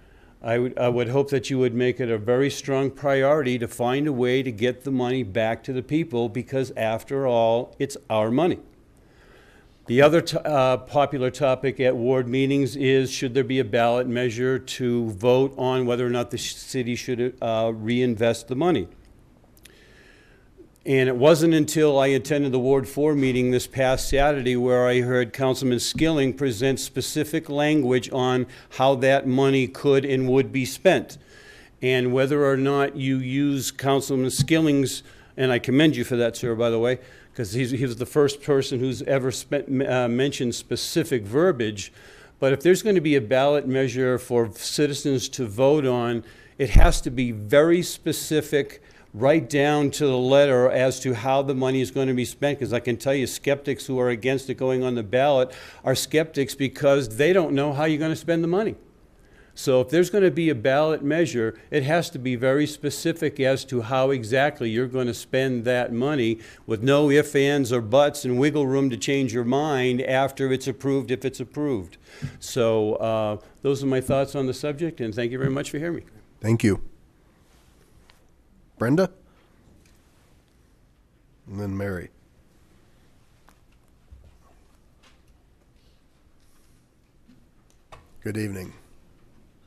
I would hope that you would make it a very strong priority to find a way to get the money back to the people, because after all, it's our money. The other popular topic at ward meetings is, should there be a ballot measure to vote on whether or not the city should reinvest the money? And it wasn't until I attended the Ward 4 meeting this past Saturday where I heard Councilman Skilling present specific language on how that money could and would be spent. And whether or not you use Councilman Skilling's, and I commend you for that, sir, by the way, because he was the first person who's ever mentioned specific verbiage. But if there's going to be a ballot measure for citizens to vote on, it has to be very specific, right down to the letter as to how the money is going to be spent. Because I can tell you, skeptics who are against it going on the ballot are skeptics because they don't know how you're going to spend the money. So if there's going to be a ballot measure, it has to be very specific as to how exactly you're going to spend that money, with no ifs, ands, or buts, and wiggle room to change your mind after it's approved, if it's approved. So those are my thoughts on the subject, and thank you very much for hearing me. Thank you. Brenda? And then Mary. Good evening.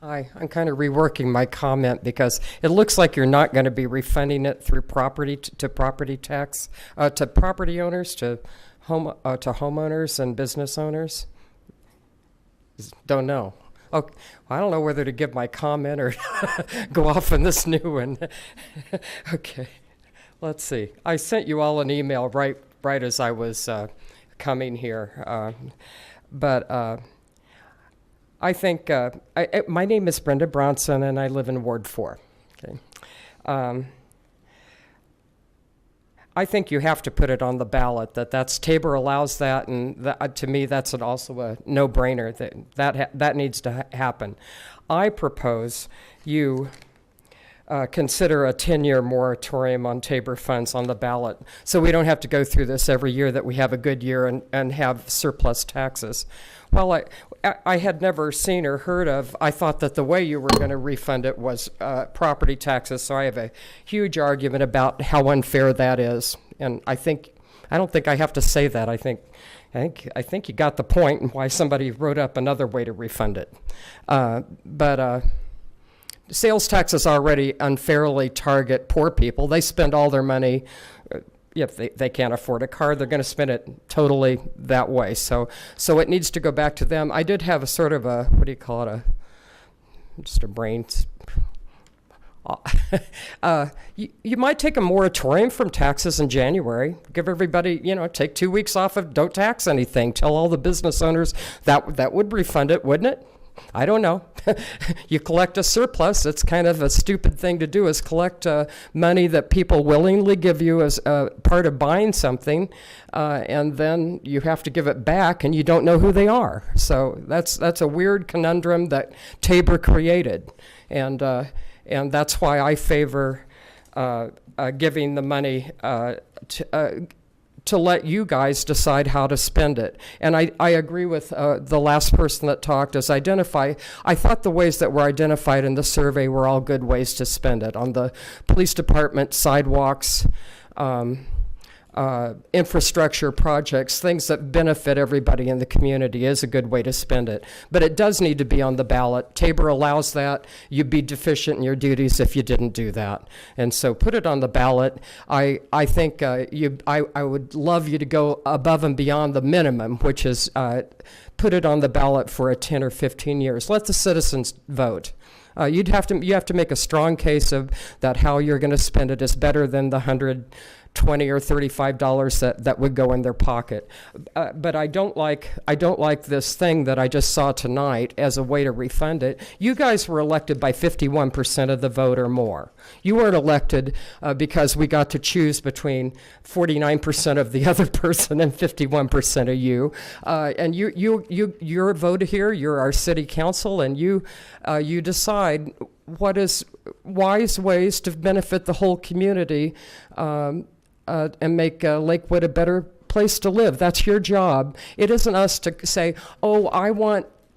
Hi, I'm kind of reworking my comment because it looks like you're not going to be refunding it through property to property tax to property owners, to homeowners and business owners. Don't know. Oh, I don't know whether to give my comment or go off on this new one. Okay, let's see. I sent you all an email right as I was coming here, but I think my name is Brenda Bronson, and I live in Ward 4. Okay. I think you have to put it on the ballot. That's Tabor allows that, and to me, that's also a no-brainer. That needs to happen. I propose you consider a 10-year moratorium on Tabor funds on the ballot, so we don't have to go through this every year that we have a good year and have surplus taxes. Well, I had never seen or heard of, I thought that the way you were going to refund it was property taxes, so I have a huge argument about how unfair that is. And I don't think I have to say that. I think you got the point and why somebody wrote up another way to refund it. But sales taxes already unfairly target poor people. They spend all their money. If they can't afford a car, they're going to spend it totally that way. So it needs to go back to them. I did have a sort of a, what do you call it, just a brain. You might take a moratorium from taxes in January. Give everybody, take 2 weeks off of don't tax anything. Tell all the business owners that would refund it, wouldn't it? I don't know. You collect a surplus. It's kind of a stupid thing to do, is collect money that people willingly give you as part of buying something, and then you have to give it back, and you don't know who they are. So that's a weird conundrum that Tabor created, and that's why I favor giving the money to let you guys decide how to spend it. And I agree with the last person that talked, is I thought the ways that were identified in the survey were all good ways to spend it. On the police department, sidewalks, infrastructure projects, things that benefit everybody in the community is a good way to spend it. But it does need to be on the ballot. Tabor allows that. You'd be deficient in your duties if you didn't do that. And so put it on the ballot. I think I would love you to go above and beyond the minimum, which is put it on the ballot for a 10 or 15 years. Let the citizens vote. You have to make a strong case of that how you're going to spend it is better than the $120 or $35 that would go in their pocket. But I don't like this thing that I just saw tonight as a way to refund it. You guys were elected by 51% of the vote or more. You weren't elected because we got to choose between 49% of the other person and 51% of you. And you're voted here. You're our city council, and you decide what is wise ways to benefit the whole community and make Lakewood a better place to live. That's your job. It isn't us to say, oh,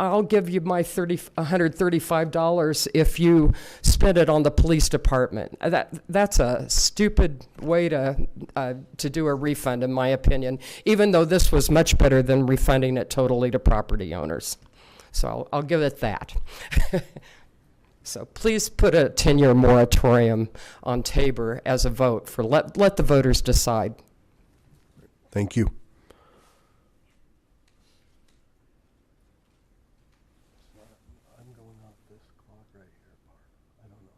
I'll give you my $135 if you spend it on the police department. That's a stupid way to do a refund, in my opinion, even though this was much better than refunding it totally to property owners. So I'll give it that. So please put a 10-year moratorium on Tabor as a vote for let the voters decide. Thank you. I'm going off this clock right here, Bart. I don't know.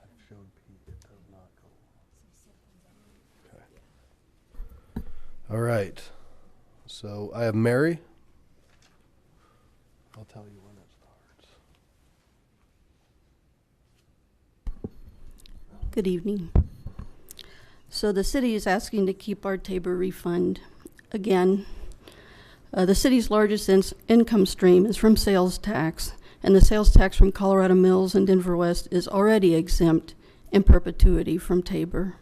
I've showed Pete it does not go. Okay. All right. So I have Mary. I'll tell you when it starts. Good evening. So the city is asking to keep our Tabor refund. Again, the city's largest income stream is from sales tax, and the sales tax from Colorado Mills and Denver West is already exempt in perpetuity from Tabor.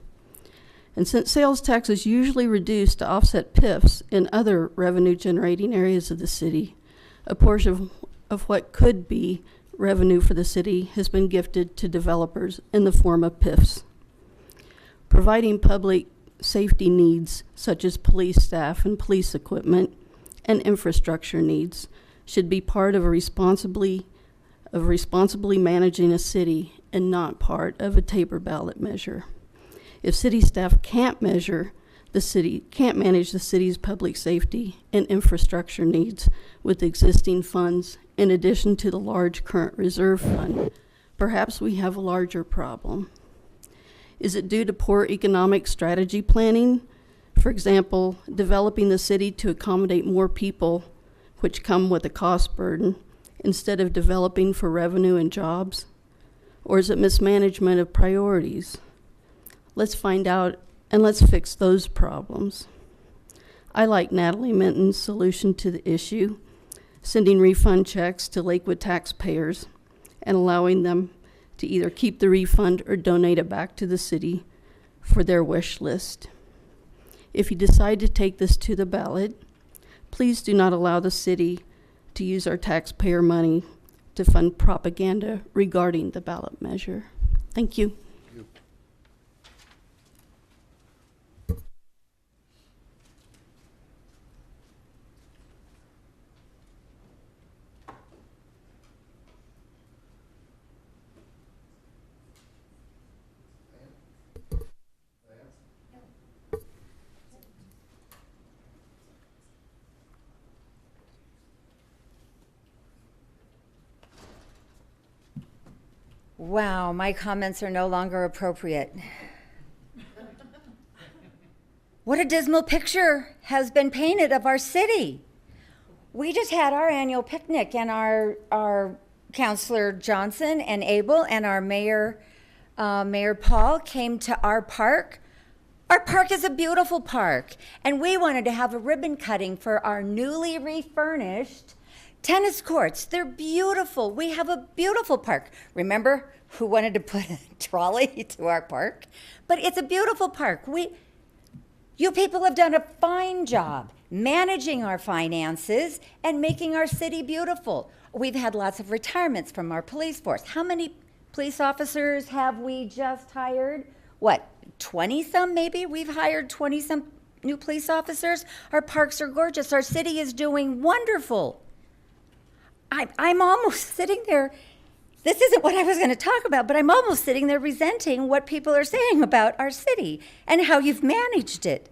And since sales tax is usually reduced to offset PIFs in other revenue-generating areas of the city, a portion of what could be revenue for the city has been gifted to developers in the form of PIFs. Providing public safety needs such as police staff and police equipment and infrastructure needs should be part of responsibly managing a city and not part of a Tabor ballot measure. If city staff can't manage the city's public safety and infrastructure needs with existing funds in addition to the large current reserve fund, perhaps we have a larger problem. Is it due to poor economic strategy planning? For example, developing the city to accommodate more people, which come with a cost burden, instead of developing for revenue and jobs? Or is it mismanagement of priorities? Let's find out and let's fix those problems. I like Natalie Minton's solution to the issue, sending refund checks to Lakewood taxpayers and allowing them to either keep the refund or donate it back to the city for their wish list. If you decide to take this to the ballot, please do not allow the city to use our taxpayer money to fund propaganda regarding the ballot measure. Thank you. Wow, my comments are no longer appropriate. What a dismal picture has been painted of our city. We just had our annual picnic, and our Councilor Johnson and Abel and our Mayor Paul came to our park. Our park is a beautiful park, and we wanted to have a ribbon cutting for our newly refurnished tennis courts. They're beautiful. We have a beautiful park. Remember who wanted to put a trolley to our park? But it's a beautiful park. You people have done a fine job managing our finances and making our city beautiful. We've had lots of retirements from our police force. How many police officers have we just hired? What, 20-some maybe? We've hired 20-some new police officers. Our parks are gorgeous. Our city is doing wonderful. I'm almost sitting there. This isn't what I was going to talk about, but I'm almost sitting there resenting what people are saying about our city and how you've managed it.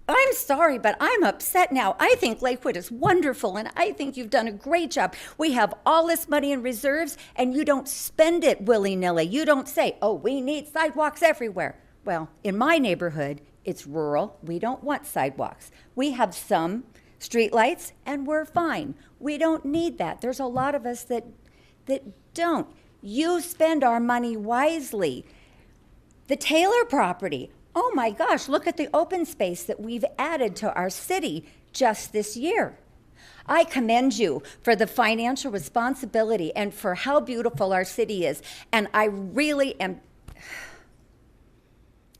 I'm sorry, but I'm upset now. I think Lakewood is wonderful, and I think you've done a great job. We have all this money in reserves, and you don't spend it willy-nilly. You don't say, oh, we need sidewalks everywhere. Well, in my neighborhood, it's rural. We don't want sidewalks. We have some streetlights, and we're fine. We don't need that. There's a lot of us that don't. You spend our money wisely. The Taylor property, oh my gosh, look at the open space that we've added to our city just this year. I commend you for the financial responsibility and for how beautiful our city is. And I really am,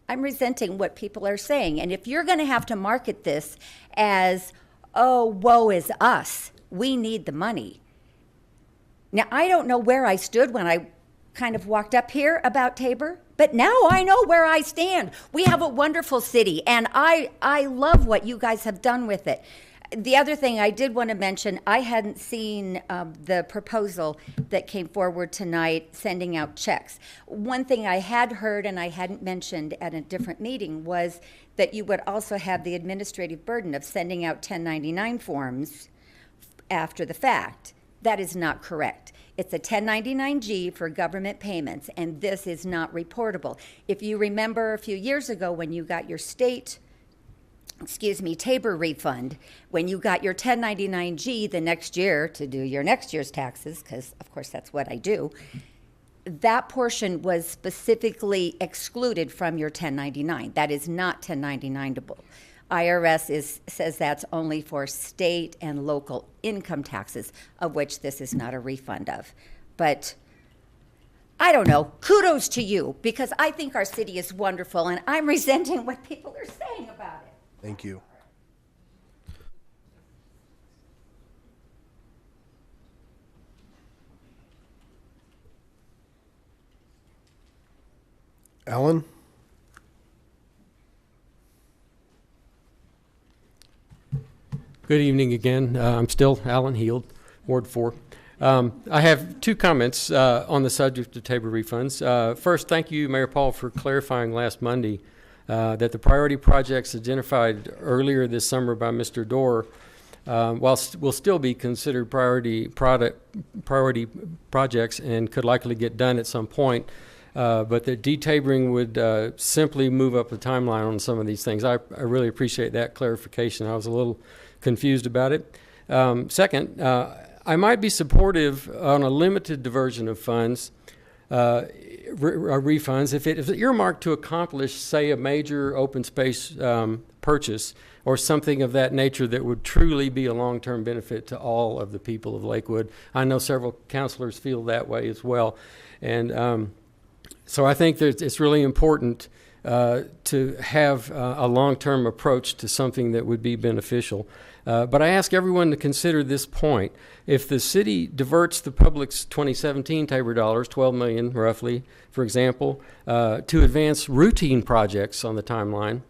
I'm resenting what people are saying. And if you're going to have to market this as, oh, woe is us, we need the money. Now, I don't know where I stood when I kind of walked up here about Tabor, but now I know where I stand. We have a wonderful city, and I love what you guys have done with it. The other thing I did want to mention, I hadn't seen the proposal that came forward tonight, sending out checks. One thing I had heard and I hadn't mentioned at a different meeting was that you would also have the administrative burden of sending out 1099 forms after the fact. That is not correct. It's a 1099-G for government payments, and this is not reportable. If you remember a few years ago when you got your Tabor refund, when you got your 1099-G the next year to do your next year's taxes, because of course that's what I do, that portion was specifically excluded from your 1099. That is not 1099-able. IRS says that's only for state and local income taxes, of which this is not a refund of. But I don't know, kudos to you, because I think our city is wonderful, and I'm resenting what people are saying about it. Thank you. Alan? Good evening again. I'm still Alan Heald, Ward 4. I have two comments on the subject of Tabor refunds. First, thank you, Mayor Paul, for clarifying last Monday that the priority projects identified earlier this summer by Mr. Dorr will still be considered priority projects and could likely get done at some point, but that detabering would simply move up the timeline on some of these things. I really appreciate that clarification. I was a little confused about it. Second, I might be supportive on a limited diversion of funds, refunds, if it's earmarked to accomplish, say, a major open space purchase or something of that nature that would truly be a long-term benefit to all of the people of Lakewood. I know several councilors feel that way as well. And so I think that it's really important to have a long-term approach to something that would be beneficial. But I ask everyone to consider this point. If the city diverts the public's 2017 Tabor dollars, $12 million roughly, for example, to advance routine projects on the timeline,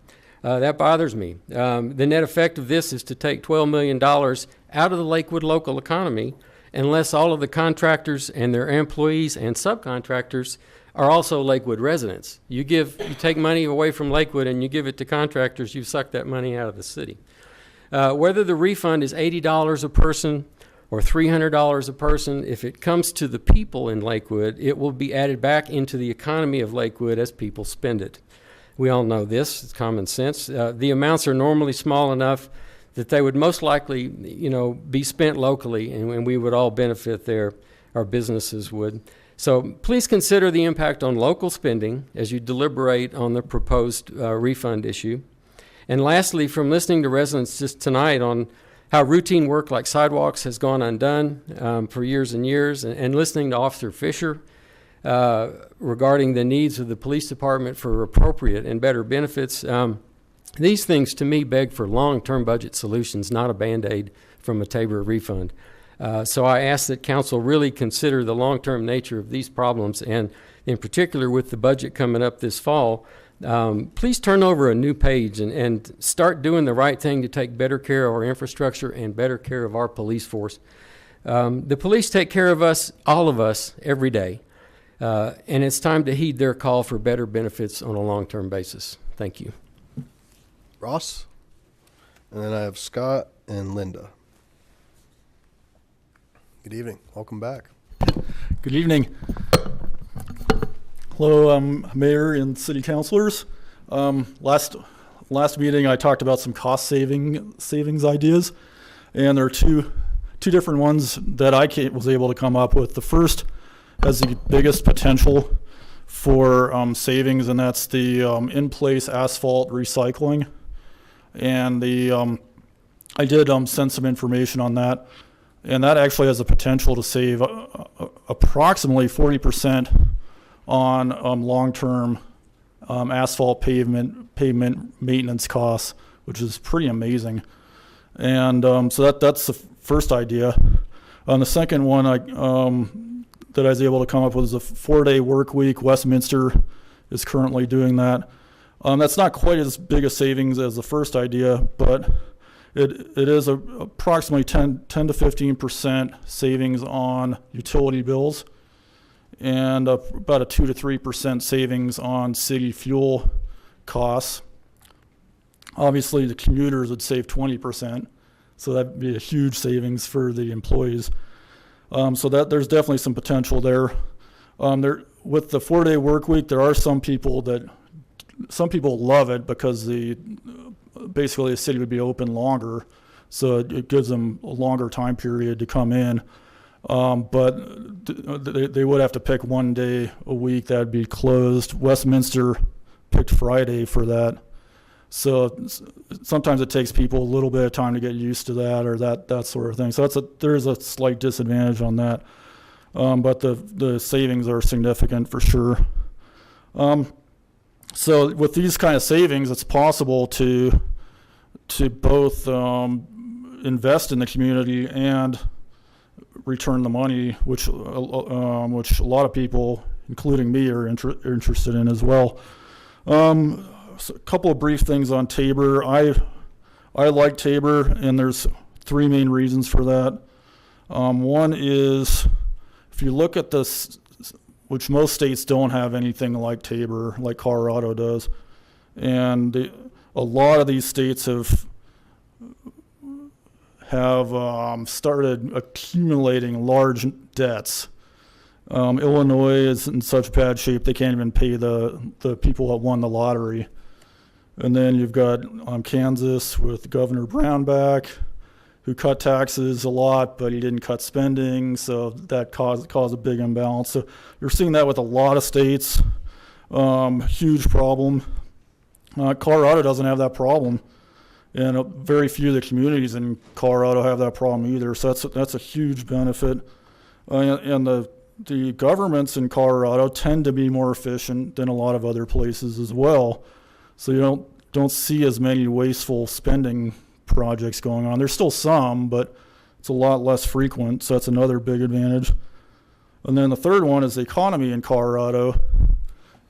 that bothers me. The net effect of this is to take $12 million out of the Lakewood local economy unless all of the contractors and their employees and subcontractors are also Lakewood residents. You take money away from Lakewood and you give it to contractors, you've sucked that money out of the city. Whether the refund is $80 a person or $300 a person, if it comes to the people in Lakewood, it will be added back into the economy of Lakewood as people spend it. We all know this, it's common sense. The amounts are normally small enough that they would most likely, be spent locally, and we would all benefit there, our businesses would. So please consider the impact on local spending as you deliberate on the proposed refund issue. And lastly, from listening to residents just tonight on how routine work like sidewalks has gone undone for years and years, and listening to Officer Fisher regarding the needs of the police department for appropriate and better benefits, these things to me beg for long-term budget solutions, not a Band-Aid from a Tabor refund. So I ask that council really consider the long-term nature of these problems, and in particular with the budget coming up this fall, please turn over a new page and start doing the right thing to take better care of our infrastructure and better care of our police force. The police take care of us, all of us, every day. And it's time to heed their call for better benefits on a long-term basis. Thank you. Ross? And then I have Scott and Linda. Good evening. Welcome back. Good evening. Hello, Mayor and City Councilors. Last meeting, I talked about some cost savings ideas, and there are two different ones that I was able to come up with. The first has the biggest potential for savings, and that's the in-place asphalt recycling. And I did send some information on that, and that actually has the potential to save approximately 40% on long-term asphalt pavement maintenance costs, which is pretty amazing. And so that's the first idea. The second one that I was able to come up with is a 4-day work week. Westminster is currently doing that. That's not quite as big a savings as the first idea, but it is approximately 10 to 15% savings on utility bills, and about a 2 to 3% savings on city fuel costs. Obviously, the commuters would save 20%, so that'd be a huge savings for the employees. So that there's definitely some potential there. With the 4-day work week, there are some people love it because basically the city would be open longer, so it gives them a longer time period to come in. But they would have to pick one day a week that would be closed. Westminster picked Friday for that. So sometimes it takes people a little bit of time to get used to that, or that sort of thing. So there's a slight disadvantage on that. But the savings are significant for sure. So with these kind of savings, it's possible to both invest in the community and return the money, which a lot of people, including me, are interested in as well. So a couple of brief things on Tabor. I like Tabor, and there's 3 main reasons for that. One is, if you look at this, which most states don't have anything like Tabor, like Colorado does, and a lot of these states have started accumulating large debts. Illinois is in such bad shape they can't even pay the people that won the lottery. And then you've got Kansas with Governor Brownback, who cut taxes a lot, but he didn't cut spending, so that caused a big imbalance. So you're seeing that with a lot of states. Huge problem. Colorado doesn't have that problem. And very few of the communities in Colorado have that problem either. So that's a huge benefit. And the governments in Colorado tend to be more efficient than a lot of other places as well. So you don't see as many wasteful spending projects going on. There's still some, but it's a lot less frequent. So that's another big advantage. And then the third one is the economy in Colorado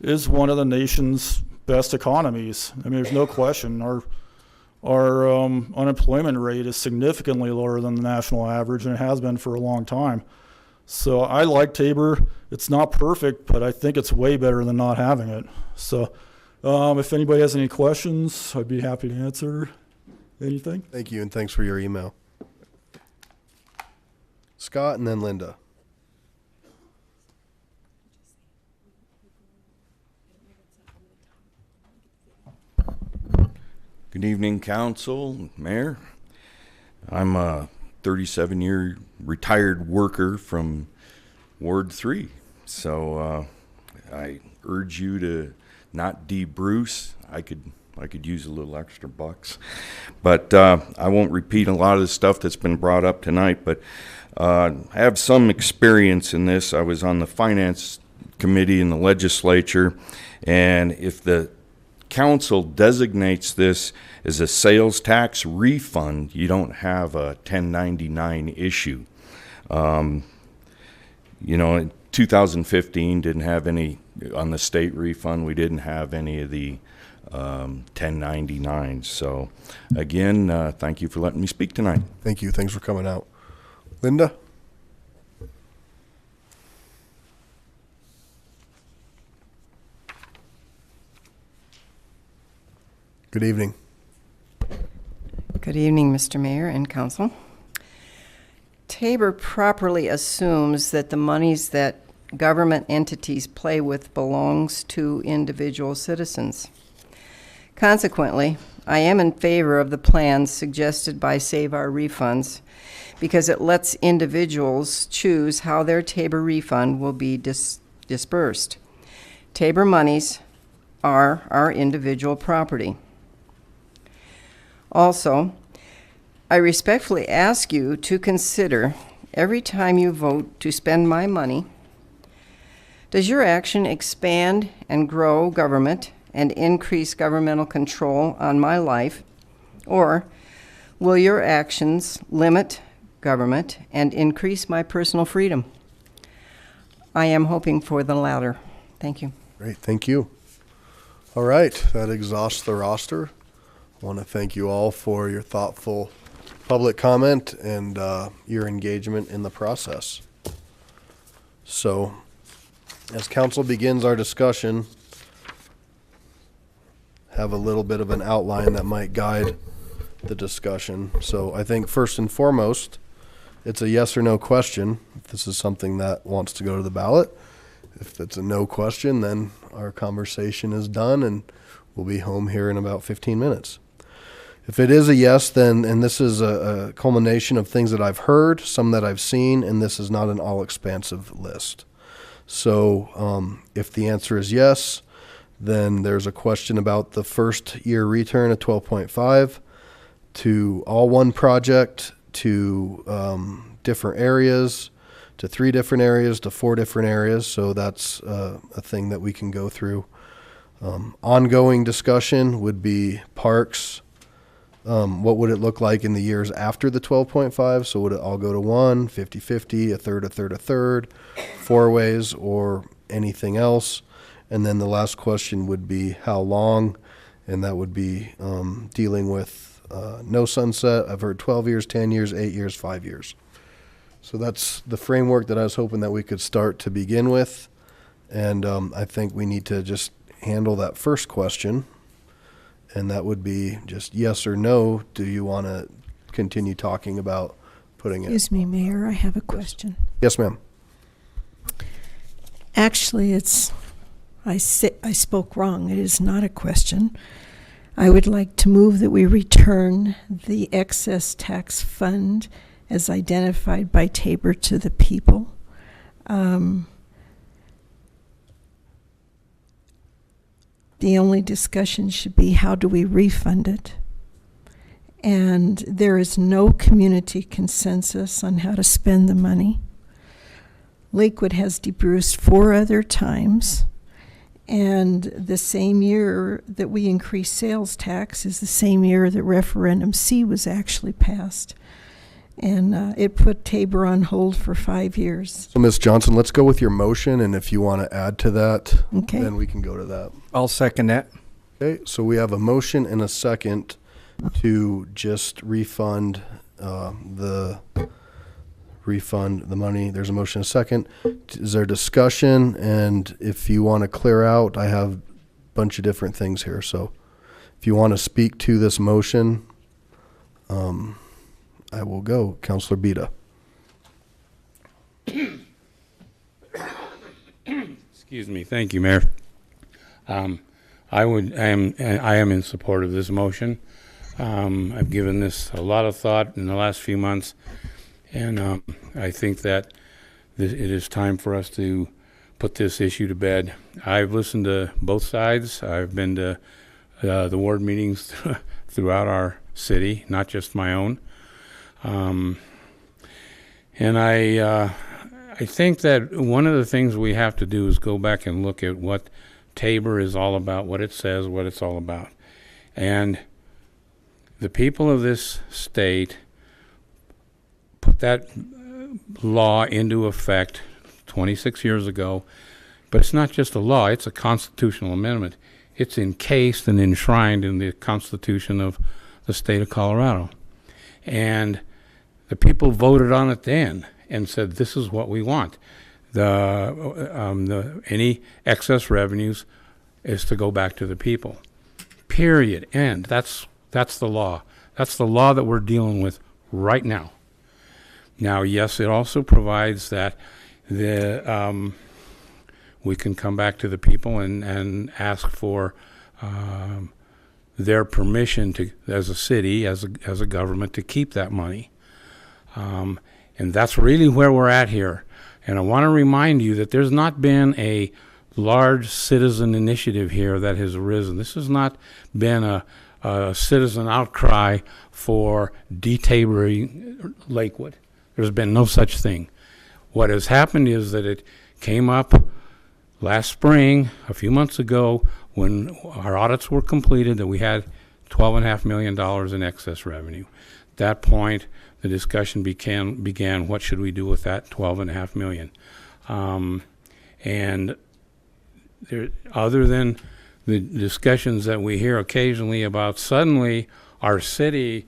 is one of the nation's best economies. I mean, there's no question. Our unemployment rate is significantly lower than the national average, and it has been for a long time. So I like Tabor. It's not perfect, but I think it's way better than not having it. So if anybody has any questions, I'd be happy to answer anything. Thank you, and thanks for your email. Scott and then Linda. Good evening, Council, Mayor. I'm a 37-year retired worker from Ward 3, so I urge you to not de-Bruce. I could use a little extra bucks, but I won't repeat a lot of the stuff that's been brought up tonight, but I have some experience in this. I was on the Finance Committee in the legislature, and if the council designates this as a sales tax refund, you don't have a 1099 issue. In 2015 didn't have any on the state refund. We didn't have any of the 1099s. So again, thank you for letting me speak tonight. Thank you. Thanks for coming out. Linda? Good evening. Good evening, Mr. Mayor and Council. Tabor properly assumes that the monies that government entities play with belongs to individual citizens. Consequently, I am in favor of the plans suggested by Save Our Refunds because it lets individuals choose how their Tabor refund will be dispersed. Tabor monies are our individual property. Also, I respectfully ask you to consider every time you vote to spend my money, does your action expand and grow government and increase governmental control on my life, or will your actions limit government and increase my personal freedom? I am hoping for the latter. Thank you. Great, thank you. All right, that exhausts the roster. I want to thank you all for your thoughtful public comment and your engagement in the process. So, as council begins our discussion, have a little bit of an outline that might guide the discussion. So I think first and foremost, it's a yes or no question. If this is something that wants to go to the ballot, if it's a no question, then our conversation is done and we'll be home here in about 15 minutes. If it is a yes, then, and this is a culmination of things that I've heard, some that I've seen, and this is not an all-expansive list. So if the answer is yes, then there's a question about the first year return of 12.5 to all one project, to different areas, to 3 different areas, to 4 different areas. So that's a thing that we can go through. Ongoing discussion would be parks. What would it look like in the years after the 12.5? So would it all go to 1, 50-50, a third, 4 ways, or anything else? And then the last question would be how long, and that would be dealing with no sunset. I've heard 12 years, 10 years, 8 years, 5 years. So that's the framework that I was hoping that we could start to begin with. And I think we need to just handle that first question. And that would be just yes or no. Do you want to continue talking about putting it? Excuse me, Mayor, I have a question. Yes, ma'am. Actually, I spoke wrong. It is not a question. I would like to move that we return the excess tax fund as identified by Tabor to the people. The only discussion should be how do we refund it? and there is no community consensus on how to spend the money. Lakewood has debruced 4 other times, and the same year that we increased sales tax is the same year that referendum C was actually passed. And it put Tabor on hold for 5 years. So, Ms. Johnson, let's go with your motion, and if you want to add to that, Okay. then we can go to that. I'll second that. Okay, so we have a motion and a second to just refund the money. There's a motion and a second. Is there discussion? And if you want to clear out, I have a bunch of different things here. So if you want to speak to this motion, I will go. Councilor Bida. Excuse me. Thank you, Mayor. I am in support of this motion. I've given this a lot of thought in the last few months, and I think that it is time for us to put this issue to bed. I've listened to both sides. I've been to the ward meetings throughout our city, not just my own. And I think that one of the things we have to do is go back and look at what Tabor is all about, what it says, what it's all about. And the people of this state put that law into effect 26 years ago, but it's not just a law, it's a constitutional amendment. It's encased and enshrined in the Constitution of the state of Colorado. And the people voted on it then and said, this is what we want. Any excess revenues is to go back to the people. Period. End. That's the law. That's the law that we're dealing with right now. Now, yes, it also provides that we can come back to the people and ask for their permission to, as a city, as a government, to keep that money. And that's really where we're at here. And I want to remind you that there's not been a large citizen initiative here that has arisen. This has not been a citizen outcry for detaboring Lakewood. There's been no such thing. What has happened is that it came up last spring, a few months ago, when our audits were completed, that we had $12.5 million in excess revenue. At that point, the discussion began, what should we do with that $12.5 million? And there, other than the discussions that we hear occasionally about suddenly our city,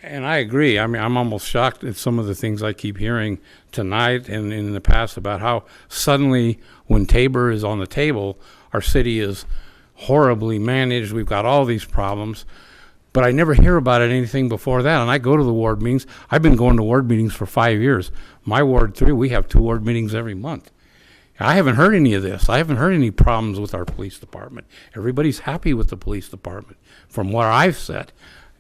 and I agree, I mean, I'm almost shocked at some of the things I keep hearing tonight and in the past about how suddenly when Tabor is on the table, our city is horribly managed, we've got all these problems. But I never hear about it anything before that, and I go to the ward meetings. I've been going to ward meetings for 5 years. My Ward 3, we have 2 ward meetings every month. I haven't heard any of this. I haven't heard any problems with our police department. Everybody's happy with the police department. From what I've said,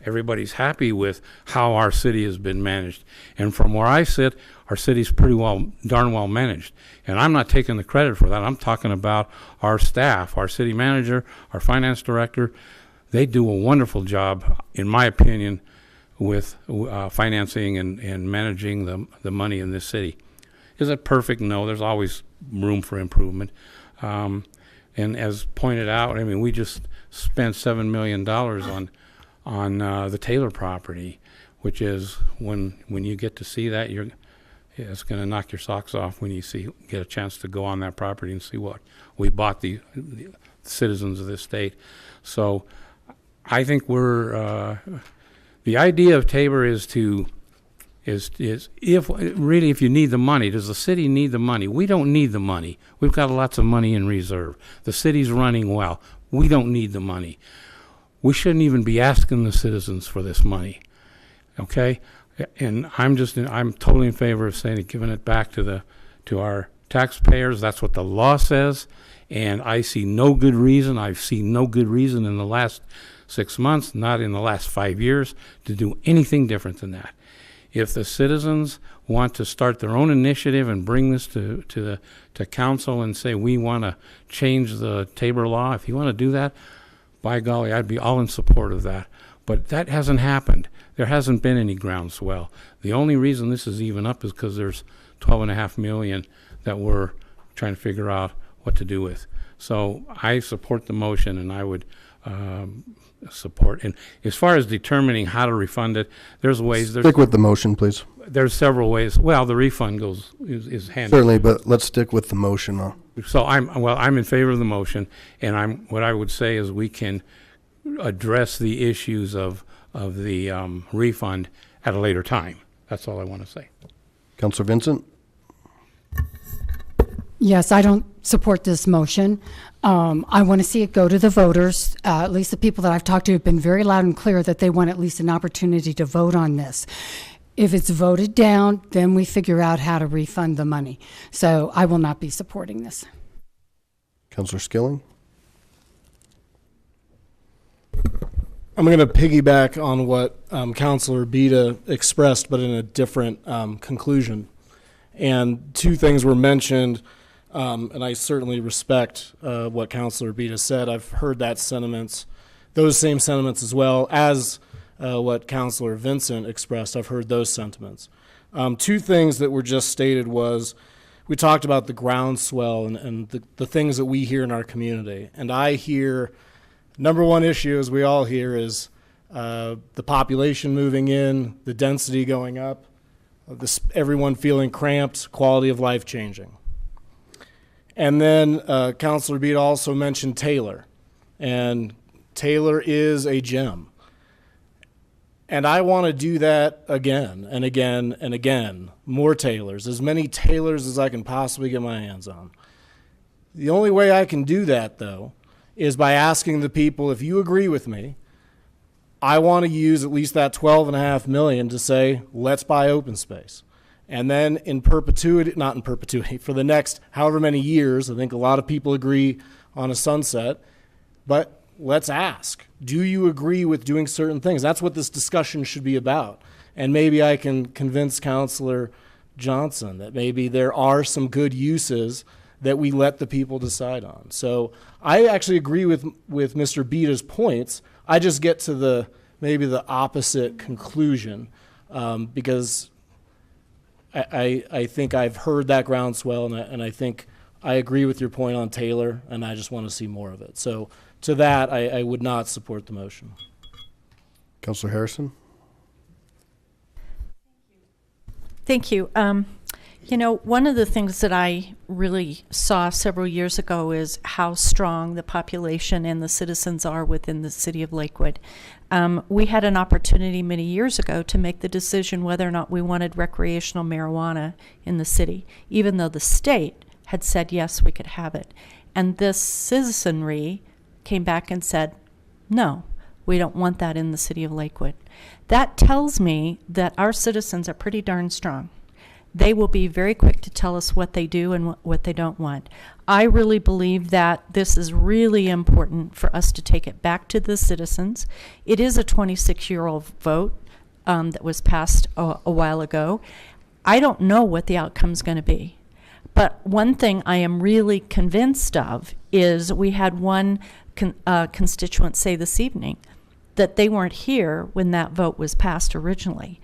everybody's happy with how our city has been managed. And from where I sit, our city's pretty well, darn well managed. And I'm not taking the credit for that. I'm talking about our staff, our city manager, our finance director. They do a wonderful job, in my opinion, with financing and managing the money in this city. Is it perfect? No, there's always room for improvement. And as pointed out, I mean, we just spent $7 million on the Taylor property, which is when you get to see that, it's going to knock your socks off when you get a chance to go on that property and see what we bought the citizens of this state. So I think the idea of Tabor is if you need the money, does the city need the money? We don't need the money. We've got lots of money in reserve. The city's running well. We don't need the money. We shouldn't even be asking the citizens for this money. Okay? And I'm totally in favor of saying giving it back to our taxpayers. That's what the law says. And I see no good reason. I've seen no good reason in the last 6 months, not in the last 5 years, to do anything different than that. If the citizens want to start their own initiative and bring this to council and say we want to change the Tabor law, if you want to do that, by golly, I'd be all in support of that. But that hasn't happened. There hasn't been any groundswell. The only reason this is even up is because there's $12.5 million that we're trying to figure out what to do with. So I support the motion, and I would support. And as far as determining how to refund it, there's ways. Stick with the motion, please. There's several ways. Well, the refund is handled. Certainly, but let's stick with the motion. So I'm in favor of the motion, and what I would say is we can address the issues of the refund at a later time. That's all I want to say. Councilor Vincent? Yes, I don't support this motion. I want to see it go to the voters. At least the people that I've talked to have been very loud and clear that they want at least an opportunity to vote on this. If it's voted down, then we figure out how to refund the money. So I will not be supporting this. Councilor Skilling? I'm going to piggyback on what Councilor Bita expressed, but in a different conclusion. And two things were mentioned, and I certainly respect what Councilor Bita said. I've heard those same sentiments as well as what Councilor Vincent expressed. I've heard those sentiments. Two things that were just stated was, we talked about the groundswell and the things that we hear in our community. And I hear, number one issue, as we all hear, is the population moving in, the density going up, everyone feeling cramped, quality of life changing. And then Councilor Beat also mentioned Taylor. And Taylor is a gem. And I want to do that again and again and again. More Taylors, as many Taylors as I can possibly get my hands on. The only way I can do that, though, is by asking the people, if you agree with me, I want to use at least that $12.5 million to say, let's buy open space. And then in perpetuity, not in perpetuity, for the next however many years, I think a lot of people agree on a sunset, but let's ask, do you agree with doing certain things? That's what this discussion should be about. And maybe I can convince Councilor Johnson that maybe there are some good uses that we let the people decide on. So I actually agree with Mr. Bita's points. I just get to maybe the opposite conclusion because I think I've heard that groundswell, and I think I agree with your point on Taylor, and I just want to see more of it. So to that, I would not support the motion. Councilor Harrison? Thank you. You know, one of the things that I really saw several years ago is how strong the population and the citizens are within the city of Lakewood. We had an opportunity many years ago to make the decision whether or not we wanted recreational marijuana in the city, even though the state had said yes, we could have it. And this citizenry came back and said, no, we don't want that in the city of Lakewood. That tells me that our citizens are pretty darn strong. They will be very quick to tell us what they do and what they don't want. I really believe that this is really important for us to take it back to the citizens. It is a 26-year-old vote that was passed a while ago. I don't know what the outcome's going to be. But one thing I am really convinced of is we had one constituent say this evening that they weren't here when that vote was passed originally.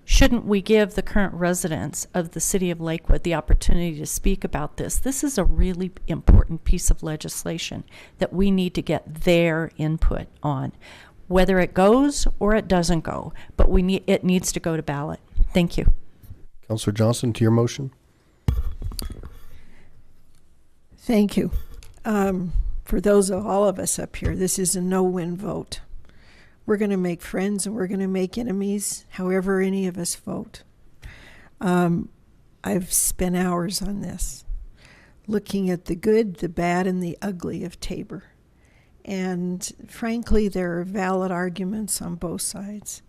Shouldn't we give the current residents of the city of Lakewood the opportunity to speak about this? This is a really important piece of legislation that we need to get their input on, whether it goes or it doesn't go, but it needs to go to ballot. Thank you. Councilor Johnson, to your motion. Thank you. For those of all of us up here, this is a no-win vote. We're going to make friends and we're going to make enemies, however any of us vote. I've spent hours on this, looking at the good, the bad, and the ugly of Tabor. And frankly, there are valid arguments on both sides.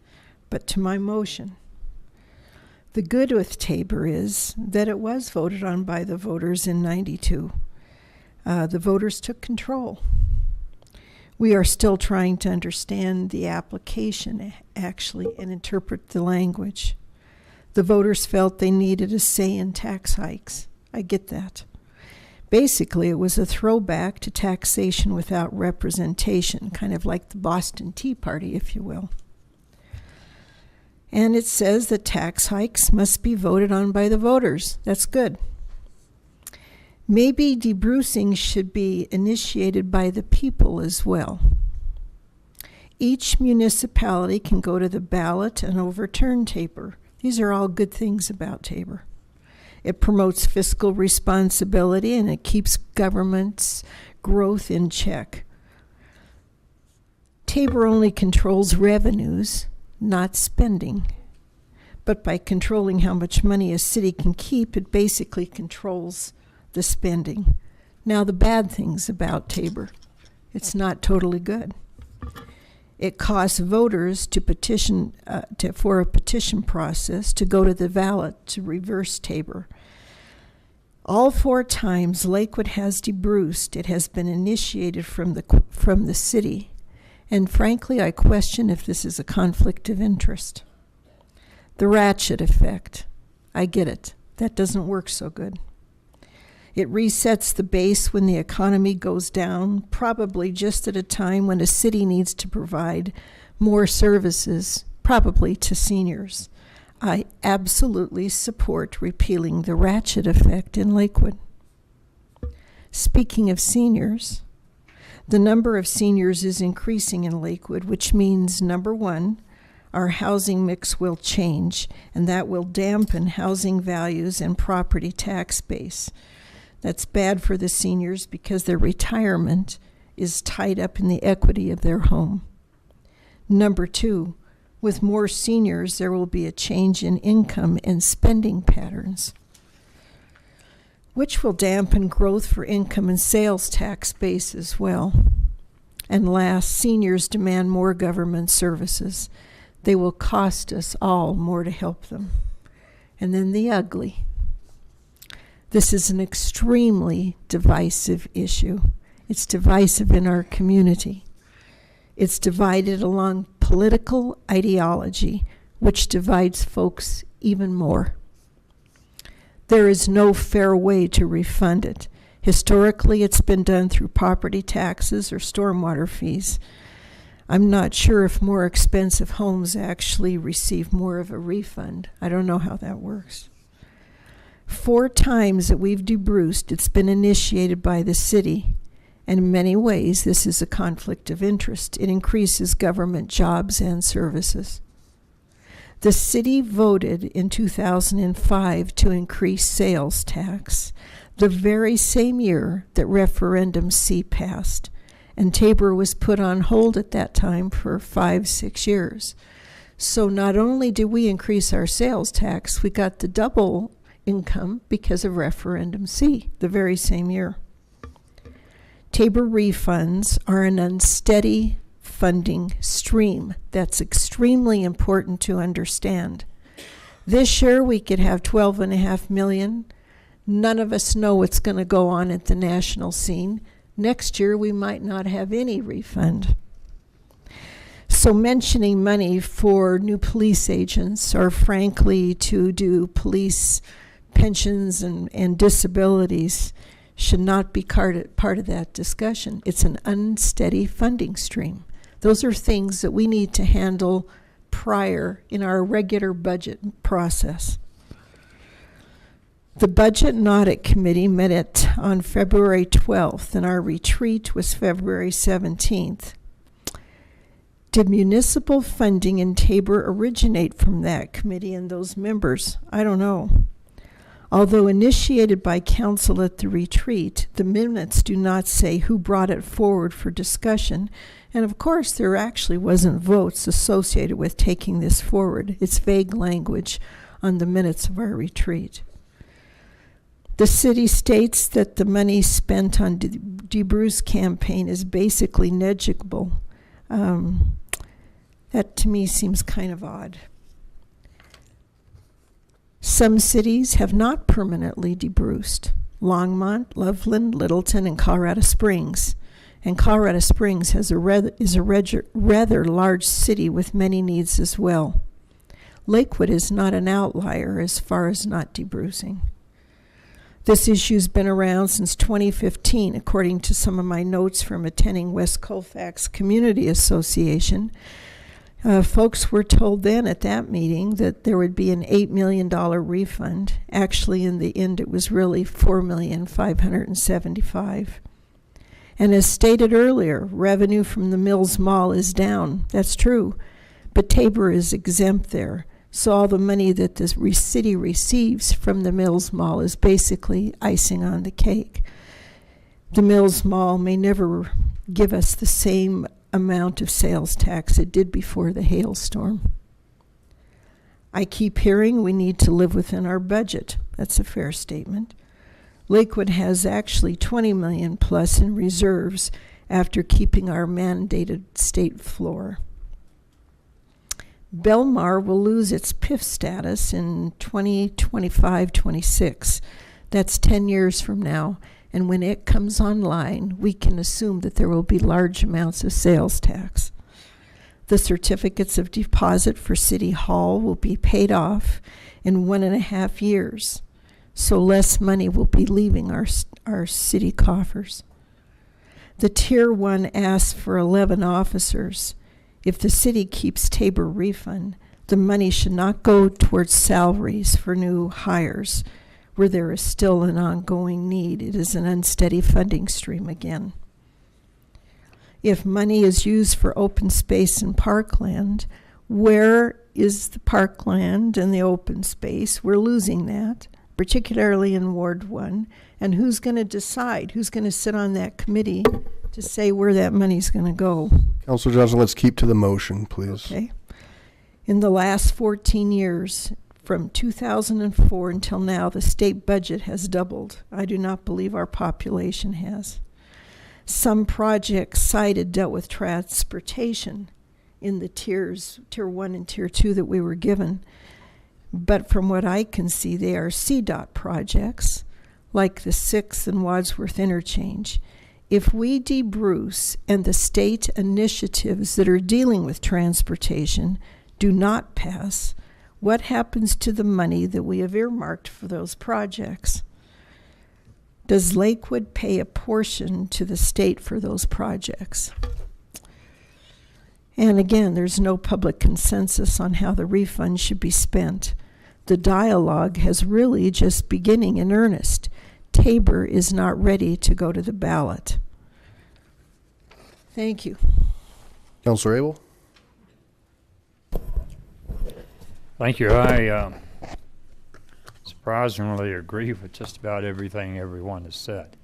But to my motion, the good with Tabor is that it was voted on by the voters in '92. The voters took control. We are still trying to understand the application, actually, and interpret the language. The voters felt they needed a say in tax hikes. I get that. Basically, it was a throwback to taxation without representation, kind of like the Boston Tea Party, if you will. And it says that tax hikes must be voted on by the voters. That's good. Maybe debrucing should be initiated by the people as well. Each municipality can go to the ballot and overturn Tabor. These are all good things about Tabor. It promotes fiscal responsibility and it keeps government's growth in check. Tabor only controls revenues, not spending. But by controlling how much money a city can keep, it basically controls the spending. Now, the bad things about Tabor: it's not totally good. It costs voters to petition for a petition process to go to the ballot to reverse Tabor. All 4 times Lakewood has debruced, it has been initiated from the city. And frankly, I question if this is a conflict of interest. The ratchet effect. I get it. That doesn't work so good. It resets the base when the economy goes down, probably just at a time when a city needs to provide more services, probably to seniors. I absolutely support repealing the ratchet effect in Lakewood. Speaking of seniors, the number of seniors is increasing in Lakewood, which means, number one, our housing mix will change, and that will dampen housing values and property tax base. That's bad for the seniors because their retirement is tied up in the equity of their home. Number two, with more seniors, there will be a change in income and spending patterns, which will dampen growth for income and sales tax base as well. And last, seniors demand more government services. They will cost us all more to help them. And then the ugly. This is an extremely divisive issue. It's divisive in our community. It's divided along political ideology, which divides folks even more. There is no fair way to refund it. Historically, it's been done through property taxes or stormwater fees. I'm not sure if more expensive homes actually receive more of a refund. I don't know how that works. 4 times that we've debruced, it's been initiated by the city. And in many ways, this is a conflict of interest. It increases government jobs and services. The city voted in 2005 to increase sales tax, the very same year that Referendum C passed. And Tabor was put on hold at that time for 5-6 years. So not only did we increase our sales tax, we got the double income because of Referendum C the very same year. Tabor refunds are an unsteady funding stream. That's extremely important to understand. This year we could have $12.5 million. None of us know what's going to go on at the national scene. Next year we might not have any refund. So mentioning money for new police agents, or frankly to do police pensions and disabilities, should not be part of that discussion. It's an unsteady funding stream. Those are things that we need to handle prior in our regular budget process. The Budget and Audit Committee met on February 12th, and our retreat was February 17th. Did municipal funding in Tabor originate from that committee and those members? I don't know. Although initiated by council at the retreat, the minutes do not say who brought it forward for discussion. And of course, there actually wasn't votes associated with taking this forward. It's vague language on the minutes of our retreat. The city states that the money spent on DeBruce campaign is basically negligible. That to me seems kind of odd. Some cities have not permanently debruced: Longmont, Loveland, Littleton, and Colorado Springs. And Colorado Springs is a rather large city with many needs as well. Lakewood is not an outlier as far as not debrucing. This issue's been around since 2015, according to some of my notes from attending West Colfax Community Association. Folks were told then at that meeting that there would be an $8 million refund. Actually, in the end, it was really $4,575,000. And as stated earlier, revenue from the Mills Mall is down. That's true. But Tabor is exempt there. So all the money that the city receives from the Mills Mall is basically icing on the cake. The Mills Mall may never give us the same amount of sales tax it did before the hailstorm. I keep hearing we need to live within our budget. That's a fair statement. Lakewood has actually $20 million plus in reserves after keeping our mandated state floor. Belmar will lose its PIF status in 2025-26. That's 10 years from now, and when it comes online, we can assume that there will be large amounts of sales tax. The certificates of deposit for City Hall will be paid off in 1.5 years, so less money will be leaving our city coffers. The Tier 1 asks for 11 officers. If the city keeps Tabor refund, the money should not go towards salaries for new hires, where there is still an ongoing need. It is an unsteady funding stream again. If money is used for open space and parkland, where is the parkland and the open space? We're losing that, particularly in Ward 1. And who's going to decide? Who's going to sit on that committee to say where that money's going to go? Councilor Johnson, let's keep to the motion, please. Okay. In the last 14 years, from 2004 until now, the state budget has doubled. I do not believe our population has. Some projects cited dealt with transportation in the Tier 1 and Tier 2 that we were given. But from what I can see, they are CDOT projects, like the 6th and Wadsworth interchange. If we debruce and the state initiatives that are dealing with transportation do not pass, what happens to the money that we have earmarked for those projects? Does Lakewood pay a portion to the state for those projects? And again, there's no public consensus on how the refund should be spent. The dialogue has really just beginning in earnest. Tabor is not ready to go to the ballot. Thank you. Councilor Abel? Thank you. I surprisingly agree with just about everything everyone has said.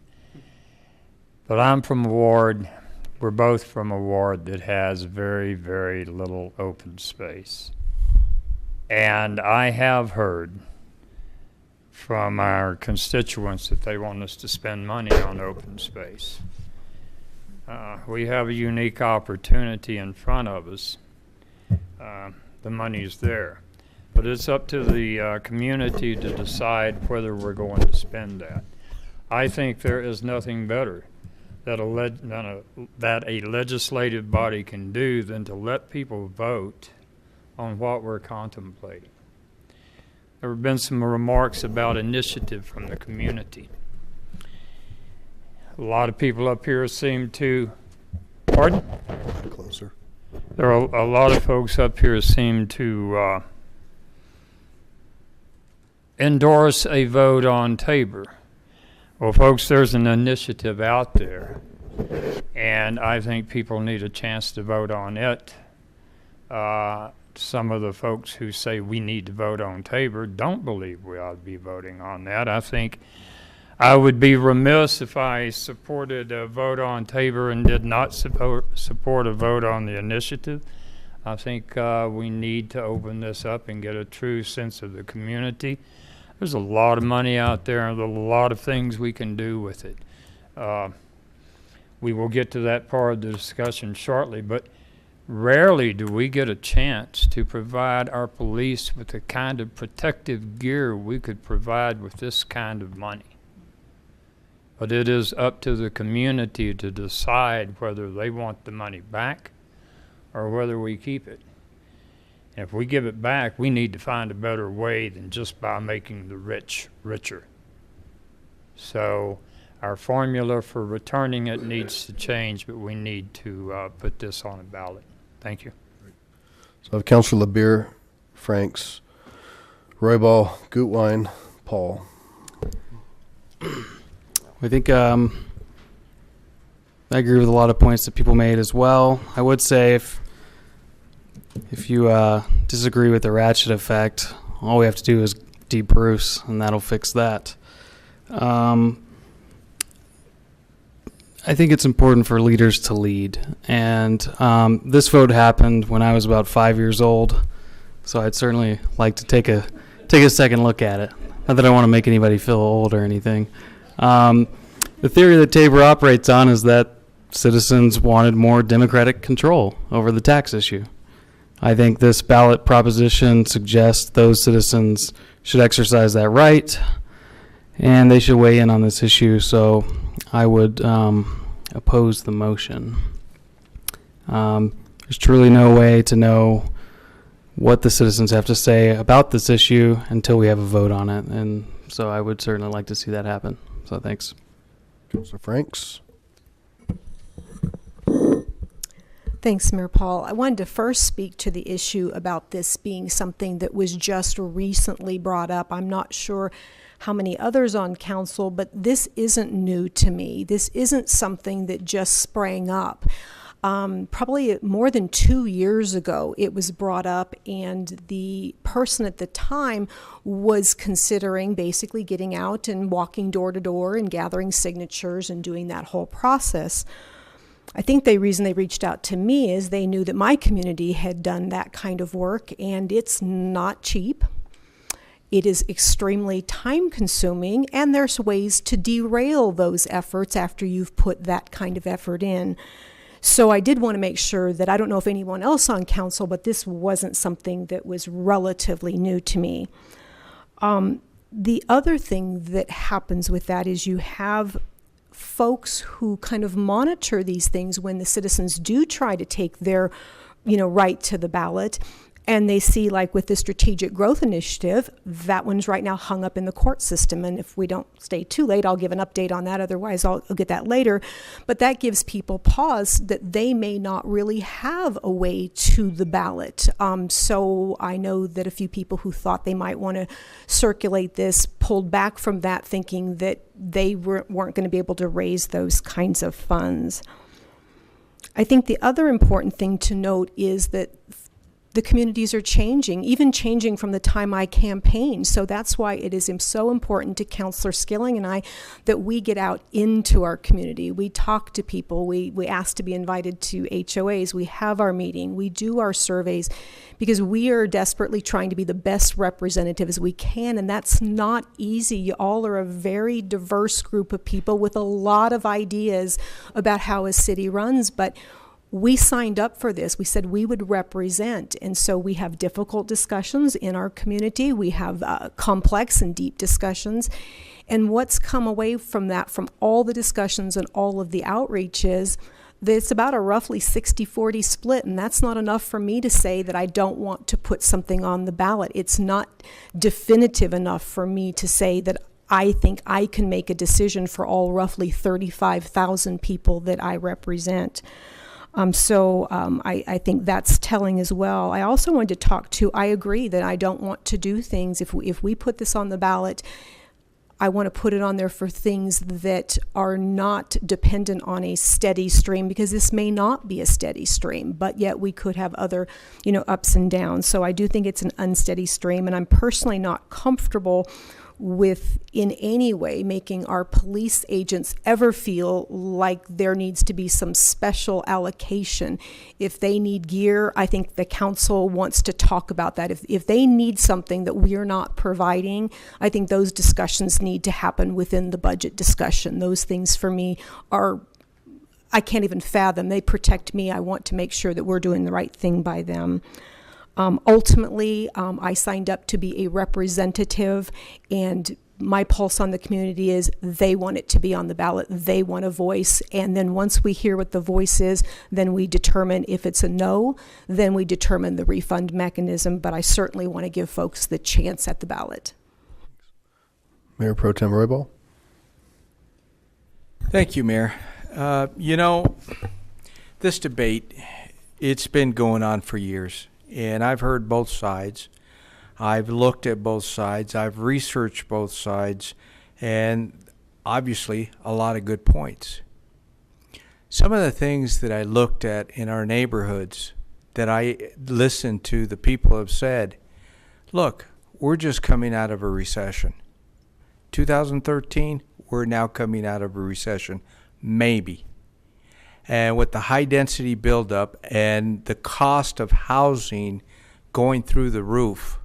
But I'm from a ward, we're both from a ward that has very, very little open space. And I have heard from our constituents that they want us to spend money on open space. We have a unique opportunity in front of us. The money's there. But it's up to the community to decide whether we're going to spend that. I think there is nothing better that a legislative body can do than to let people vote on what we're contemplating. There have been some remarks about initiative from the community. A lot of people up here seem to, pardon? Closer. There are a lot of folks up here seem to endorse a vote on Tabor. Well, folks, there's an initiative out there, and I think people need a chance to vote on it. Some of the folks who say we need to vote on Tabor don't believe we ought to be voting on that. I think I would be remiss if I supported a vote on Tabor and did not support a vote on the initiative. I think we need to open this up and get a true sense of the community. There's a lot of money out there and a lot of things we can do with it. We will get to that part of the discussion shortly, but rarely do we get a chance to provide our police with the kind of protective gear we could provide with this kind of money. But it is up to the community to decide whether they want the money back or whether we keep it. And if we give it back, we need to find a better way than just by making the rich richer. So our formula for returning it needs to change, but we need to put this on a ballot. Thank you. So I have Councilor LeBeer, Franks, Roybal, Gutwein, Paul. I think I agree with a lot of points that people made as well. I would say if you disagree with the ratchet effect, all we have to do is de-Bruce, and that'll fix that. I think it's important for leaders to lead, and this vote happened when I was about 5 years old, so I'd certainly like to take a second look at it. Not that I want to make anybody feel old or anything. The theory that Tabor operates on is that citizens wanted more democratic control over the tax issue. I think this ballot proposition suggests those citizens should exercise that right, and they should weigh in on this issue, so I would oppose the motion. There's truly no way to know what the citizens have to say about this issue until we have a vote on it, and so I would certainly like to see that happen. So thanks. Councilor Franks. Thanks, Mayor Paul. I wanted to first speak to the issue about this being something that was just recently brought up. I'm not sure how many others on council, but this isn't new to me. This isn't something that just sprang up. Probably more than 2 years ago, it was brought up, and the person at the time was considering basically getting out and walking door to door and gathering signatures and doing that whole process. I think the reason they reached out to me is they knew that my community had done that kind of work, and it's not cheap. It is extremely time consuming, and there's ways to derail those efforts after you've put that kind of effort in. So I did want to make sure that I don't know if anyone else on council, but this wasn't something that was relatively new to me. The other thing that happens with that is you have folks who kind of monitor these things when the citizens do try to take their, right to the ballot. And they see, like with the Strategic Growth Initiative, that one's right now hung up in the court system. And if we don't stay too late, I'll give an update on that. Otherwise, I'll get that later. But that gives people pause that they may not really have a way to the ballot. So I know that a few people who thought they might want to circulate this pulled back from that, thinking that they weren't going to be able to raise those kinds of funds. I think the other important thing to note is that the communities are changing, even changing from the time I campaigned. So that's why it is so important to Councillor Skilling and I that we get out into our community. We talk to people. We ask to be invited to HOAs. We have our meeting. We do our surveys because we are desperately trying to be the best representative as we can, and that's not easy. You all are a very diverse group of people with a lot of ideas about how a city runs, but we signed up for this. We said we would represent, and so we have difficult discussions in our community. We have complex and deep discussions, and what's come away from that, from all the discussions and all of the outreach, is that it's about a roughly 60-40 split, and that's not enough for me to say that I don't want to put something on the ballot. It's not definitive enough for me to say that I think I can make a decision for all roughly 35,000 people that I represent. I think that's telling as well. I also wanted to talk to, I agree that I don't want to do things, if we put this on the ballot, I want to put it on there for things that are not dependent on a steady stream, because this may not be a steady stream, but yet we could have other, ups and downs. So I do think it's an unsteady stream, and I'm personally not comfortable with in any way making our police agents ever feel like there needs to be some special allocation. If they need gear, I think the council wants to talk about that. If they need something that we're not providing, I think those discussions need to happen within the budget discussion. Those things for me are, I can't even fathom. They protect me. I want to make sure that we're doing the right thing by them. Ultimately, I signed up to be a representative, and my pulse on the community is they want it to be on the ballot. They want a voice. And then once we hear what the voice is, then we determine if it's a no, then we determine the refund mechanism. But I certainly want to give folks the chance at the ballot. Mayor Pro Tem Roybal. Thank you, Mayor. This debate, it's been going on for years, and I've heard both sides. I've looked at both sides. I've researched both sides, and obviously a lot of good points. Some of the things that I looked at in our neighborhoods that I listened to, the people have said, look, we're just coming out of a recession. 2013, we're now coming out of a recession, maybe. And with the high density buildup and the cost of housing going through the roof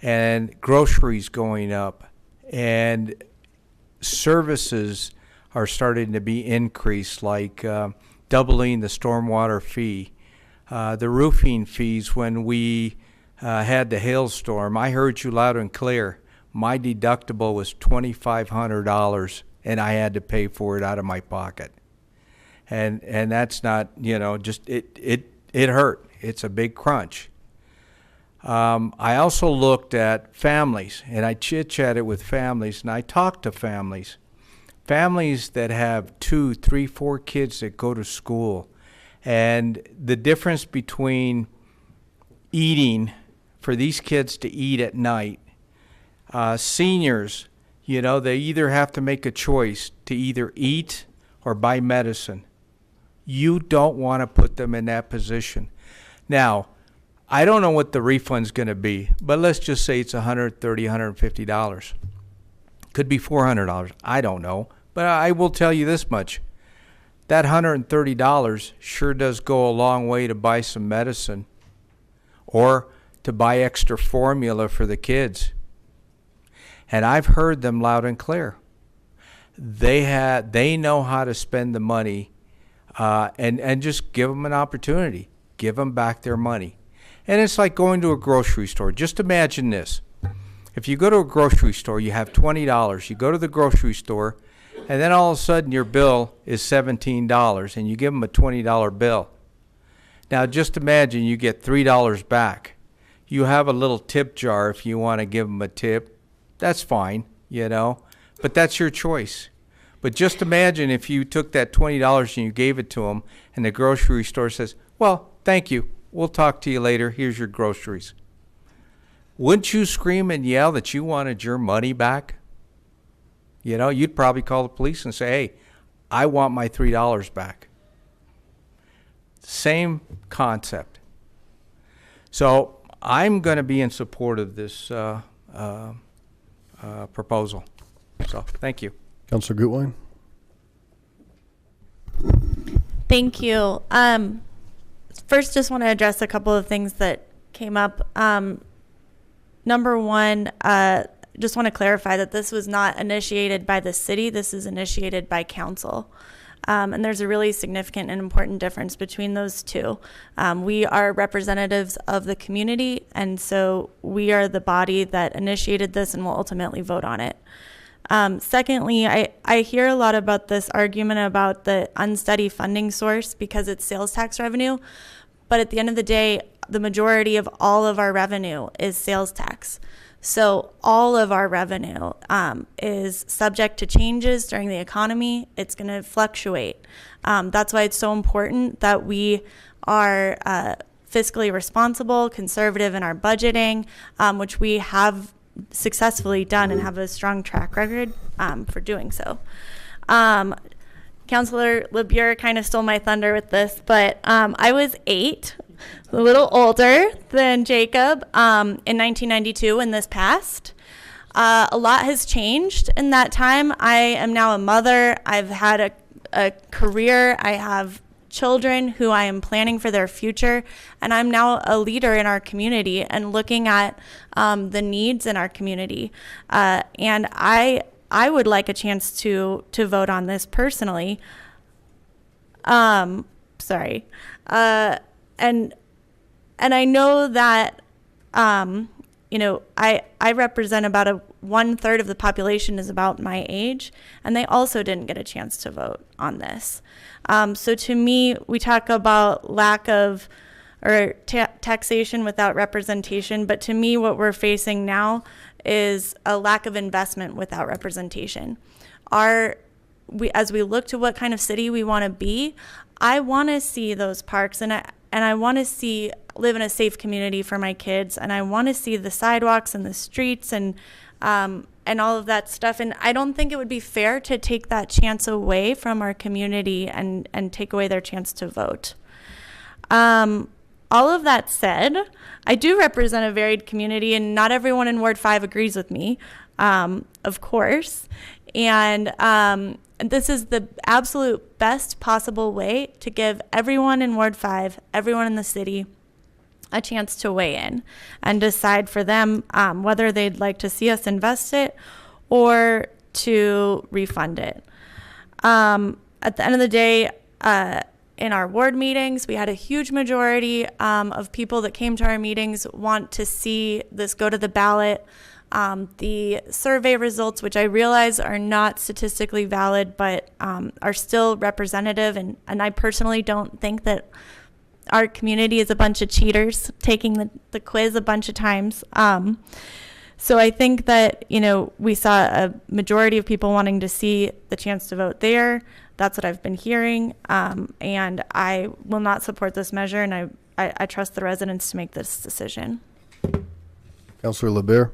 and groceries going up and services are starting to be increased, like doubling the stormwater fee, the roofing fees when we had the hailstorm. I heard you loud and clear. My deductible was $2,500 and I had to pay for it out of my pocket. And that's not, just it hurt. It's a big crunch. I also looked at families, and I chit-chatted with families, and I talked to families that have 2, 3, 4 kids that go to school, and the difference between eating for these kids to eat at night, seniors, they either have to make a choice to either eat or buy medicine. You don't want to put them in that position. Now, I don't know what the refund's going to be, but let's just say it's $130, $150. Could be $400. I don't know. But I will tell you this much. That $130 sure does go a long way to buy some medicine or to buy extra formula for the kids. And I've heard them loud and clear. They know how to spend the money, and just give them an opportunity. Give them back their money. And it's like going to a grocery store. Just imagine this. If you go to a grocery store, you have $20. You go to the grocery store, and then all of a sudden your bill is $17, and you give them a $20 bill. Now just imagine you get $3 back. You have a little tip jar if you want to give them a tip. That's fine, but that's your choice. But just imagine if you took that $20 and you gave it to them, and the grocery store says, well, thank you. We'll talk to you later. Here's your groceries. Wouldn't you scream and yell that you wanted your money back? You'd probably call the police and say, hey, I want my $3 back. Same concept. So I'm going to be in support of this proposal. So thank you. Councilor Gutwein. Thank you. First, just want to address a couple of things that came up. Number one, just want to clarify that this was not initiated by the city. This is initiated by council. And there's a really significant and important difference between those two. We are representatives of the community, and so we are the body that initiated this and will ultimately vote on it. Secondly, I hear a lot about this argument about the unsteady funding source because it's sales tax revenue, but at the end of the day, the majority of all of our revenue is sales tax. So all of our revenue is subject to changes during the economy. It's going to fluctuate. That's why it's so important that we are fiscally responsible, conservative in our budgeting, which we have successfully done and have a strong track record for doing so. Councilor LeBure kind of stole my thunder with this, but I was 8, a little older than Jacob, in 1992 when this passed. A lot has changed in that time. I am now a mother. I've had a career. I have children who I am planning for their future, and I'm now a leader in our community and looking at the needs in our community. And I would like a chance to vote on this personally. Sorry. And I know that, I represent about 1/3 of the population is about my age, and they also didn't get a chance to vote on this. So to me, we talk about lack of or taxation without representation, but to me, what we're facing now is a lack of investment without representation. Our as we look to what kind of city we want to be, I want to see those parks, and I want to live in a safe community for my kids, and I want to see the sidewalks and the streets and all of that stuff. And I don't think it would be fair to take that chance away from our community and take away their chance to vote. All of that said, I do represent a varied community, and not everyone in Ward 5 agrees with me, of course. And this is the absolute best possible way to give everyone in Ward 5, everyone in the city, a chance to weigh in and decide for them whether they'd like to see us invest it or to refund it. At the end of the day, in our ward meetings, we had a huge majority of people that came to our meetings want to see this go to the ballot. The survey results, which I realize are not statistically valid, but are still representative, and I personally don't think that our community is a bunch of cheaters taking the quiz a bunch of times. So I think that, we saw a majority of people wanting to see the chance to vote there. That's what I've been hearing, and I will not support this measure, and I trust the residents to make this decision. Councilor LeBaire.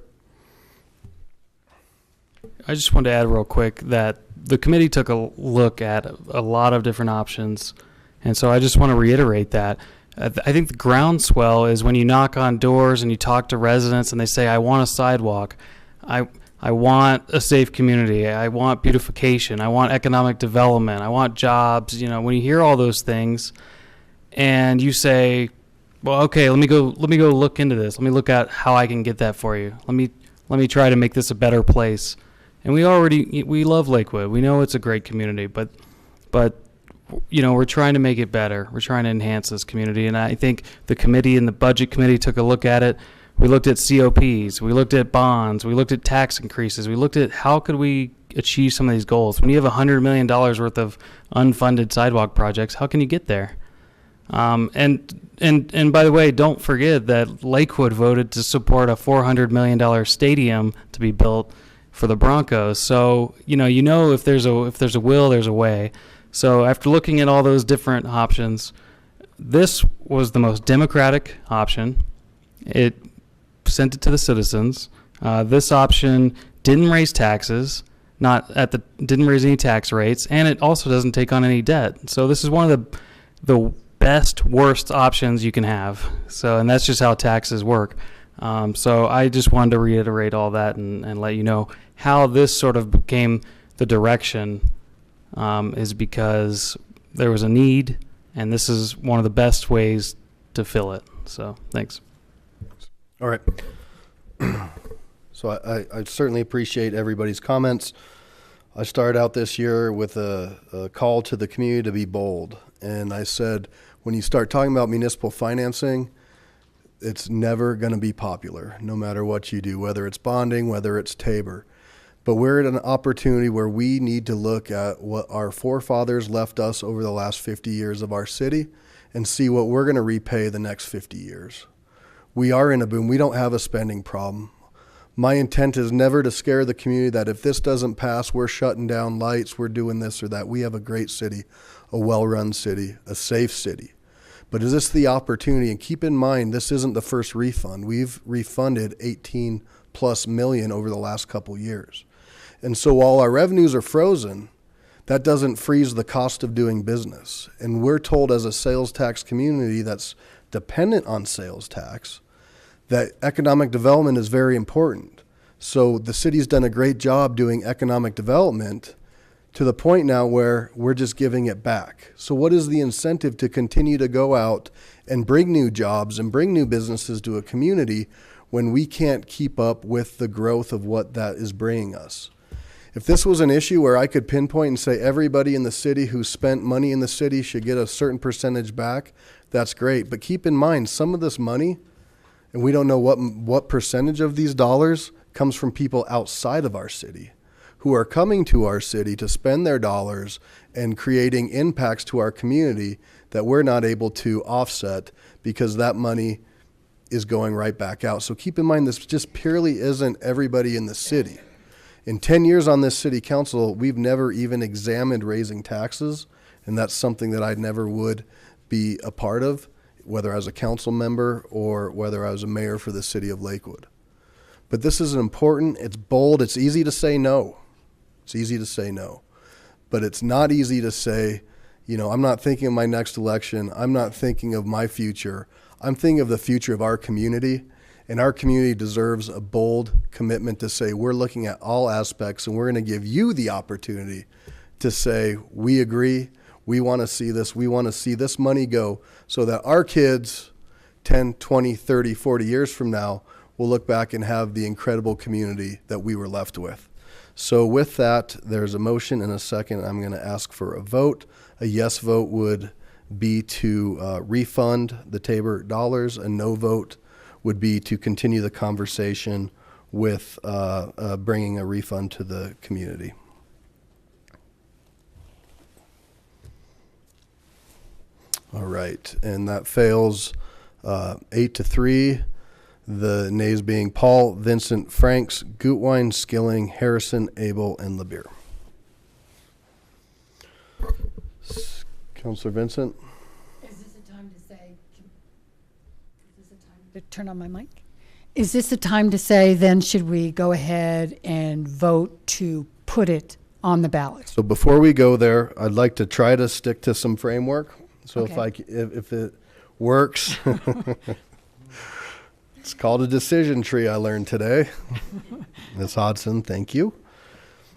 I just wanted to add real quick that the committee took a look at a lot of different options, and so I just want to reiterate that. I think the groundswell is when you knock on doors and you talk to residents and they say, I want a sidewalk, I want a safe community, I want beautification, I want economic development, I want jobs. When you hear all those things and you say, well, okay, let me go look into this. Let me look at how I can get that for you. Let me try to make this a better place. And we love Lakewood. We know it's a great community, but we're trying to make it better. We're trying to enhance this community. And I think the committee and the budget committee took a look at it. We looked at COPs, we looked at bonds, we looked at tax increases, we looked at how could we achieve some of these goals. When you have $100 million worth of unfunded sidewalk projects, how can you get there? And by the way, don't forget that Lakewood voted to support a $400 million stadium to be built for the Broncos. So if there's a will, there's a way. So after looking at all those different options, this was the most democratic option. It sent it to the citizens. This option didn't raise taxes, didn't raise any tax rates, and it also doesn't take on any debt. So this is one of the best, worst options you can have. So, and that's just how taxes work. So I just wanted to reiterate all that and let you know how this sort of became the direction, is because there was a need, and this is one of the best ways to fill it. So thanks. All right. So I certainly appreciate everybody's comments. I started out this year with a call to the community to be bold. And I said, when you start talking about municipal financing, it's never going to be popular, no matter what you do, whether it's bonding, whether it's Tabor. But we're at an opportunity where we need to look at what our forefathers left us over the last 50 years of our city and see what we're going to repay the next 50 years. We are in a boom. We don't have a spending problem. My intent is never to scare the community that if this doesn't pass, we're shutting down lights, we're doing this or that. We have a great city, a well-run city, a safe city. But is this the opportunity? And keep in mind, this isn't the first refund. We've refunded 18 plus million over the last couple years. And so while our revenues are frozen, that doesn't freeze the cost of doing business. And we're told as a sales tax community that's dependent on sales tax that economic development is very important. So the city's done a great job doing economic development to the point now where we're just giving it back. So what is the incentive to continue to go out and bring new jobs and bring new businesses to a community when we can't keep up with the growth of what that is bringing us? If this was an issue where I could pinpoint and say everybody in the city who spent money in the city should get a certain percentage back, that's great. But keep in mind, some of this money, and we don't know what percentage of these dollars comes from people outside of our city who are coming to our city to spend their dollars and creating impacts to our community that we're not able to offset because that money is going right back out. So keep in mind, this just purely isn't everybody in the city. In 10 years on this city council, we've never even examined raising taxes, and that's something that I never would be a part of, whether as a council member or whether I was a mayor for the city of Lakewood. But this is important, it's bold, it's easy to say no. It's easy to say no. But it's not easy to say, you know, I'm not thinking of my next election, I'm not thinking of my future, I'm thinking of the future of our community. And our community deserves a bold commitment to say, we're looking at all aspects and we're going to give you the opportunity to say, we agree, we want to see this, we want to see this money go so that our kids 10, 20, 30, 40 years from now will look back and have the incredible community that we were left with. So with that, there's a motion and a second. I'm going to ask for a vote. A yes vote would be to refund the Tabor dollars. A no vote would be to continue the conversation with bringing a refund to the community. All right, and that fails 8-3. The nays being Paul, Vincent, Franks, Gutwein, Skilling, Harrison, Abel, and LeBeer. Councilor Vincent? Is this a time to say, is this a time to turn on my mic? Is this a time to say, then should we go ahead and vote to put it on the ballot? So before we go there, I'd like to try to stick to some framework. So Okay. if it works, it's called a decision tree, I learned today. Ms. Hodson, thank you.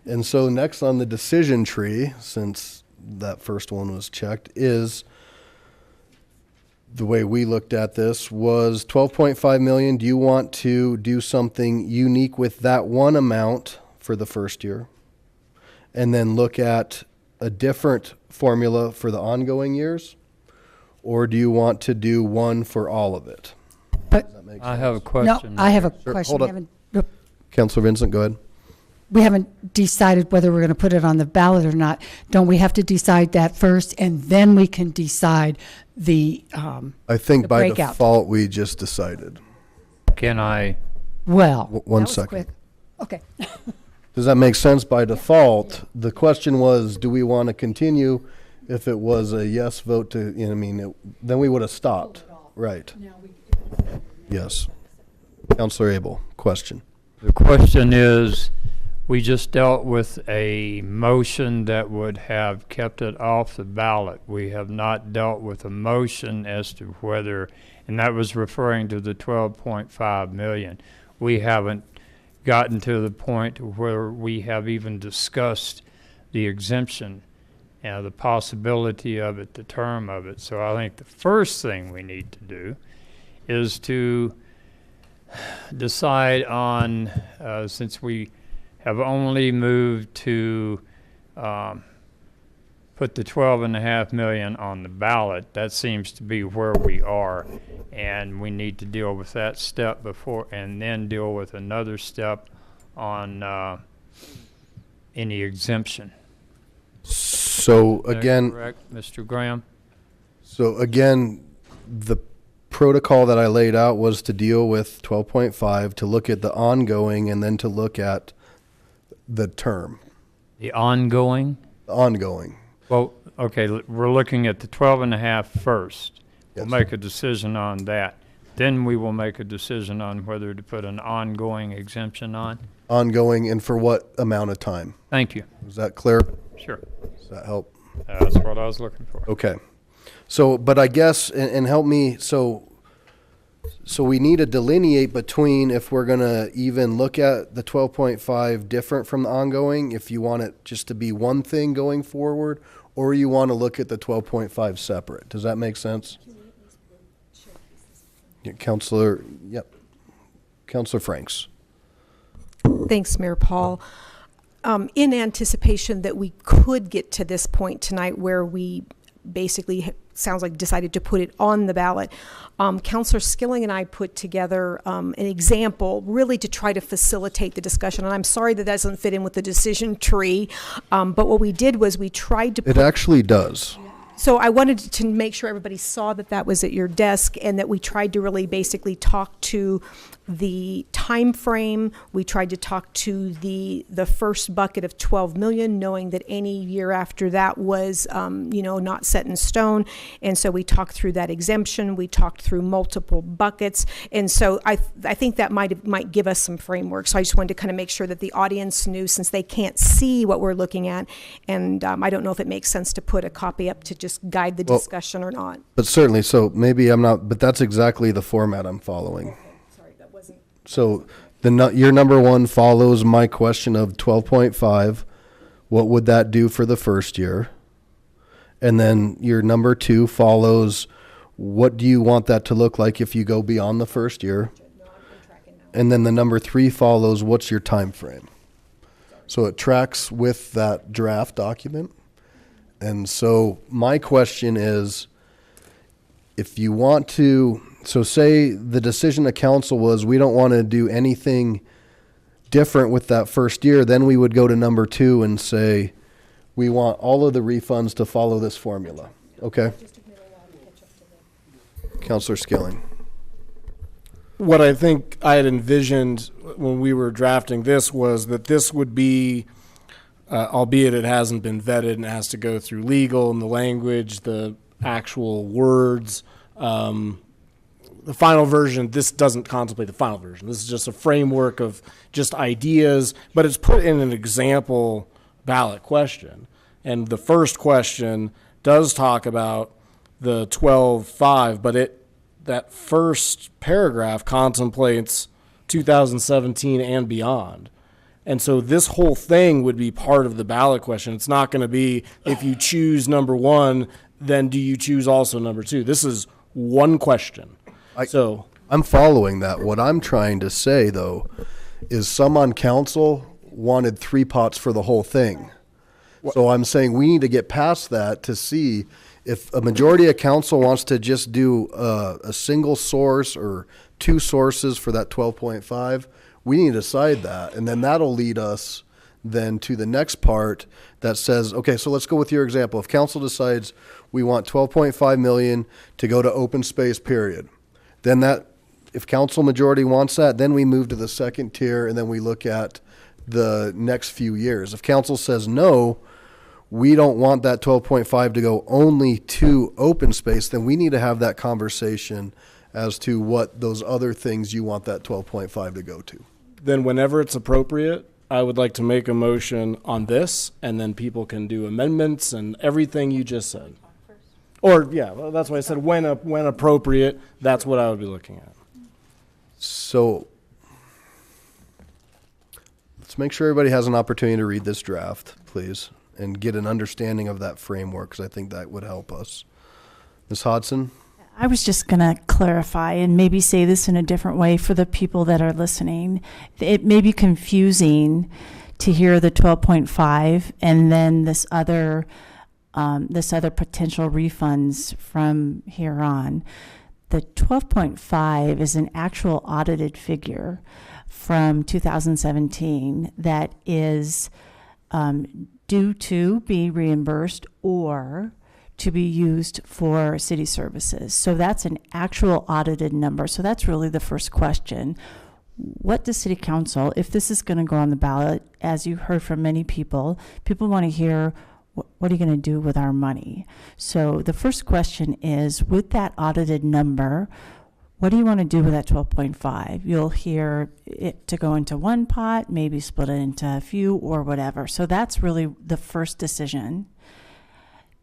And so next on the decision tree, since that first one was checked, is the way we looked at this was 12.5 million. Do you want to do something unique with that one amount for the first year? And then look at a different formula for the ongoing years? Or do you want to do one for all of it? I have a No, question. I have a Sure, question. hold We on. haven't, Councilor Vincent, go ahead. we haven't decided whether we're going to put it on the ballot or not. Don't we have to decide that first, and then we can decide the I think the by breakout? default, we just decided. Can I? Well, One that was second. quick. Okay. Does that make sense? By default, the question was, do we want to continue? If it was a yes vote to, you know, I mean, then we would have stopped. Right. Yes. Councilor Abel, question. The question is, we just dealt with a motion that would have kept it off the ballot. We have not dealt with a motion as to whether, and that was referring to the 12.5 million. We haven't gotten to the point where we have even discussed the exemption, the possibility of it, the term of it. So I think the first thing we need to do is to decide on, since we have only moved to put the 12.5 million on the ballot, that seems to be where we are. And we need to deal with that step before, and then deal with another step on any exemption. So Is that again, correct, Mr. Graham? So again, the protocol that I laid out was to deal with 12.5, to look at the ongoing, and then to look at the term. The ongoing? Ongoing. Well, okay, we're looking at the 12.5 first. We'll make a decision on that. Then we will make a decision on whether to put an ongoing exemption on. Ongoing, and for what amount of time? Thank you. Is that clear? Sure. Does that help? That's what I was looking for. Okay. So, but I guess, and help me, so we need to delineate between if we're going to even look at the 12.5 different from the ongoing, if you want it just to be one thing going forward, or you want to look at the 12.5 separate. Does that make sense? Yeah, Councilor, yep. Councilor Franks. Thanks, Mayor Paul. In anticipation that we could get to this point tonight where we basically, sounds like, decided to put it on the ballot, Councilor Skilling and I put together an example really to try to facilitate the discussion. And I'm sorry that doesn't fit in with the decision tree, but what we did was we tried to It actually does. So I wanted to make sure everybody saw that that was at your desk, and that we tried to really basically talk to the time frame. We tried to talk to the first bucket of 12 million, knowing that any year after that was, not set in stone. And so we talked through that exemption. We talked through multiple buckets. And so I think that might give us some framework. So I just wanted to kind of make sure that the audience knew, since they can't see what we're looking at. And I don't know if it makes sense to put a copy up to just guide the discussion or not. But certainly, so maybe I'm not, but that's exactly the format I'm following. Okay, sorry, that wasn't. So your number one follows my question of 12.5. What would that do for the first year? And then your number two follows, what do you want that to look like if you go beyond the first year? And then the number three follows, what's your time frame? So it tracks with that draft document. And so my question is, if you want to, so say the decision of council was we don't want to do anything different with that first year, then we would go to number two and say we want all of the refunds to follow this formula. Okay? Councilor Skilling. What I think I had envisioned when we were drafting this was that this would be, albeit it hasn't been vetted and it has to go through legal and the language, the actual words. The final version, this doesn't contemplate the final version. This is just a framework of just ideas, but it's put in an example ballot question. And the first question does talk about the 12.5, but that first paragraph contemplates 2017 and beyond. And so this whole thing would be part of the ballot question. It's not going to be, if you choose number one, then do you choose also number two? This is one question. I'm following that. What I'm trying to say, though, is some on council wanted 3 pots for the whole thing. So I'm saying we need to get past that to see if a majority of council wants to just do a single source or 2 sources for that 12.5. We need to decide that, and then that'll lead us then to the next part that says, okay, so let's go with your example. If council decides we want 12.5 million to go to open space, period, then that, if council majority wants that, then we move to the second tier, and then we look at the next few years. If council says no, we don't want that 12.5 to go only to open space, then we need to have that conversation as to what those other things you want that 12.5 to go to. Then whenever it's appropriate, I would like to make a motion on this, and then people can do amendments and everything you just said. Or, yeah, well, that's why I said when appropriate, that's what I would be looking at. So let's make sure everybody has an opportunity to read this draft, please, and get an understanding of that framework, because I think that would help us. Ms. Hodson? I was just going to clarify and maybe say this in a different way for the people that are listening. It may be confusing to hear the 12.5 and then this other potential refunds from here on. The 12.5 is an actual audited figure from 2017 that is due to be reimbursed or to be used for city services. So that's an actual audited number. So that's really the first question. What does City Council, if this is going to go on the ballot, as you heard from many people want to hear, what are you going to do with our money? So the first question is, with that audited number, what do you want to do with that 12.5? You'll hear it to go into one pot, maybe split it into a few or whatever. So that's really the first decision.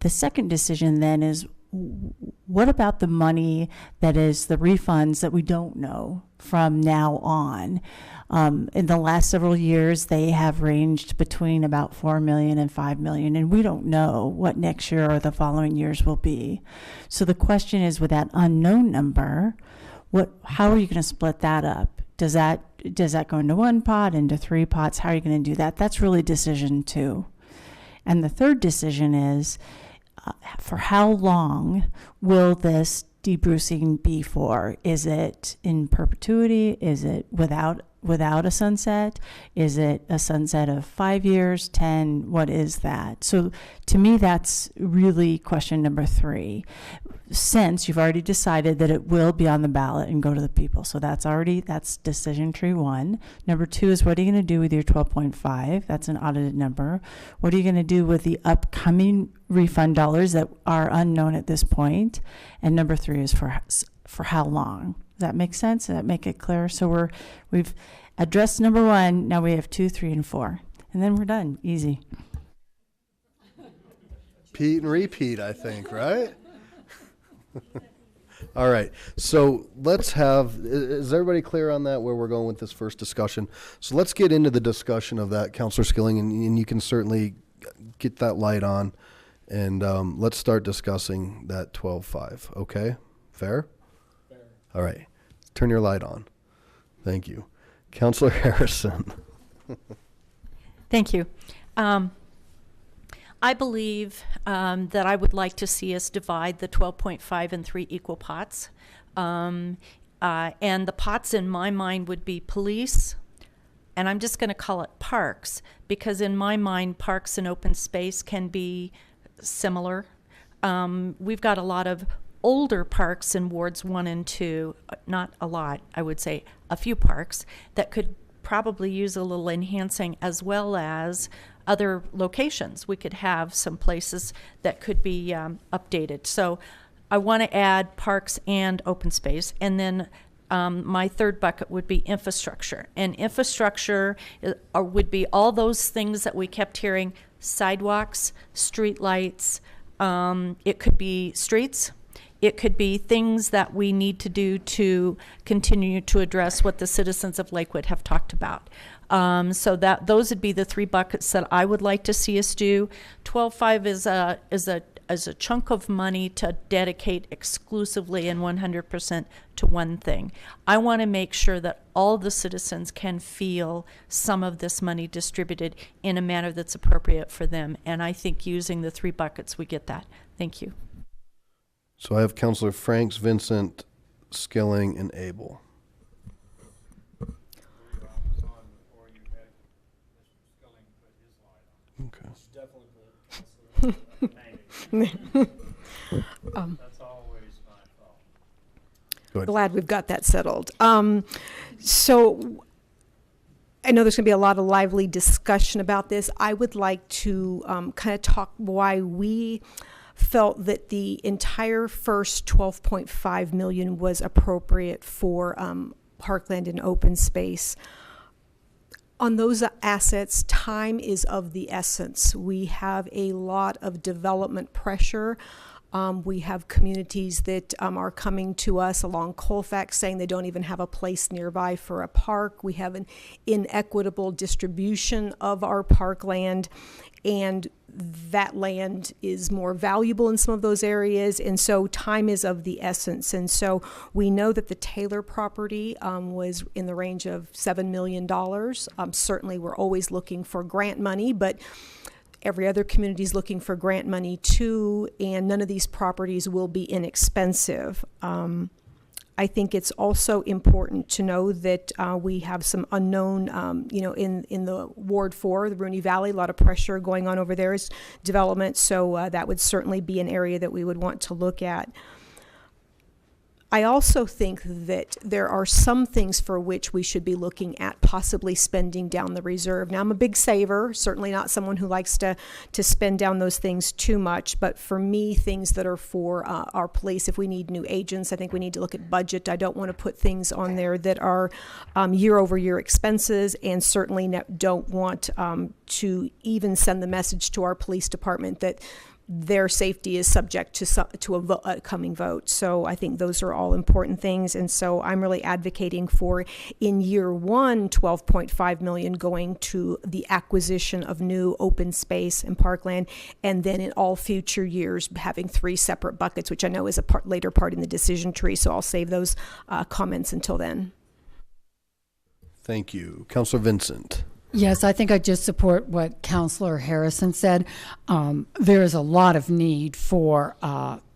The second decision then is, what about the money that is the refunds that we don't know from now on? In the last several years, they have ranged between about 4 million and 5 million, and we don't know what next year or the following years will be. So the question is, with that unknown number, how are you going to split that up? Does that go into one pot, into 3 pots? How are you going to do that? That's really decision 2. And the third decision is, for how long will this debrucing be for? Is it in perpetuity? Is it without without a sunset? Is it a sunset of 5 years, 10? What is that? So to me, that's really question number 3. Since you've already decided that it will be on the ballot and go to the people. So that's decision tree 1. Number 2 is, what are you going to do with your 12.5? That's an audited number. What are you going to do with the upcoming refund dollars that are unknown at this point? And number 3 is for how long? Does that make sense? Does that make it clear? So we've addressed number 1. Now we have 2, 3, and 4. And then we're done. Easy. Pete and repeat, I think, right? All right. So is everybody clear on that, where we're going with this first discussion? So let's get into the discussion of that, Councilor Skilling, and you can certainly get that light on. And let's start discussing that 12.5. Okay? Fair? Fair. All right. Turn your light on. Thank you. Councilor Harrison. Thank you. I believe that I would like to see us divide the 12.5 in 3 equal pots. And the pots in my mind would be police, and I'm just going to call it parks, because in my mind, parks and open space can be similar. We've got a lot of older parks in wards 1 and 2, not a lot, I would say a few parks that could probably use a little enhancing, as well as other locations. We could have some places that could be updated. So I want to add parks and open space. And then my third bucket would be infrastructure. And infrastructure would be all those things that we kept hearing: sidewalks, street lights. It could be streets. It could be things that we need to do to continue to address what the citizens of Lakewood have talked about. So those would be the 3 buckets that I would like to see us do. 12.5 is a chunk of money to dedicate exclusively and 100% to one thing. I want to make sure that all the citizens can feel some of this money distributed in a manner that's appropriate for them. And I think using the 3 buckets, we get that. Thank you. So I have Councilor Franks, Vincent, Skilling, and Abel. Okay. That's always my fault. Glad we've got that settled. So I know there's going to be a lot of lively discussion about this. I would like to kind of talk why we felt that the entire first 12.5 million was appropriate for parkland and open space. On those assets, time is of the essence. We have a lot of development pressure. We have communities that are coming to us along Colfax saying they don't even have a place nearby for a park. We have an inequitable distribution of our parkland, and that land is more valuable in some of those areas, and so time is of the essence. And so we know that the Taylor property was in the range of $7 million. Certainly we're always looking for grant money, but every other community is looking for grant money too, and none of these properties will be inexpensive. I think it's also important to know that we have some unknown, in the Ward 4, the Rooney Valley, a lot of pressure going on over there is development, so that would certainly be an area that we would want to look at. I also think that there are some things for which we should be looking at possibly spending down the reserve. Now, I'm a big saver, certainly not someone who likes to spend down those things too much, but for me, things that are for our police, if we need new agents, I think we need to look at budget. I don't want to put things on there that are year-over-year expenses, and certainly don't want to even send the message to our police department that their safety is subject to a coming vote. So I think those are all important things. And so I'm really advocating for, in year 1, 12.5 million going to the acquisition of new open space and parkland. And then in all future years, having 3 separate buckets, which I know is a later part in the decision tree. So I'll save those comments until then. Thank you. Councilor Vincent. Yes, I think I just support what Councilor Harrison said. There is a lot of need for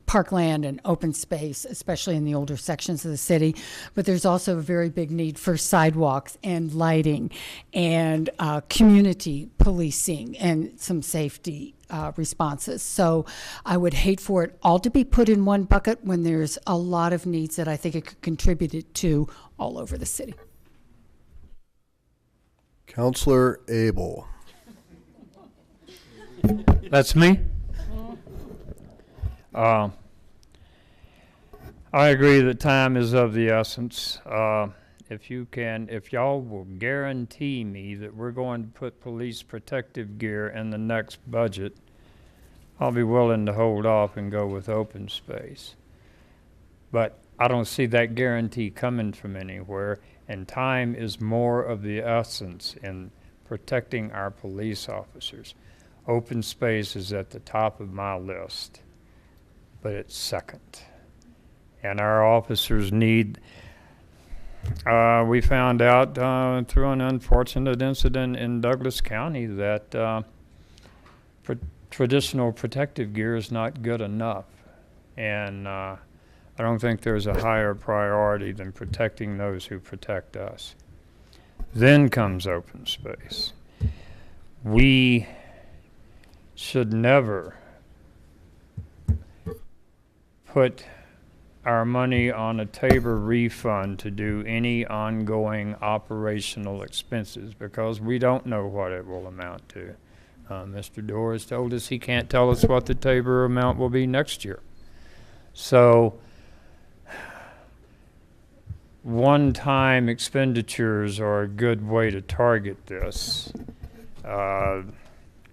parkland and open space, especially in the older sections of the city. But there's also a very big need for sidewalks and lighting and community policing and some safety responses. So I would hate for it all to be put in one bucket when there's a lot of needs that I think it could contribute to all over the city. Counselor Abel. That's me. I agree that time is of the essence. If y'all will guarantee me that we're going to put police protective gear in the next budget, I'll be willing to hold off and go with open space. But I don't see that guarantee coming from anywhere, and time is more of the essence in protecting our police officers. Open space is at the top of my list, but it's second. And our officers need, we found out through an unfortunate incident in Douglas County that traditional protective gear is not good enough. And I don't think there's a higher priority than protecting those who protect us. Then comes open space. We should never put our money on a Tabor refund to do any ongoing operational expenses because we don't know what it will amount to. Mr. Dorr has told us he can't tell us what the Tabor amount will be next year. So one-time expenditures are a good way to target this.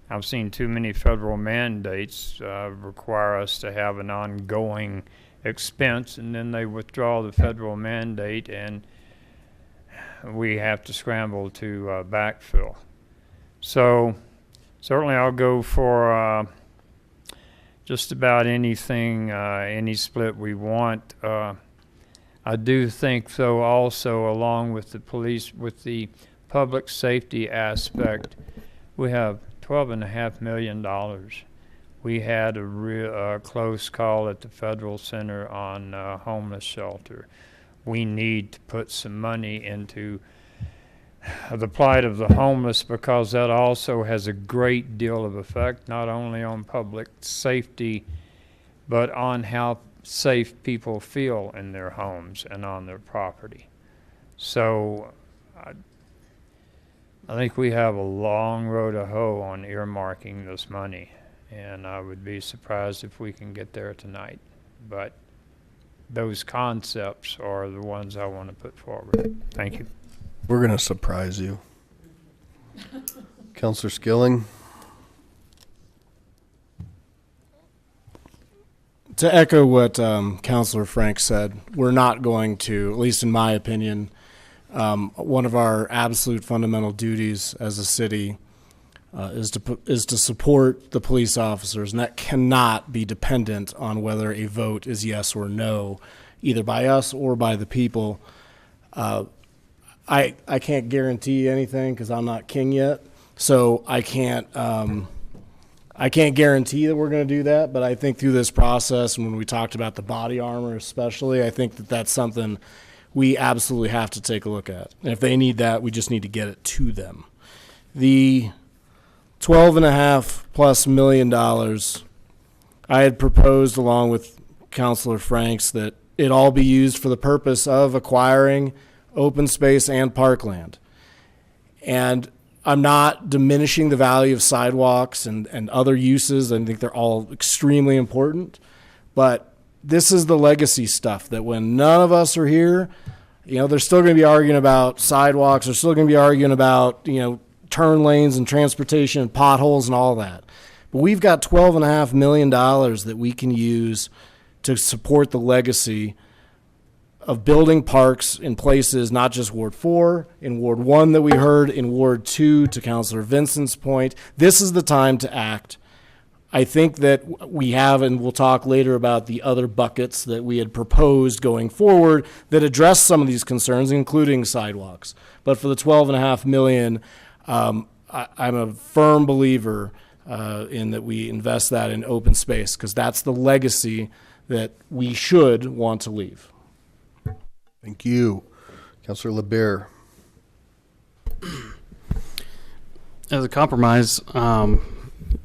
I've seen too many federal mandates require us to have an ongoing expense, and then they withdraw the federal mandate, and we have to scramble to backfill. So certainly I'll go for just about anything, any split we want. I do think, though, also along with the police, with the public safety aspect, we have $12.5 million. We had a close call at the Federal Center on homeless shelter. We need to put some money into the plight of the homeless because that also has a great deal of effect, not only on public safety, but on how safe people feel in their homes and on their property. So I think we have a long road to hoe on earmarking this money, and I would be surprised if we can get there tonight. But those concepts are the ones I want to put forward. Thank you. We're going to surprise you. Counselor Skilling. To echo what Counselor Frank said, we're not going to, at least in my opinion, one of our absolute fundamental duties as a city is to support the police officers, and that cannot be dependent on whether a vote is yes or no, either by us or by the people. I can't guarantee anything because I'm not king yet, so I can't guarantee that we're going to do that. But I think through this process, and when we talked about the body armor especially, I think that that's something we absolutely have to take a look at. And if they need that, we just need to get it to them. The $12.5+ million, I had proposed along with Counselor Franks that it all be used for the purpose of acquiring open space and parkland. And I'm not diminishing the value of sidewalks and other uses. I think they're all extremely important. But this is the legacy stuff that when none of us are here, they're still going to be arguing about sidewalks. They're still going to be arguing about, turn lanes and transportation and potholes and all that. But we've got $12.5 million that we can use to support the legacy of building parks in places, not just Ward 4, in Ward 1 that we heard, in Ward 2, to Councilor Vincent's point. This is the time to act. I think that we have, and we'll talk later about the other buckets that we had proposed going forward that address some of these concerns, including sidewalks. But for the $12.5 million, I'm a firm believer in that we invest that in open space, because that's the legacy that we should want to leave. Thank you. Councilor LeBaire. As a compromise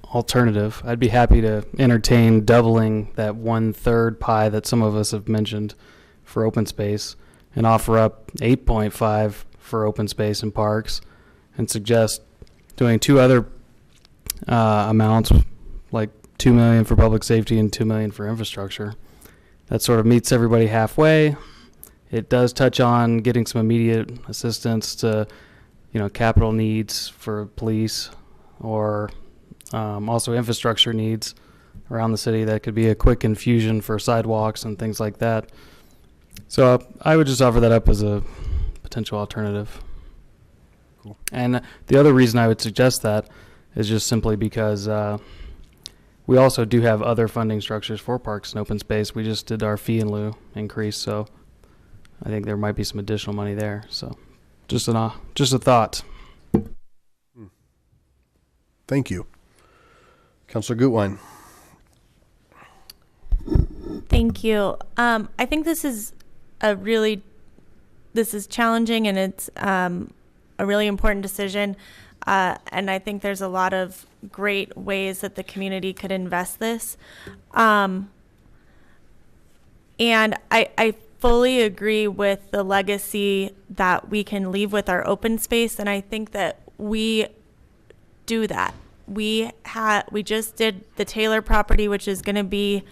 alternative, I'd be happy to entertain doubling that 1/3 pie that some of us have mentioned for open space and offer up 8.5 for open space and parks, and suggest doing two other amounts, like $2 million for public safety and $2 million for infrastructure. That sort of meets everybody halfway. It does touch on getting some immediate assistance to, capital needs for police, or also infrastructure needs around the city. That could be a quick infusion for sidewalks and things like that. So I would just offer that up as a potential alternative. Cool. And the other reason I would suggest that is just simply because we also do have other funding structures for parks and open space. We just did our fee in lieu increase, so I think there might be some additional money there. So just a thought. Thank you. Councilor Gutwein. Thank you. I think this is challenging, and it's a really important decision. And I think there's a lot of great ways that the community could invest this. And I fully agree with the legacy that we can leave with our open space. And I think that we do that. We just did the Taylor property, which is going to be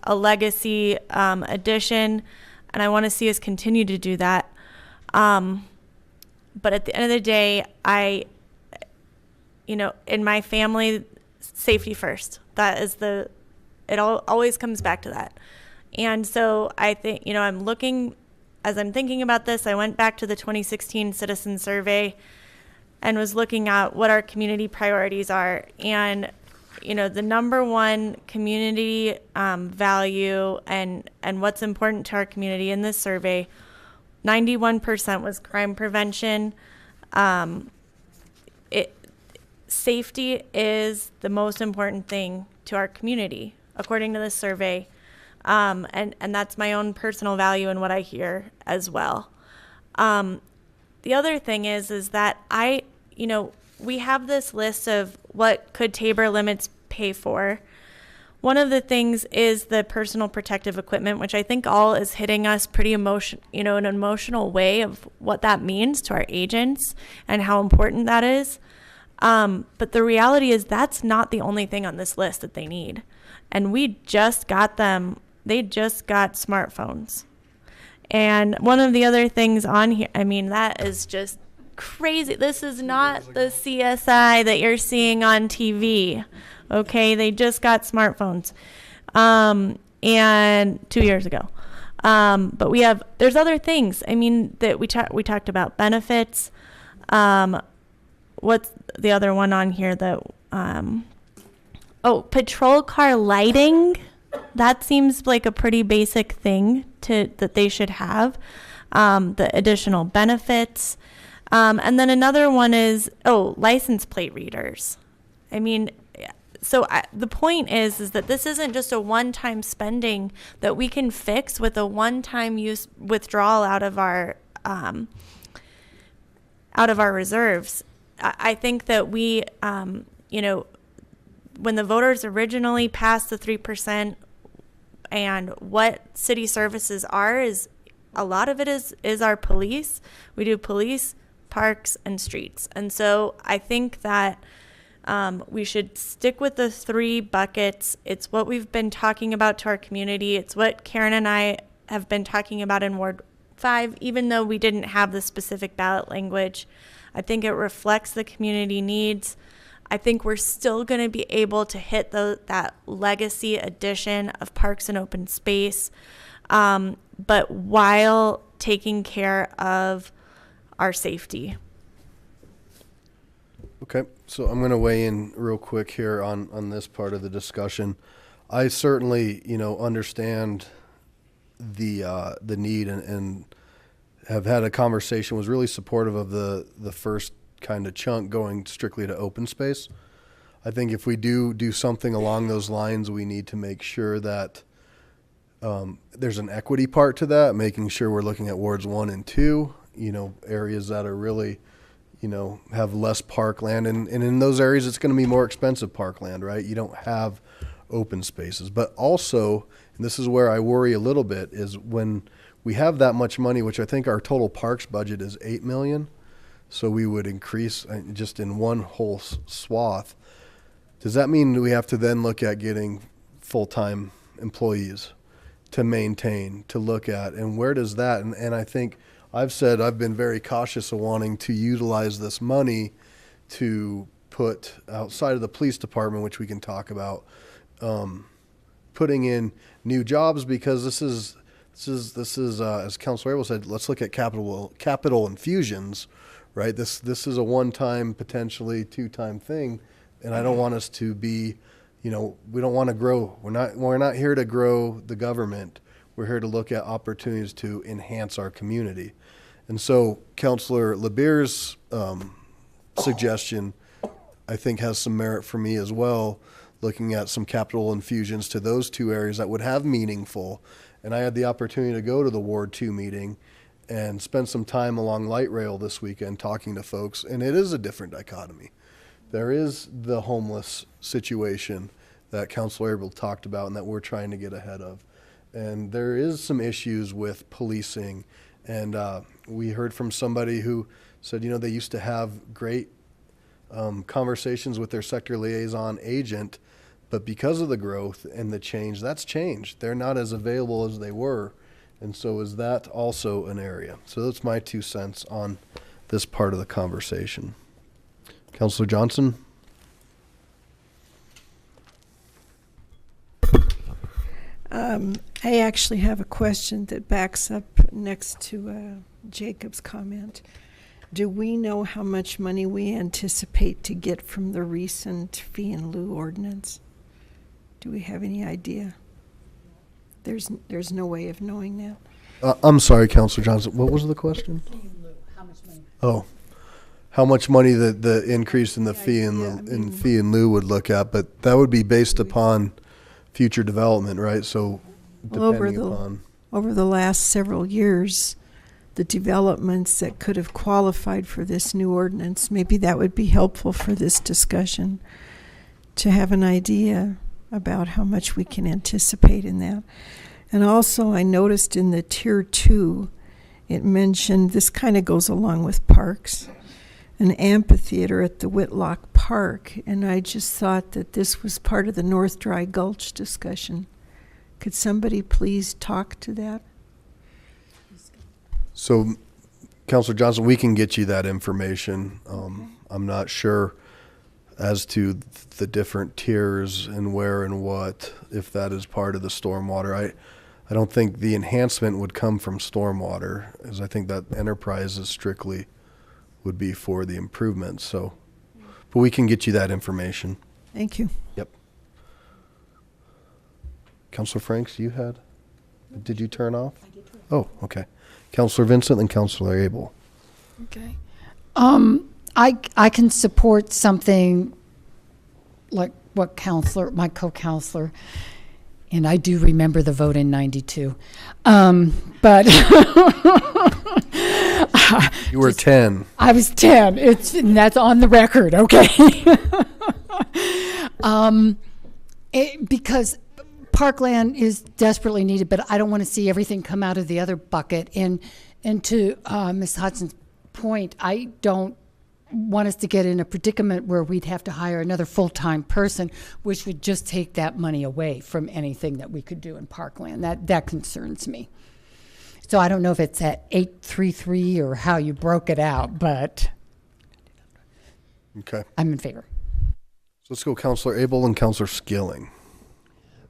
a legacy addition. And I want to see us continue to do that. But at the end of the day, in my family, safety first. That is it always comes back to that. And so I think, as I'm thinking about this, I went back to the 2016 citizen survey and was looking at what our community priorities are. And, the number one community value and what's important to our community in this survey, 91% was crime prevention. Safety is the most important thing to our community, according to this survey. And that's my own personal value and what I hear as well. The other thing is that we have this list of what could Tabor limits pay for. One of the things is the personal protective equipment, which I think all is hitting us pretty in an emotional way of what that means to our agents and how important that is. But the reality is that's not the only thing on this list that they need. And they just got smartphones. And one of the other things on here, that is just crazy. This is not the CSI that you're seeing on TV. Okay, they just got smartphones. And 2 years ago. But there's other things. That we talked about benefits. What's the other one on here that, patrol car lighting. That seems like a pretty basic thing that they should have. The additional benefits. And then another one is, license plate readers. The point is that this isn't just a one-time spending that we can fix with a one-time use withdrawal out of our reserves. I think that we, when the voters originally passed the 3%, and what city services are is a lot of it is our police. We do police, parks, and streets. And so I think that we should stick with the 3 buckets. It's what we've been talking about to our community. It's what Karen and I have been talking about in Ward 5, even though we didn't have the specific ballot language. I think it reflects the community needs. I think we're still going to be able to hit that legacy addition of parks and open space, but while taking care of our safety. Okay, so I'm going to weigh in real quick here on this part of the discussion. I certainly, understand the need and have had a conversation, was really supportive of the first kind of chunk going strictly to open space. I think if we do something along those lines, we need to make sure that There's an equity part to that, making sure we're looking at wards 1 and 2, areas that are really, have less parkland. And in those areas, it's going to be more expensive parkland, right? You don't have open spaces. But also, and this is where I worry a little bit, is when we have that much money, which I think our total parks budget is $8 million. So we would increase just in one whole swath. Does that mean we have to then look at getting full-time employees to maintain, to look at, and where does that, and I think I've said I've been very cautious of wanting to utilize this money to put outside of the police department, which we can talk about, putting in new jobs, because this is as Councilor Abel said, let's look at capital infusions, right? This is a one-time, potentially two-time thing, and I don't want us to be, we don't want to grow. We're not here to grow the government. We're here to look at opportunities to enhance our community. And so Councilor LeBeer's suggestion, I think, has some merit for me as well, looking at some capital infusions to those two areas that would have meaningful. And I had the opportunity to go to the Ward 2 meeting and spend some time along light rail this weekend talking to folks, and it is a different dichotomy. There is the homeless situation that Councilor Abel talked about and that we're trying to get ahead of. And there is some issues with policing. And we heard from somebody who said, they used to have great conversations with their sector liaison agent, but because of the growth and the change, that's changed. They're not as available as they were. And so is that also an area? So that's my 2 cents on this part of the conversation. Councilor Johnson? I actually have a question that backs up next to Jacob's comment. Do we know how much money we anticipate to get from the recent fee in lieu ordinance? Do we have any idea? There's no way of knowing that. I'm sorry, Councilor Johnson. What was the question? How much money? Oh, how much money the increase in the fee in fee in lieu would look at, but that would be based upon future development, right? So depending upon over the last several years, the developments that could have qualified for this new ordinance, maybe that would be helpful for this discussion to have an idea about how much we can anticipate in that. And also I noticed in the Tier 2, it mentioned, this kind of goes along with parks, an amphitheater at the Whitlock Park, and I just thought that this was part of the North Dry Gulch discussion. Could somebody please talk to that? So, Councilor Johnson, we can get you that information. I'm not sure as to the different tiers and where and what, if that is part of the stormwater. I don't think the enhancement would come from stormwater, as I think that enterprise is strictly would be for the improvements. So, but we can get you that information. Thank you. Yep. Councilor Franks, did you turn off? I did. Oh, okay. Councilor Vincent and Councilor Abel. Okay. I can support something like what my co-counselor, and I do remember the vote in '92, but you were 10. I was 10. And that's on the record, okay? Because parkland is desperately needed, but I don't want to see everything come out of the other bucket. And to Ms. Hudson's point, I don't want us to get in a predicament where we'd have to hire another full-time person, which would just take that money away from anything that we could do in parkland. That concerns me. So I don't know if it's at 833 or how you broke it out, but okay, I'm in favor. So let's go Councilor Abel and Councilor Skilling.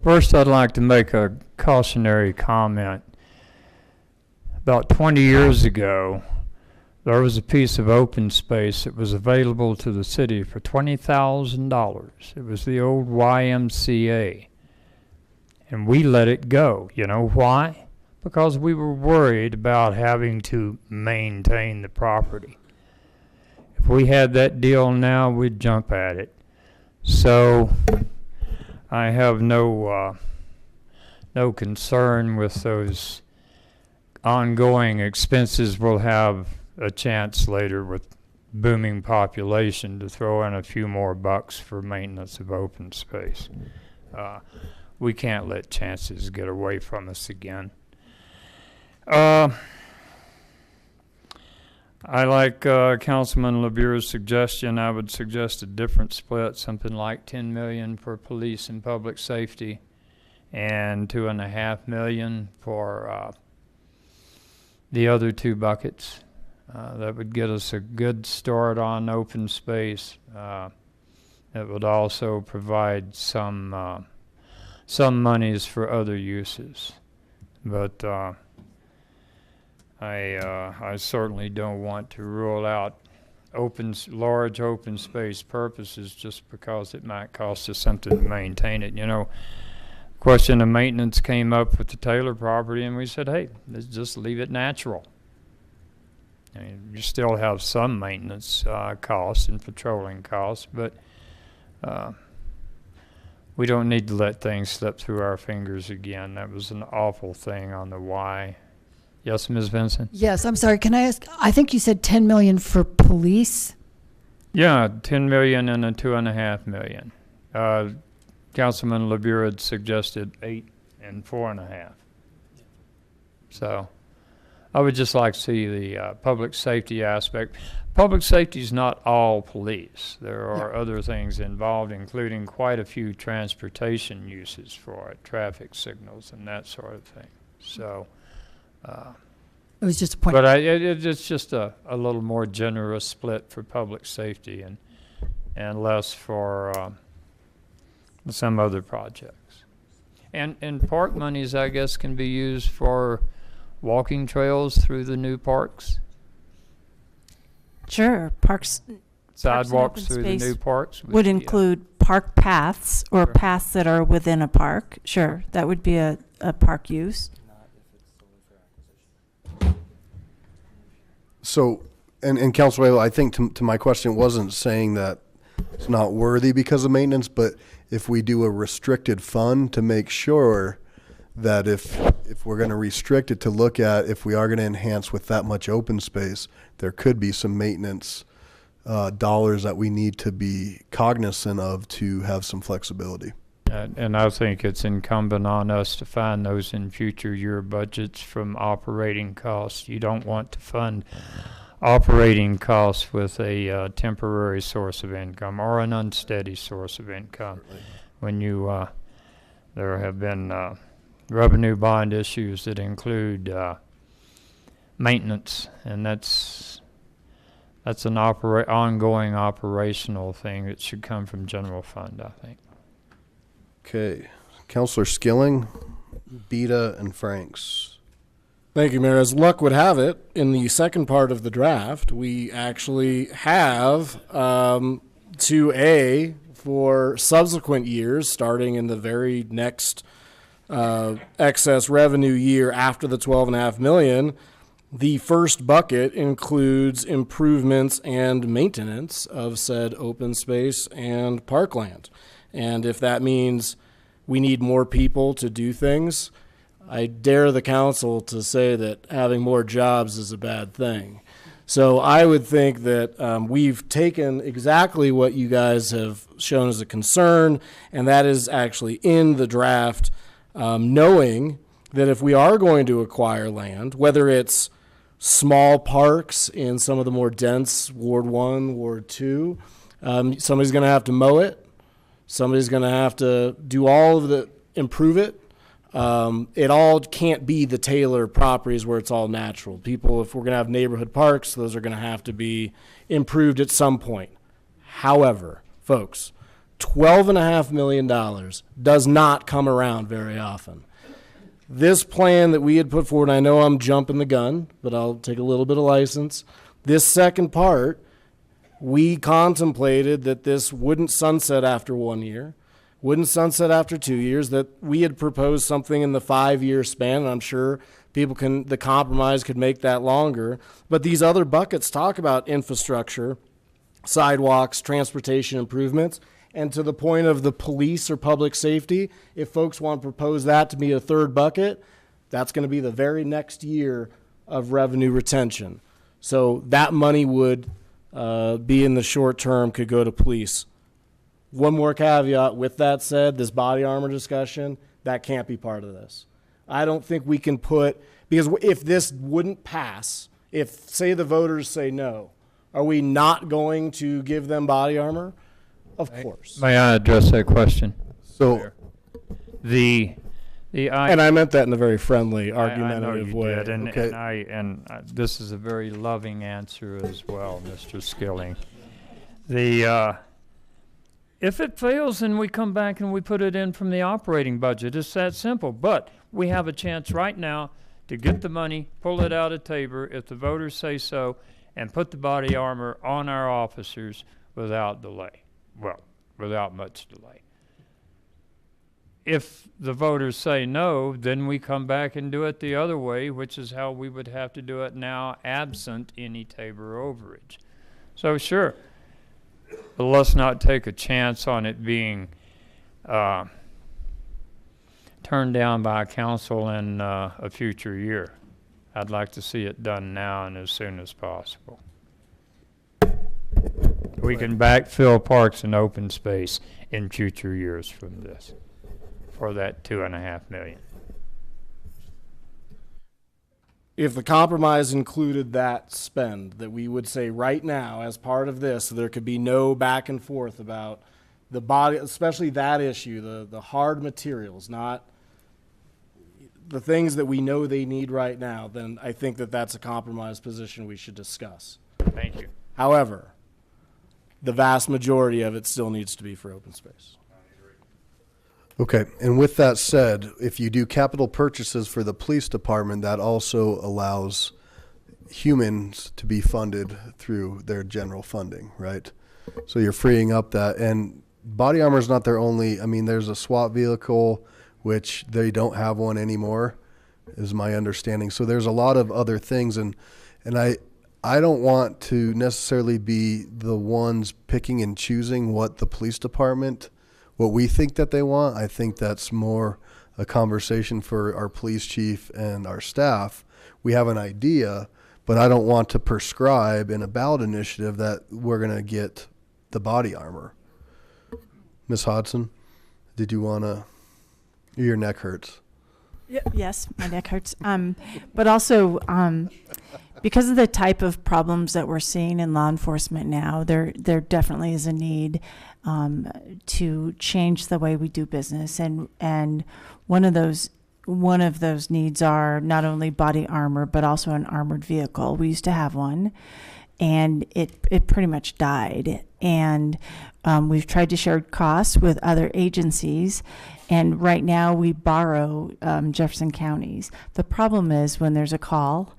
First, I'd like to make a cautionary comment. About 20 years ago, there was a piece of open space that was available to the city for $20,000. It was the old YMCA. And we let it go. You know why? Because we were worried about having to maintain the property. If we had that deal now, we'd jump at it. So I have no no concern with those ongoing expenses. We'll have a chance later with booming population to throw in a few more bucks for maintenance of open space. We can't let chances get away from us again. I like Councilman LeBure's suggestion. I would suggest a different split, something like 10 million for police and public safety and 2.5 million for the other two buckets. That would get us a good start on open space. It would also provide some monies for other uses. But I certainly don't want to rule out large open space purposes just because it might cost us something to maintain it. You know, question of maintenance came up with the Taylor property, and we said, hey, let's just leave it natural. I mean, you still have some maintenance costs and patrolling costs, but we don't need to let things slip through our fingers again. That was an awful thing on the Y. Yes, Ms. Vincent? Yes, I'm sorry. Can I ask, I think you said 10 million for police? Yeah, 10 million and a 2.5 million. Councilman LeBure had suggested 8 and 4.5. So I would just like to see the public safety aspect. Public safety is not all police. There are other things involved, including quite a few transportation uses for it, traffic signals and that sort of thing. So it was just a point. But it's just a little more generous split for public safety and less for some other projects. And park monies, I guess, can be used for walking trails through the new parks. Sure, parks. Sidewalks through the new parks would include park paths or paths that are within a park. Sure, that would be a park use. So, and Councilor, I think to my question, it wasn't saying that it's not worthy because of maintenance, but if we do a restricted fund to make sure that if we're going to restrict it, to look at if we are going to enhance with that much open space, there could be some maintenance dollars that we need to be cognizant of to have some flexibility. And I think it's incumbent on us to find those in future year budgets from operating costs. You don't want to fund operating costs with a temporary source of income or an unsteady source of income. When you there have been revenue bond issues that include maintenance, and that's an ongoing operational thing that should come from general fund, I think. Okay, Councilor Skilling, Beta, and Franks. Thank you, Mayor. As luck would have it, in the second part of the draft, we actually have 2A for subsequent years, starting in the very next excess revenue year after the 12.5 million. The first bucket includes improvements and maintenance of said open space and parkland. And if that means we need more people to do things, I dare the council to say that having more jobs is a bad thing. So I would think that we've taken exactly what you guys have shown as a concern, and that is actually in the draft, knowing that if we are going to acquire land, whether it's small parks in some of the more dense Ward 1, Ward 2, somebody's going to have to mow it. Somebody's going to have to do all of the, improve it. It all can't be the Taylor properties where it's all natural. People, if we're going to have neighborhood parks, those are going to have to be improved at some point. However, folks, $12.5 million does not come around very often. This plan that we had put forward, I know I'm jumping the gun, but I'll take a little bit of license. This second part, we contemplated that this wouldn't sunset after 1 year, wouldn't sunset after 2 years, that we had proposed something in the 5-year span, and I'm sure the compromise could make that longer. But these other buckets talk about infrastructure, sidewalks, transportation improvements, And to the point of the police or public safety, if folks want to propose that to be a third bucket, that's going to be the very next year of revenue retention. So that money would be in the short term, could go to police. One more caveat with that said, this body armor discussion, that can't be part of this. I don't think we can put, because if this wouldn't pass, if say the voters say no, are we not going to give them body armor? Of course. May I address that question? So and I meant that in a very friendly, I know argumentative you way. did, and, Okay. this is a very loving answer as well, Mr. Skilling. If it fails, then we come back and we put it in from the operating budget. It's that simple. But we have a chance right now to get the money, pull it out of Tabor, if the voters say so, and put the body armor on our officers without delay. Well, without much delay. If the voters say no, then we come back and do it the other way, which is how we would have to do it now, absent any Tabor overage. So sure, but let's not take a chance on it being turned down by council in a future year. I'd like to see it done now and as soon as possible. We can backfill parks and open space in future years from this for that $2.5 million. If the compromise included that spend, that we would say right now as part of this, so there could be no back and forth about the body, especially that issue, the hard materials, not the things that we know they need right now, then I think that that's a compromise position we should discuss. Thank you. However, the vast majority of it still needs to be for open space. Okay, and with that said, if you do capital purchases for the police department, that also allows humans to be funded through their general funding, right? So you're freeing up that, and body armor is not their only, I mean, there's a SWAT vehicle, which they don't have one anymore, is my understanding. So there's a lot of other things, and I don't want to necessarily be the ones picking and choosing what the police department, what we think that they want. I think that's more a conversation for our police chief and our staff. We have an idea, but I don't want to prescribe in a ballot initiative that we're going to get the body armor. Ms. Hodson, did you want to, your neck hurts. Yes, my neck hurts. But also, because of the type of problems that we're seeing in law enforcement now, there definitely is a need to change the way we do business, and one of those needs are not only body armor but also an armored vehicle. We used to have one, and it pretty much died. And we've tried to share costs with other agencies, and right now we borrow Jefferson counties. The problem is when there's a call,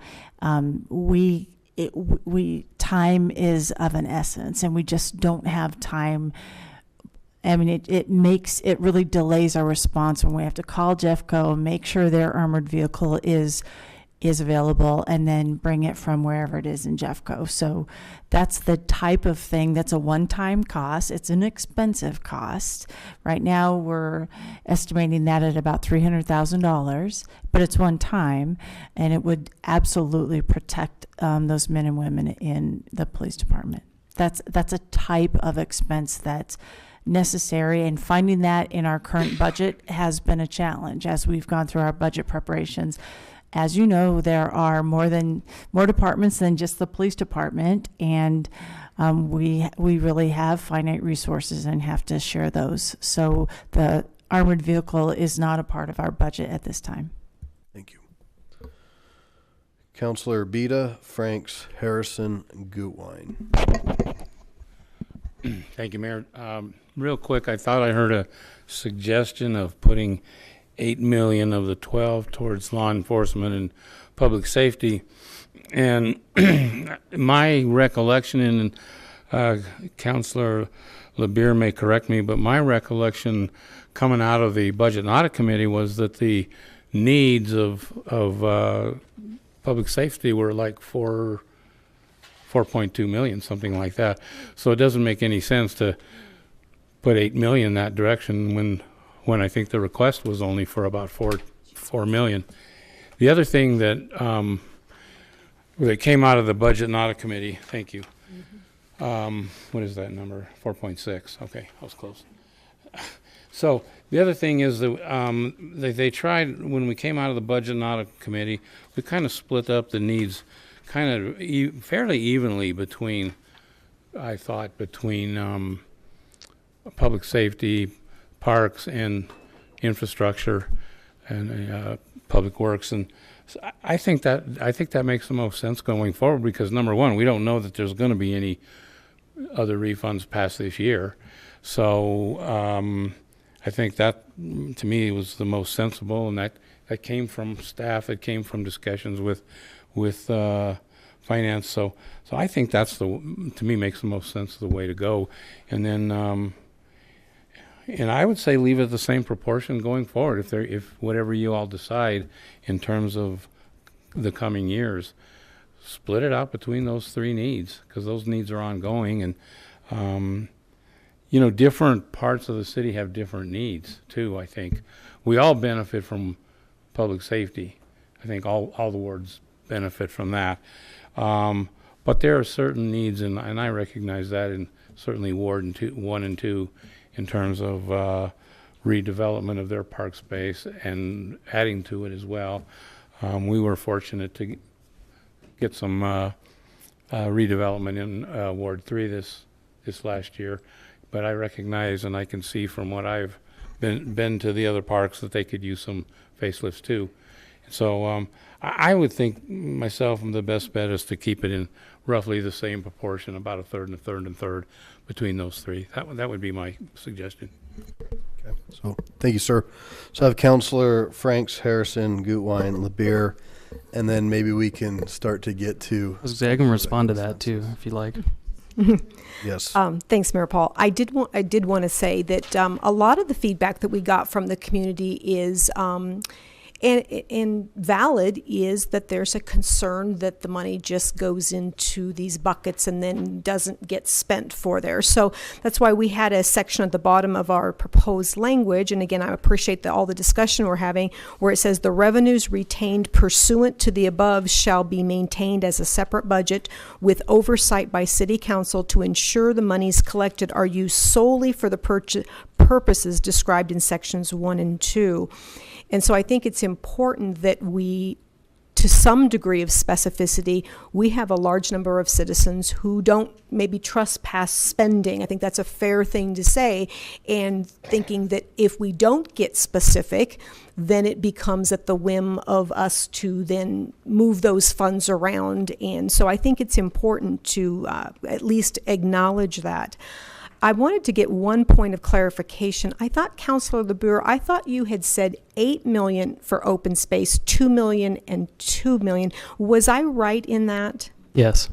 time is of an essence, and we just don't have time. I mean, it really delays our response when we have to call Jeffco, make sure their armored vehicle is available, and then bring it from wherever it is in Jeffco. So that's the type of thing that's a one-time cost. It's an expensive cost. Right now we're estimating that at about $300,000, but it's one time, and it would absolutely protect those men and women in the police department. That's a type of expense that's necessary, and finding that in our current budget has been a challenge as we've gone through our budget preparations. As you know, there are more departments than just the police department, and we really have finite resources and have to share those. So the armored vehicle is not a part of our budget at this time. Thank you. Councilor Beta, Franks, Harrison, and Gutwein. Thank you, Mayor. Real quick, I thought I heard a suggestion of putting $8 million of the 12 towards law enforcement and public safety. And my recollection, and Councilor LeBeer may correct me, but my recollection coming out of the Budget and Audit Committee was that the needs of public safety were like 4.2 million, something like that. So it doesn't make any sense to put 8 million that direction when I think the request was only for about 4 million. The other thing that came out of the Budget and Audit Committee, thank you. What is that number? 4.6. Okay, I was close. So the other thing is that they tried, when we came out of the Budget and Audit Committee, we kind of split up the needs kind of fairly evenly between, I thought, between public safety, parks, and infrastructure, and public works. And so I think that makes the most sense going forward, because number one, we don't know that there's going to be any other refunds past this year. So I think that, to me, was the most sensible, and that came from staff. It came from discussions with finance. So I think that's to me, makes the most sense of the way to go. And then and I would say leave it the same proportion going forward. If whatever you all decide in terms of the coming years, split it out between those three needs, because those needs are ongoing. And different parts of the city have different needs too. I think we all benefit from public safety. I think all the wards benefit from that. But there are certain needs, and I recognize that, in certainly Ward 1 and 2, in terms of redevelopment of their park space and adding to it as well. We were fortunate to get some redevelopment in Ward 3 this last year. But I recognize, and I can see from what I've been to the other parks, that they could use some facelifts too. So I would think myself, the best bet is to keep it in roughly the same proportion, about a third and a third and a third between those three. That would be my suggestion. Okay. So thank you, sir. So I have Councilor Franks, Harrison, Gutwein, LeBeer, and then maybe we can start to get to. I can respond to that too, if you like. Yes. Thanks, Mayor Paul. I did want to say that a lot of the feedback that we got from the community is and valid, is that there's a concern that the money just goes into these buckets and then doesn't get spent for there. So that's why we had a section at the bottom of our proposed language. And again, I appreciate all the discussion we're having, where it says the revenues retained pursuant to the above shall be maintained as a separate budget with oversight by City Council to ensure the monies collected are used solely for the purposes described in sections 1 and 2. And so I think it's important that we, to some degree of specificity, we have a large number of citizens who don't maybe trust past spending. I think that's a fair thing to say, and thinking that if we don't get specific, then it becomes at the whim of us to then move those funds around. And so I think it's important to at least acknowledge that. I wanted to get one point of clarification. I thought, Councilor LeBeer, I thought you had said 8 million for open space, 2 million and 2 million. Was I right in that? Yes.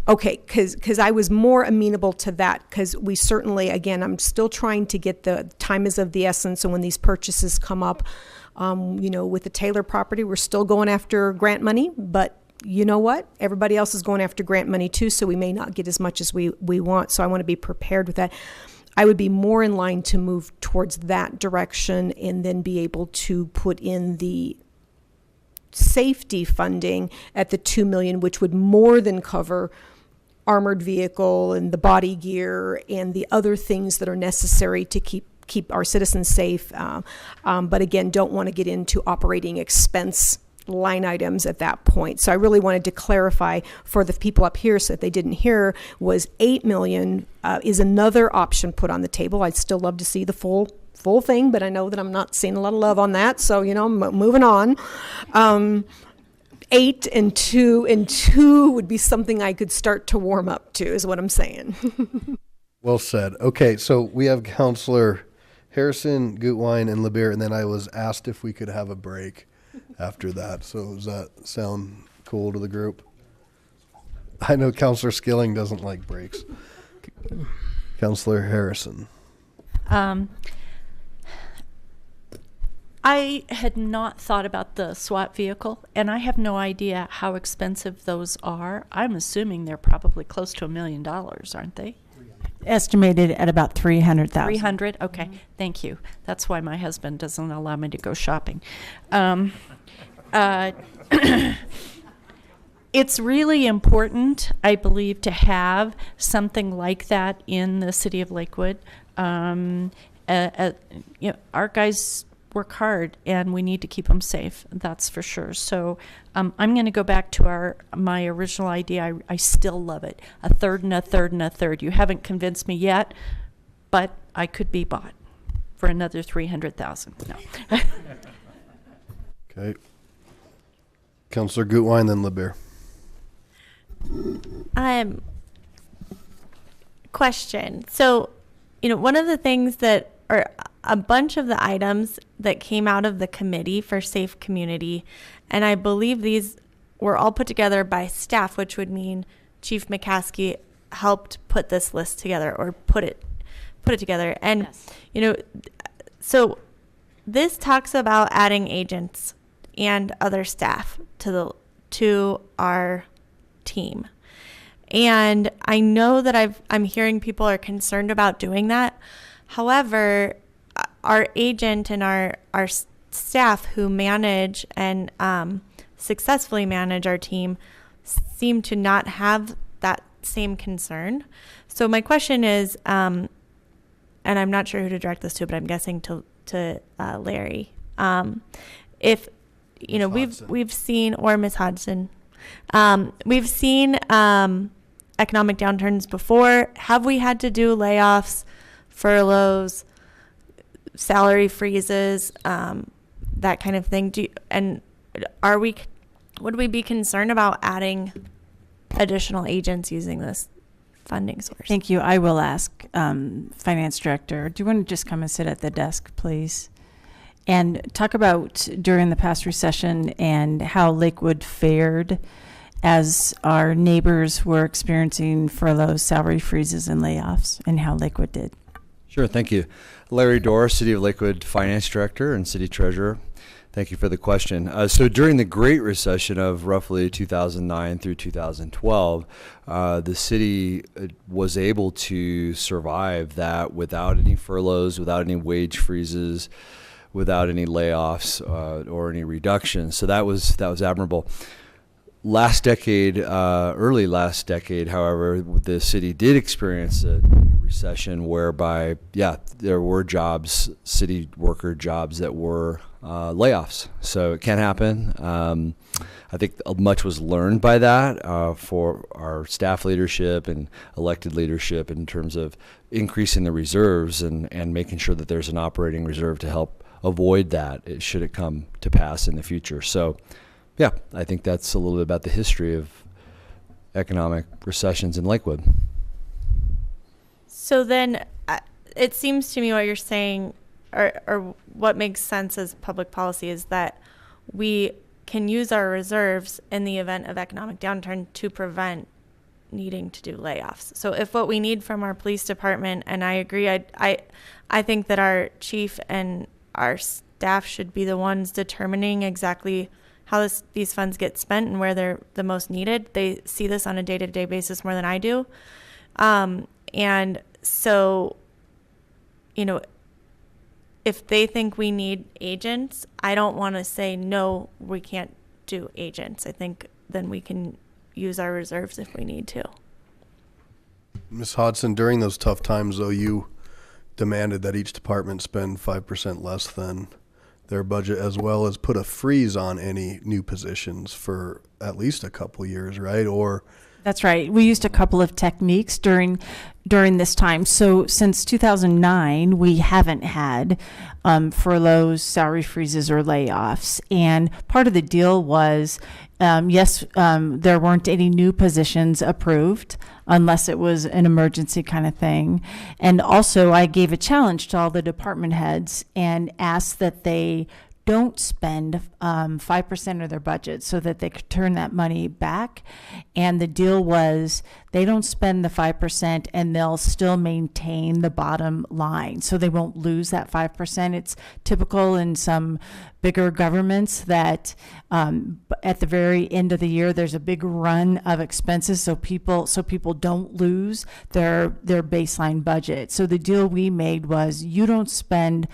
Okay, because I was more amenable to that, because we certainly, again, I'm still trying to get the time is of the essence, and when these purchases come up, with the Taylor property, we're still going after grant money, but you know what? Everybody else is going after grant money too, so we may not get as much as we want. So I want to be prepared with that. I would be more in line to move towards that direction and then be able to put in the safety funding at the 2 million, which would more than cover armored vehicle and the body gear and the other things that are necessary to keep our citizens safe. But again, don't want to get into operating expense line items at that point. So I really wanted to clarify for the people up here, so that they didn't hear, was 8 million is another option put on the table. I'd still love to see the full thing, but I know that I'm not seeing a lot of love on that. So, moving on. 8 and 2 would be something I could start to warm up to, is what I'm saying. Well said. Okay, so we have Councilor Harrison, Gutwein, and LeBeer, and then I was asked if we could have a break after that. So does that sound cool to the group? I know Councilor Skilling doesn't like breaks. Councilor Harrison. I had not thought about the SWAT vehicle, and I have no idea how expensive those are. I'm assuming they're probably close to $1 million, aren't they? estimated at about 300,000. 300? Okay, thank you. That's why my husband doesn't allow me to go shopping. It's really important, I believe, to have something like that in the city of Lakewood. You know, our guys work hard, and we need to keep them safe. That's for sure. So I'm going to go back to my original idea. I still love it. A third and a third and a third. You haven't convinced me yet, but I could be bought for another 300,000. No. Okay. Councillor Gutwein, then LeBear. Question. So, you know, one of the things that, or a bunch of the items that came out of the committee for Safe Community, and I believe these were all put together by staff, which would mean Chief McCaskey helped put this list together or put it together. And, yes. You know, so this talks about adding agents and other staff to our team. And I know that I'm hearing people are concerned about doing that. However, our agent and our staff who manage and successfully manage our team seem to not have that same concern. So my question is, and I'm not sure who to direct this to, but I'm guessing to Larry. If you know, we've seen, or Ms. Hodgson, we've seen economic downturns before. Have we had to do layoffs, furloughs, salary freezes, that kind of thing? Would we be concerned about adding additional agents using this funding source? Thank you. I will ask Finance Director. Do you want to just come and sit at the desk, please? And talk about during the past recession and how Lakewood fared as our neighbors were experiencing furloughs, salary freezes, and layoffs, and how Lakewood did. Sure, thank you. Larry Dorr, City of Lakewood Finance Director and City Treasurer. Thank you for the question. So during the Great Recession of roughly 2009 through 2012, the city was able to survive that without any furloughs, without any wage freezes, without any layoffs or any reductions. So that was admirable. Last decade, early last decade, however, the city did experience a recession whereby, there were jobs, city worker jobs that were layoffs. So it can happen. I think much was learned by that for our staff leadership and elected leadership in terms of increasing the reserves and making sure that there's an operating reserve to help avoid that should it come to pass in the future. So, yeah, I think that's a little bit about the history of economic recessions in Lakewood. So then it seems to me what you're saying, or what makes sense as public policy, is that we can use our reserves in the event of economic downturn to prevent needing to do layoffs. So if what we need from our police department, and I agree, I think that our chief and our staff should be the ones determining exactly how these funds get spent and where they're the most needed. They see this on a day-to-day basis more than I do. And so, you know, if they think we need agents, I don't want to say, no, we can't do agents. I think then we can use our reserves if we need to. Ms. Hodgson, during those tough times, though, you demanded that each department spend 5% less than their budget, as well as put a freeze on any new positions for at least a couple years, right? Or that's right. We used a couple of techniques during this time. So since 2009, we haven't had furloughs, salary freezes, or layoffs. And part of the deal was, there weren't any new positions approved unless it was an emergency kind of thing. And also, I gave a challenge to all the department heads and asked that they don't spend 5% of their budget so that they could turn that money back. And the deal was they don't spend the 5% and they'll still maintain the bottom line. So they won't lose that 5%. It's typical in some bigger governments that at the very end of the year, there's a big run of expenses. So people don't lose their baseline budget. So the deal we made was you don't spend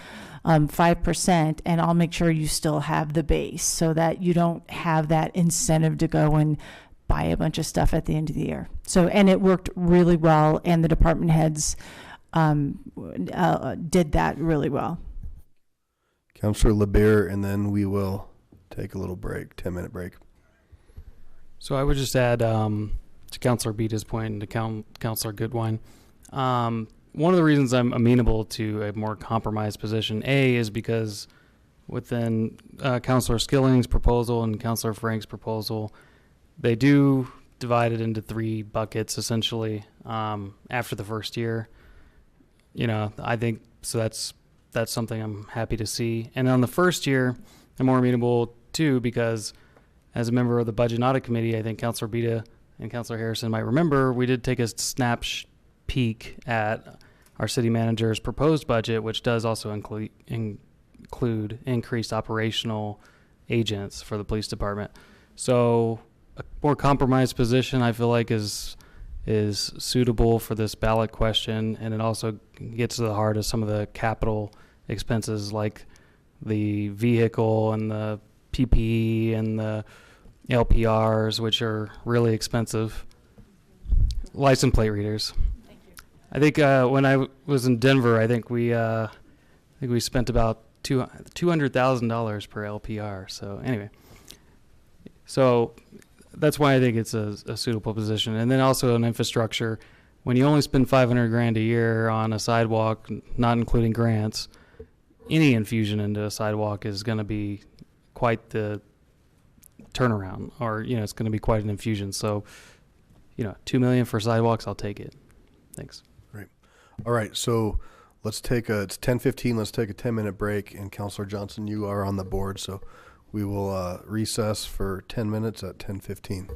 5%, and I'll make sure you still have the base so that you don't have that incentive to go and buy a bunch of stuff at the end of the year. So, and it worked really well, and the department heads did that really well. Councillor LeBear, and then we will take a little break, 10-minute break. So I would just add to Councillor Beta's point and to Councillor Goodwine. One of the reasons I'm amenable to a more compromised position, is because within Councillor Skilling's proposal and Councillor Frank's proposal, they do divide it into 3 buckets essentially after the first year. You know, I think so. That's something I'm happy to see. And on the first year, I'm more amenable too, because as a member of the Budget and Audit Committee, I think Councillor Beta and Councillor Harrison might remember, we did take a snap peek at our city manager's proposed budget, which does also include increased operational agents for the police department. So a more compromised position, I feel like, is suitable for this ballot question, and it also gets to the heart of some of the capital expenses like the vehicle and the PPE and the LPRs, which are really expensive. License plate readers. Thank you. I think when I was in Denver, I think we spent about $200,000 per LPR. So anyway, so that's why I think it's a suitable position. And then also in infrastructure, when you only spend $500,000 a year on a sidewalk, not including grants, any infusion into a sidewalk is going to be quite the turnaround, or it's going to be quite an infusion. So $2 million for sidewalks, I'll take it. Thanks. Great. All right, so it's 10:15. Let's take a 10-minute break. And Councillor Johnson, you are on the board, so we will recess for 10 minutes at 10:15.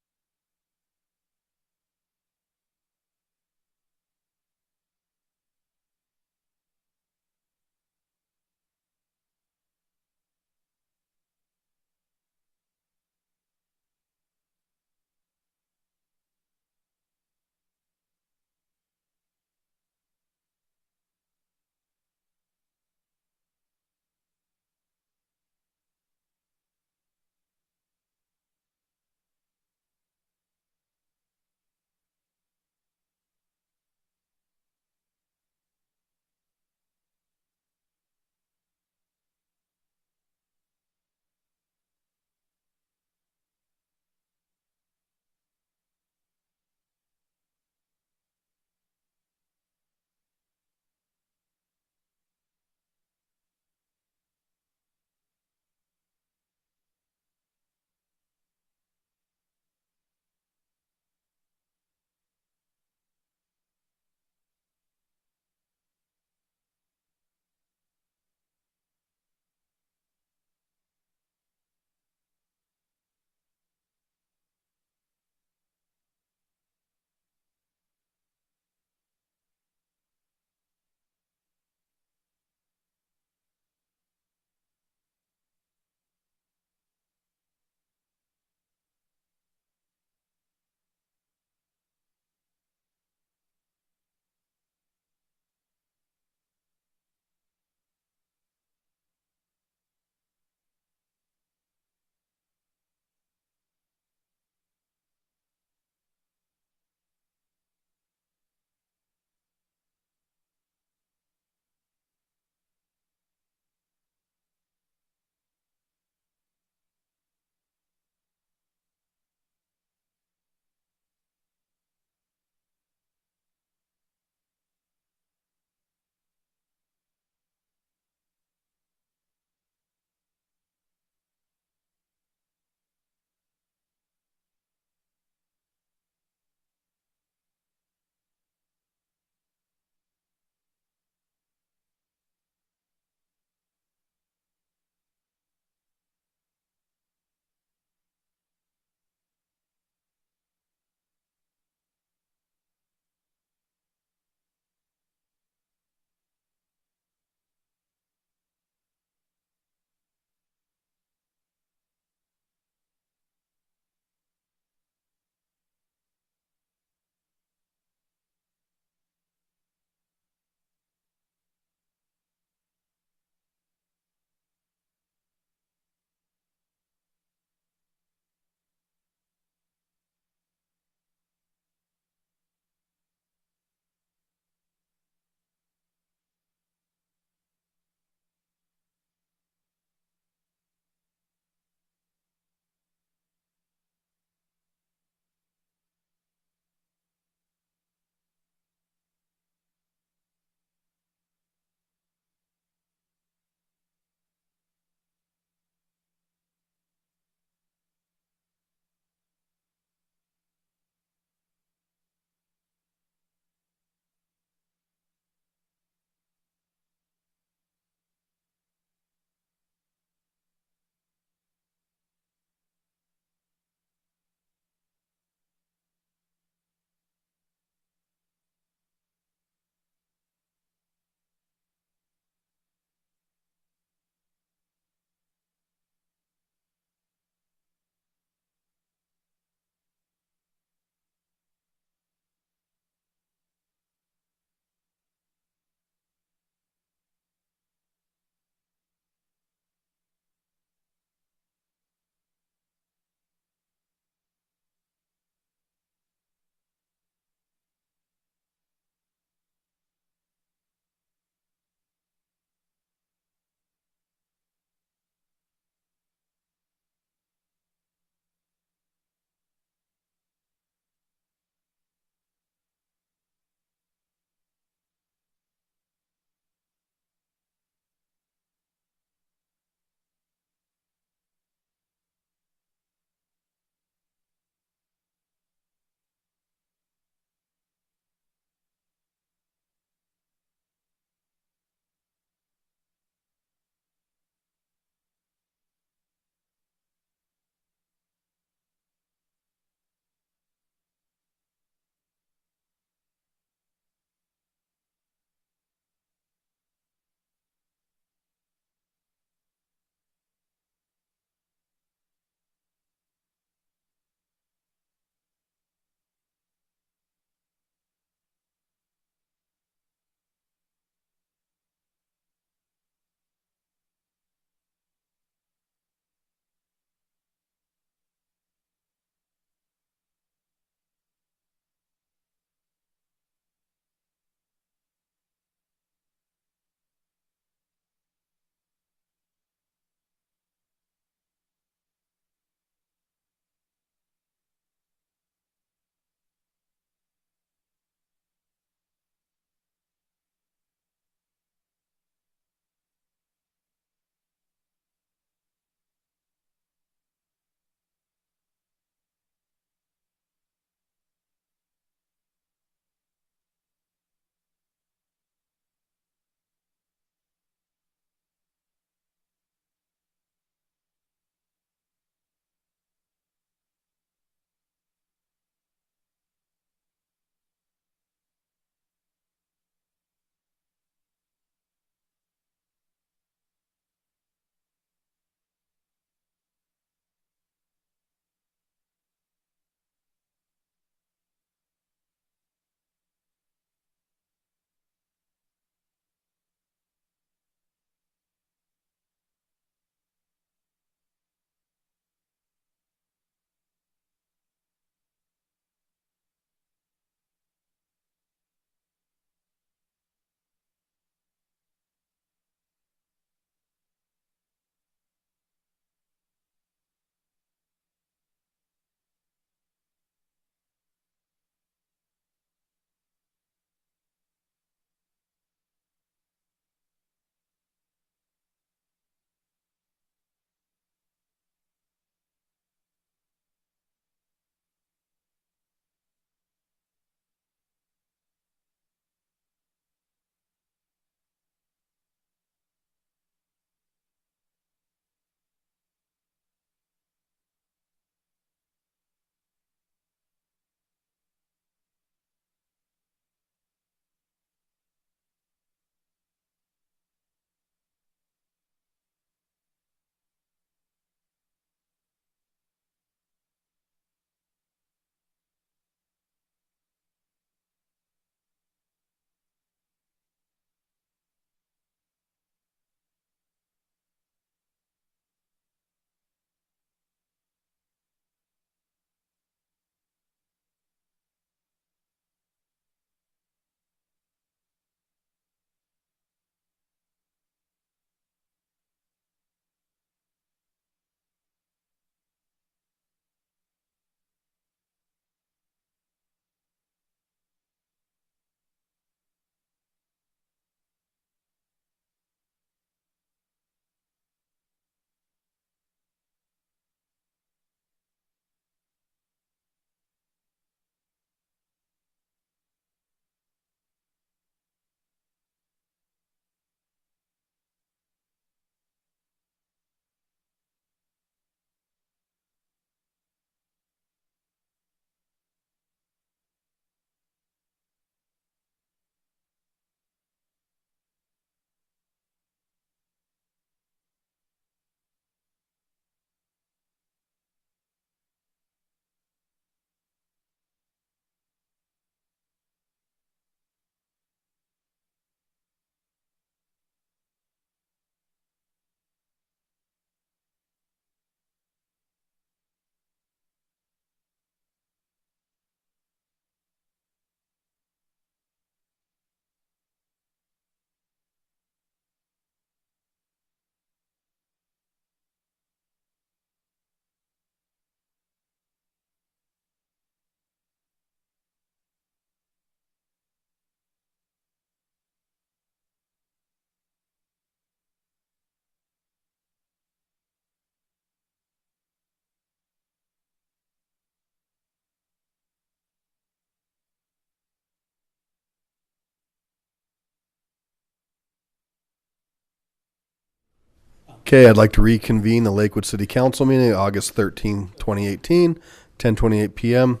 Okay, I'd like to reconvene the Lakewood City Council meeting, August 13, 2018, 10:28 p.m.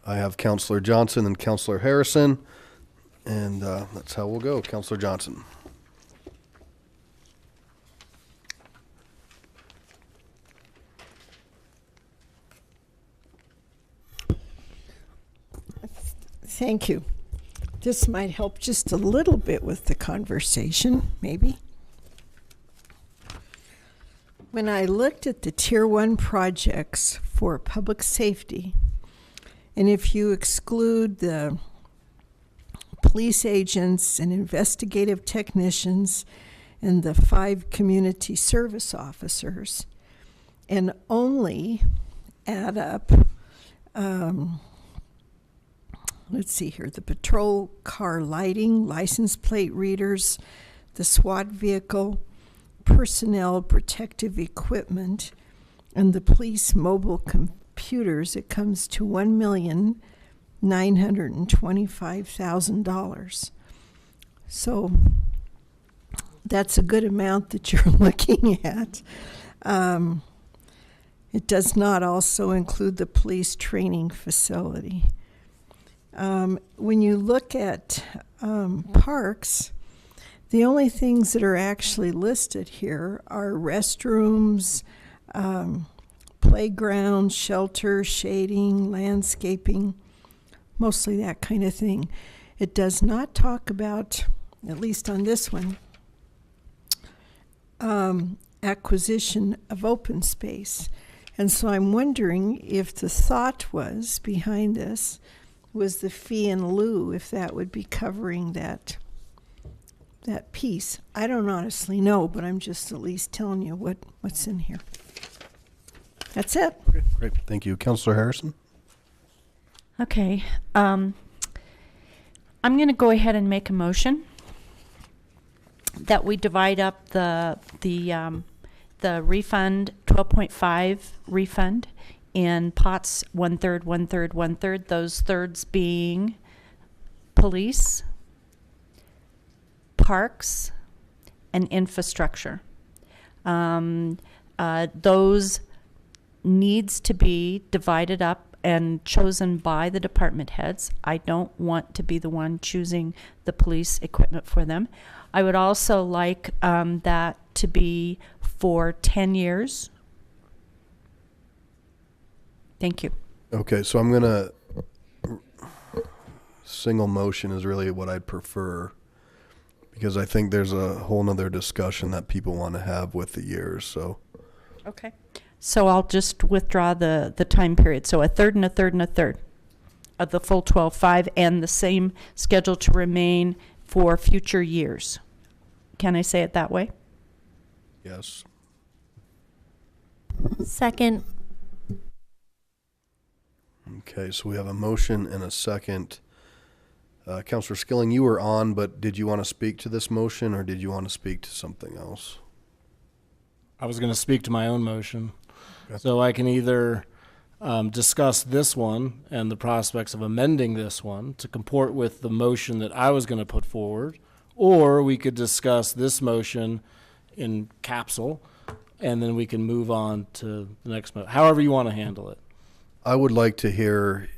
I have Councilor Johnson and Councilor Harrison, and that's how we'll go. Councilor Johnson. Thank you. This might help just a little bit with the conversation, maybe. When I looked at the Tier 1 projects for public safety, and if you exclude the police agents and investigative technicians and the 5 community service officers, and only add up, let's see here, the patrol car lighting, license plate readers, the SWAT vehicle, personnel protective equipment, and the police mobile computers, it comes to $1,925,000. So that's a good amount that you're looking at. It does not also include the police training facility. When you look at parks, the only things that are actually listed here are restrooms, playground, shelter, shading, landscaping, mostly that kind of thing. It does not talk about, at least on this one, acquisition of open space. And so I'm wondering if the thought was behind this was the fee in lieu, if that would be covering that piece. I don't honestly know, but I'm just at least telling you what's in here. That's it. Okay, great. Thank you. Councilor Harrison? Okay. I'm going to go ahead and make a motion that we divide up the refund, 12.5 refund, in pots, 1/3, 1/3, 1/3, those thirds being police, parks, and infrastructure. Those needs to be divided up and chosen by the department heads. I don't want to be the one choosing the police equipment for them. I would also like that to be for 10 years. Thank you. Okay, so I'm gonna, single motion is really what I'd prefer, because I think there's a whole nother discussion that people want to have with the years, so. Okay. So I'll just withdraw the time period. So a third and a third and a third of the full 12.5, and the same schedule to remain for future years. Can I say it that way? Yes. Second. Okay, so we have a motion and a second. Councilor Skilling, you were on, but did you want to speak to this motion, or did you want to speak to something else? I was going to speak to my own motion. Okay. So I can either discuss this one and the prospects of amending this one to comport with the motion that I was going to put forward, or we could discuss this motion in capsule, and then we can move on to the next motion. However you want to handle it. I would like to hear,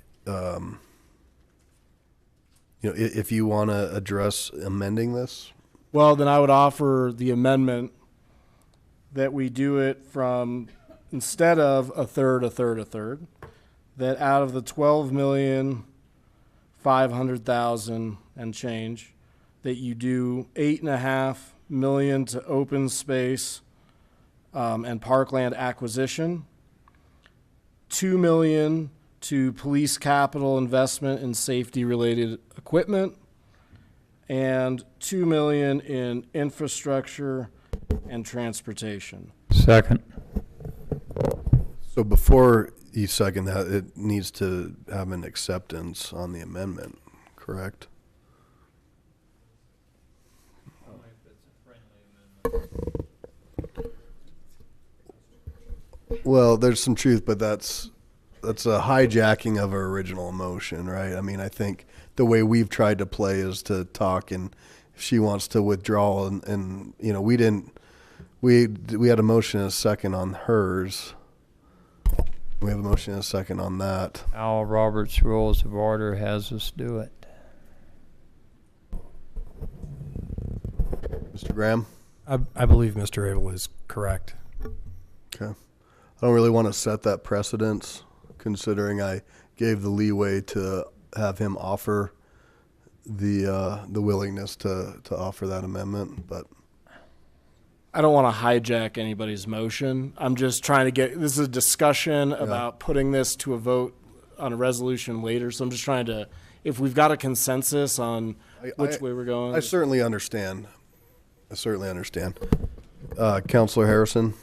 if you want to address amending this. Well, then I would offer the amendment that we do it from, instead of a third, that out of the 12,500,000 and change, that you do 8.5 million to open space and parkland acquisition, 2 million to police capital investment in safety related equipment, and 2 million in infrastructure and transportation. Second. So before you second that, it needs to have an acceptance on the amendment, correct? Well, there's some truth, but that's a hijacking of our original motion, right? I mean, I think the way we've tried to play is to talk, and if she wants to withdraw, and we didn't We had a motion and a second on hers. We have a motion and a second on that. Al Roberts Rules of Order has us do it. Mr. Graham? I believe Mr. Abel is correct. Okay. I don't really want to set that precedence, considering I gave the leeway to have him offer the willingness to offer that amendment, but I don't want to hijack anybody's motion. I'm just trying to this is a discussion about putting this to a vote on a resolution later. So I'm just trying to, if we've got a consensus on which way we're going. I certainly understand. Councilor Harrison?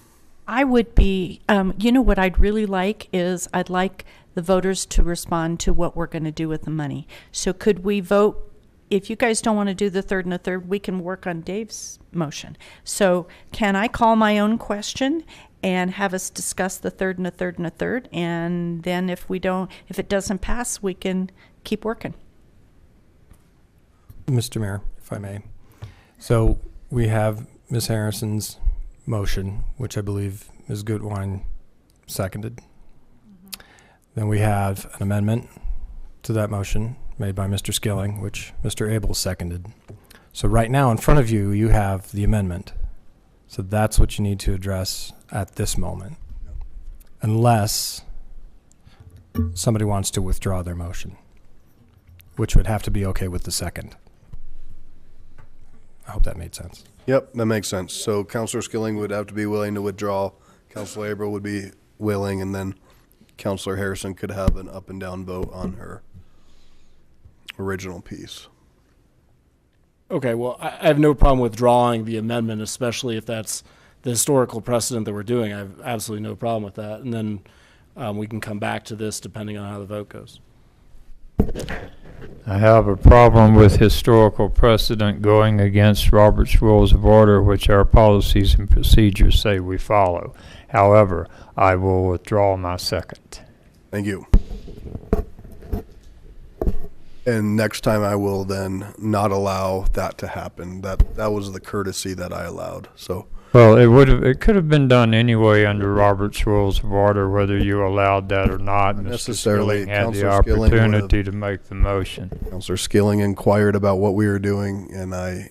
I would be, you know what I'd really like is I'd like the voters to respond to what we're going to do with the money. So could we vote? If you guys don't want to do the third and a third, we can work on Dave's motion. So can I call my own question and have us discuss the third and a third and a third? And then if it doesn't pass, we can keep working. Mr. Mayor, if I may. So we have Ms. Harrison's motion, which I believe Ms. Gutwein seconded. Then we have an amendment to that motion made by Mr. Skilling, which Mr. Abel seconded. So right now in front of you, you have the amendment. So that's what you need to address at this moment, unless somebody wants to withdraw their motion, which would have to be okay with the second. I hope that made sense. Yep, that makes sense. So Councilor Skilling would have to be willing to withdraw. Councilor Abel would be willing, and then Councilor Harrison could have an up and down vote on her original piece. Okay, well, I have no problem withdrawing the amendment, especially if that's the historical precedent that we're doing. I have absolutely no problem with that. And then we can come back to this depending on how the vote goes. I have a problem with historical precedent going against Robert's Rules of Order, which our policies and procedures say we follow. However, I will withdraw my second. Thank you. And next time I will then not allow that to happen. That was the courtesy that I allowed. So well, it could have been done anyway under Robert's Rules of Order, whether you allowed that or not. Mr. Skilling had the opportunity to make the motion. Councilor Skilling inquired about what we were doing, and I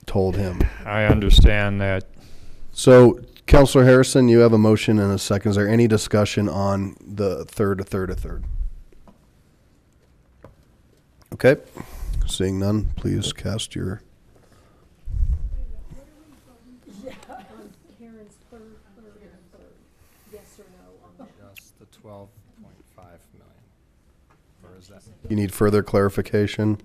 told him. I understand that. So, Councilor Harrison, you have a motion and a second. Is there any discussion on the third? Okay. Seeing none, please cast your... Just the 12.5 million. Or is that? You need further clarification?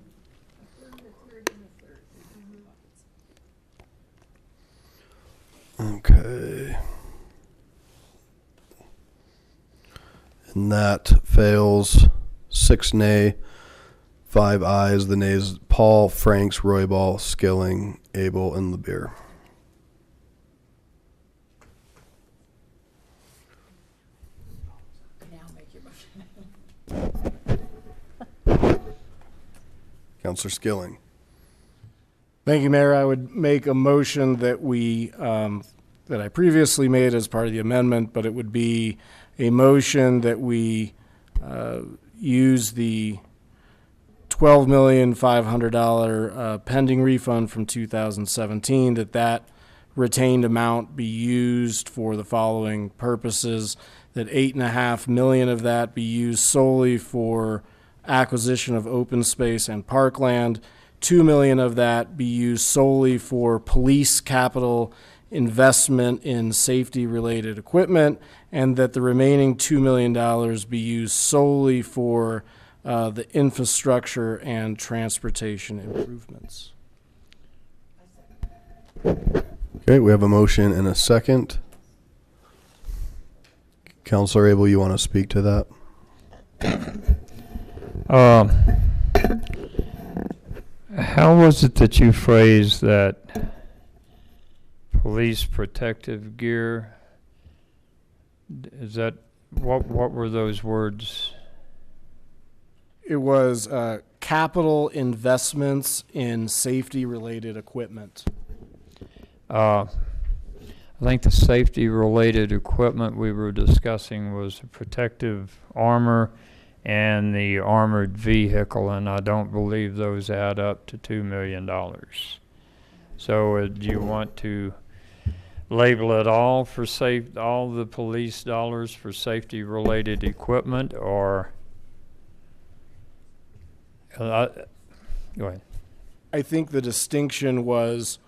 Okay. And that fails. 6 nay, 5 ayes. The nays: Paul, Franks, Roybal, Skilling, Abel, and LeBeer. Councilor Skilling. Thank you, Mayor. I would make a motion that we, that I previously made as part of the amendment, but it would be a motion that we use the $12,500,000 pending refund from 2017, that retained amount be used for the following purposes, that $8.5 million of that be used solely for acquisition of open space and parkland, $2 million of that be used solely for police capital investment in safety-related equipment, and that the remaining $2 million be used solely for the infrastructure and transportation improvements. Okay, we have a motion and a second. Councilor Abel, you want to speak to that? How was it that you phrased that police protective gear? Is that, what were those words? It was capital investments in safety-related equipment. A I think the safety-related equipment we were discussing was the protective armor and the armored vehicle, and I don't believe those add up to $2 million. So do you want to label it all for all the police dollars for safety-related equipment, or go ahead. I think the distinction was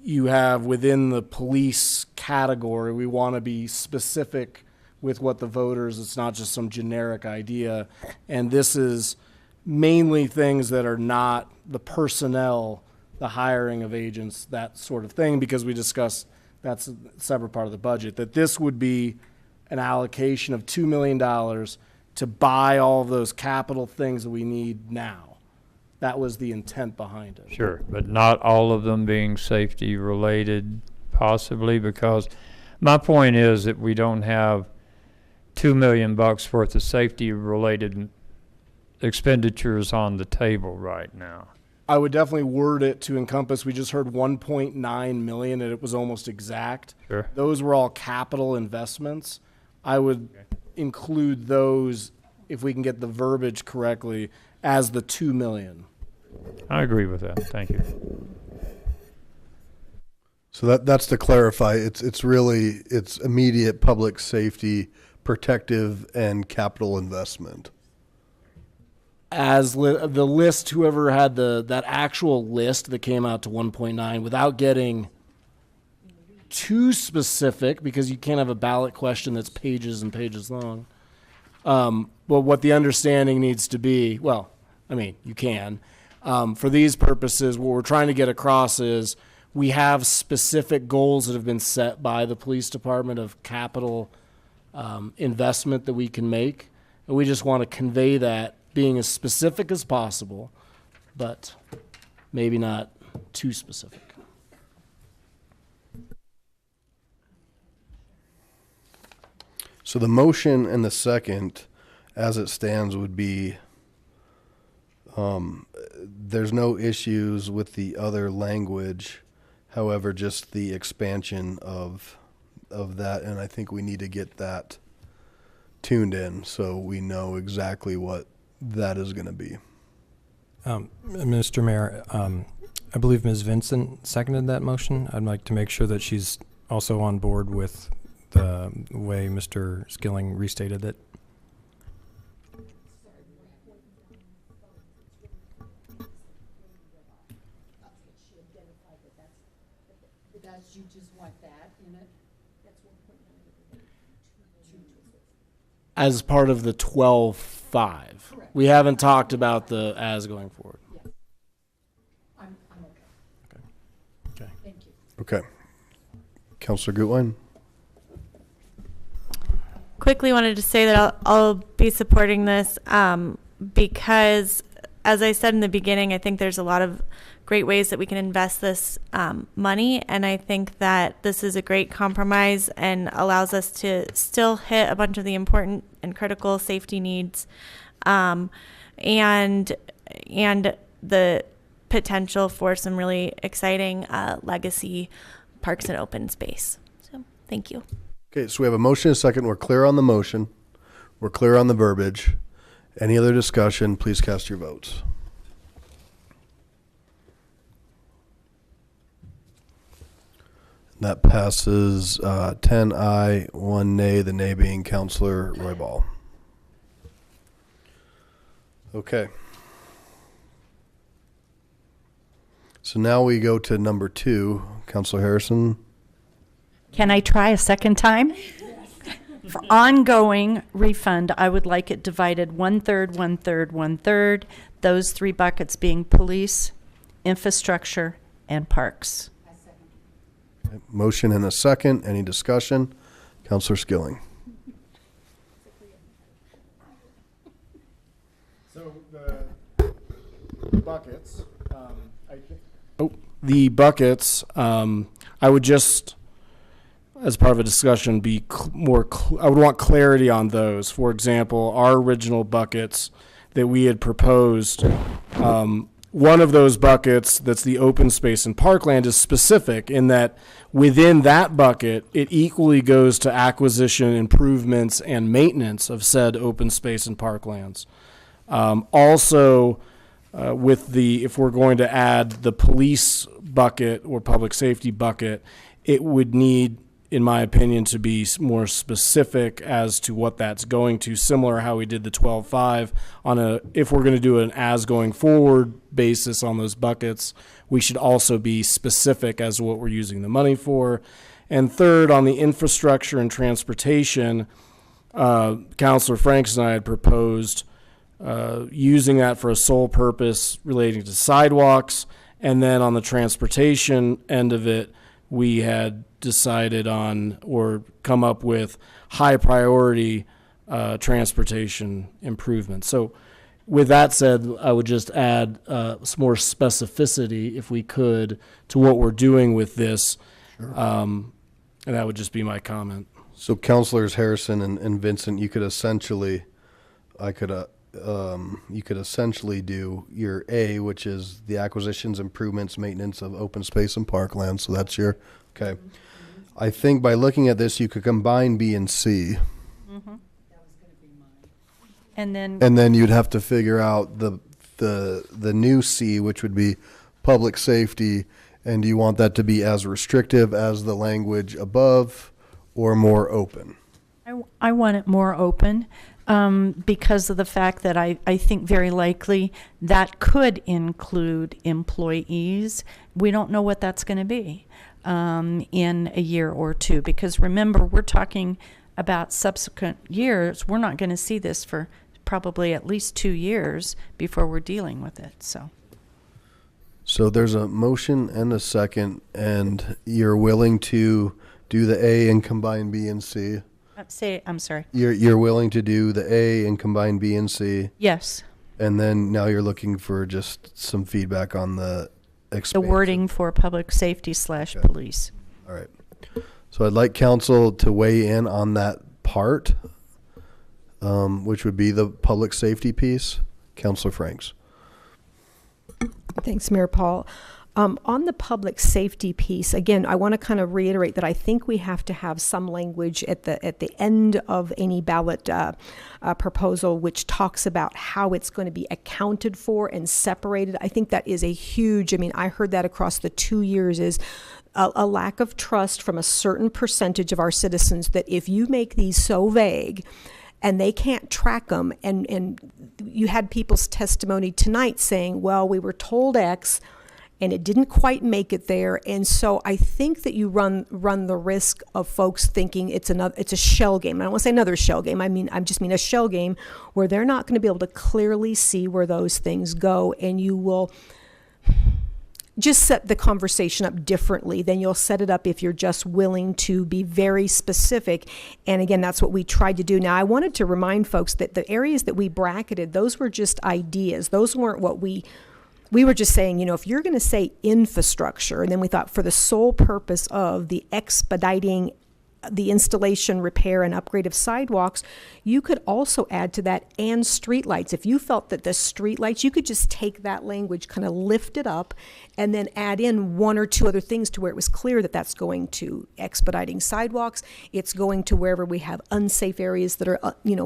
you have within the police category, we want to be specific with what the voters, it's not just some generic idea. And this is mainly things that are not the personnel, the hiring of agents, that sort of thing, because we discussed that's a separate part of the budget, that this would be an allocation of $2 million to buy all of those capital things that we need now. That was the intent behind it. Sure, but not all of them being safety related, possibly, because my point is that we don't have $2 million worth of safety related expenditures on the table right now. I would definitely word it to encompass, we just heard 1.9 million and it was almost exact. Sure. Those were all capital investments. I would include those, if we can get the verbiage correctly, as the 2 million. I agree with that. Thank you. So that's to clarify. It's really immediate public safety, protective, and capital investment. As the list, whoever had that actual list that came out to 1.9, without getting too specific, because you can't have a ballot question that's pages and pages long. But what the understanding needs to be, well, I mean, you can. For these purposes, what we're trying to get across is we have specific goals that have been set by the police department of capital investment that we can make. And we just want to convey that, being as specific as possible, but maybe not too specific. So the motion and the second, as it stands, would be there's no issues with the other language, however, just the expansion of that, and I think we need to get that tuned in so we know exactly what that is going to be. Mr. Mayor, I believe Ms. Vincent seconded that motion. I'd like to make sure that she's also on board with the way Mr. Skilling restated it. You just want that in it? As part of the 12.5. We haven't talked about the as going forward. Yes. I'm okay. Okay. Thank you. Okay. Councilor Gutwein? Quickly wanted to say that I'll be supporting this because, as I said in the beginning, I think there's a lot of great ways that we can invest this money, and I think that this is a great compromise and allows us to still hit a bunch of the important and critical safety needs, and the potential for some really exciting legacy parks and open space. So, thank you. Okay, so we have a motion and a second. We're clear on the motion. We're clear on the verbiage. Any other discussion, please cast your votes. That passes 10 aye, 1 nay, the nay being Councilor Roybal. Okay. So now we go to number 2. Councilor Harrison. Can I try a second time? For ongoing refund, I would like it divided 1/3, 1/3, 1/3. Those 3 buckets being police, infrastructure, and parks. Okay, motion and a second. Any discussion? Councilor Skilling. So the buckets, the buckets, I would just, as part of a discussion, be I would want clarity on those. For example, our original buckets that we had proposed one of those buckets, that's the open space and parkland, is specific in that within that bucket, it equally goes to acquisition, improvements, and maintenance of said open space and parklands. Also, if we're going to add the police bucket or public safety bucket, it would need, in my opinion, to be more specific as to what that's going to, similar how we did the 12.5 if we're going to do an as going forward basis on those buckets, we should also be specific as to what we're using the money for. And third, on the infrastructure and transportation, Councilor Franks and I had proposed using that for a sole purpose relating to sidewalks. And then on the transportation end of it, we had decided on or come up with high priority transportation improvements. So with that said, I would just add some more specificity, if we could, to what we're doing with this. Sure. And that would just be my comment. So Councilors Harrison and Vincent, you could essentially do your A, which is the acquisitions, improvements, maintenance of open space and parkland. So that's your, okay. I think by looking at this, you could combine B and C. Mm-hmm. And then you'd have to figure out the new C, which would be public safety. And do you want that to be as restrictive as the language above or more open? I want it more open. Because of the fact that I think very likely that could include employees. We don't know what that's going to be in a year or two, because remember, we're talking about subsequent years. We're not going to see this for probably at least 2 years before we're dealing with it. So there's a motion and a second, and you're willing to do the A and combine B and C? I'm sorry. You're willing to do the A and combine B and C? Yes. And then now you're looking for just some feedback on the expansion. The wording for public safety / police. All right. So I'd like council to weigh in on that part, which would be the public safety piece. Councilor Franks. Thanks, Mayor Paul. On the public safety piece, again, I want to kind of reiterate that I think we have to have some language at the end of any ballot proposal which talks about how it's going to be accounted for and separated. I think that is a huge, I heard that across the 2 years, is a lack of trust from a certain percentage of our citizens that if you make these so vague and they can't track them, and you had people's testimony tonight saying, well, we were told X, and it didn't quite make it there. And so I think that you run the risk of folks thinking it's a shell game. I don't want to say another shell game. I just mean a shell game where they're not going to be able to clearly see where those things go, and you will just set the conversation up differently than you'll set it up if you're just willing to be very specific. And again, that's what we tried to do. Now, I wanted to remind folks that the areas that we bracketed, those were just ideas. Those weren't what we were just saying, if you're going to say infrastructure, and then we thought for the sole purpose of the expediting the installation, repair, and upgrade of sidewalks, you could also add to that and streetlights. If you felt that the streetlights, you could just take that language, kind of lift it up, and then add in one or two other things to where it was clear that that's going to expediting sidewalks. It's going to wherever we have unsafe areas that are,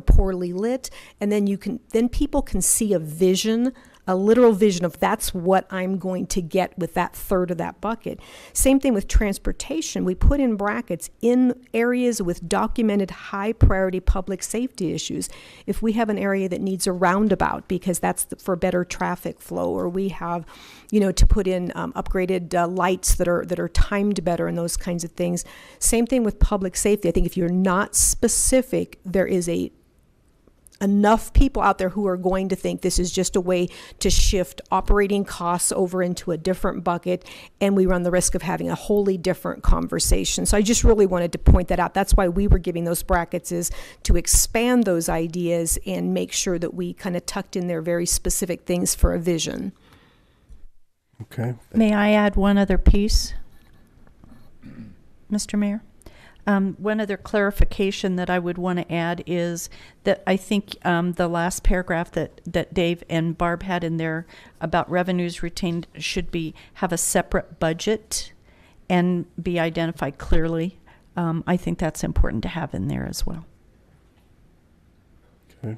poorly lit, and then people can see a vision, a literal vision of that's what I'm going to get with that third of that bucket. Same thing with transportation. We put in brackets in areas with documented high priority public safety issues. If we have an area that needs a roundabout because that's for better traffic flow, or we have, to put in upgraded lights that are timed better and those kinds of things. Same thing with public safety. I think if you're not specific, there is enough people out there who are going to think this is just a way to shift operating costs over into a different bucket, and we run the risk of having a wholly different conversation. So I just really wanted to point that out. That's why we were giving those brackets, is to expand those ideas and make sure that we kind of tucked in there very specific things for a vision. Okay. May I add one other piece, Mr. Mayor? One other clarification that I would want to add is that I think the last paragraph that Dave and Barb had in there about revenues retained should have a separate budget and be identified clearly. I think that's important to have in there as well. Okay.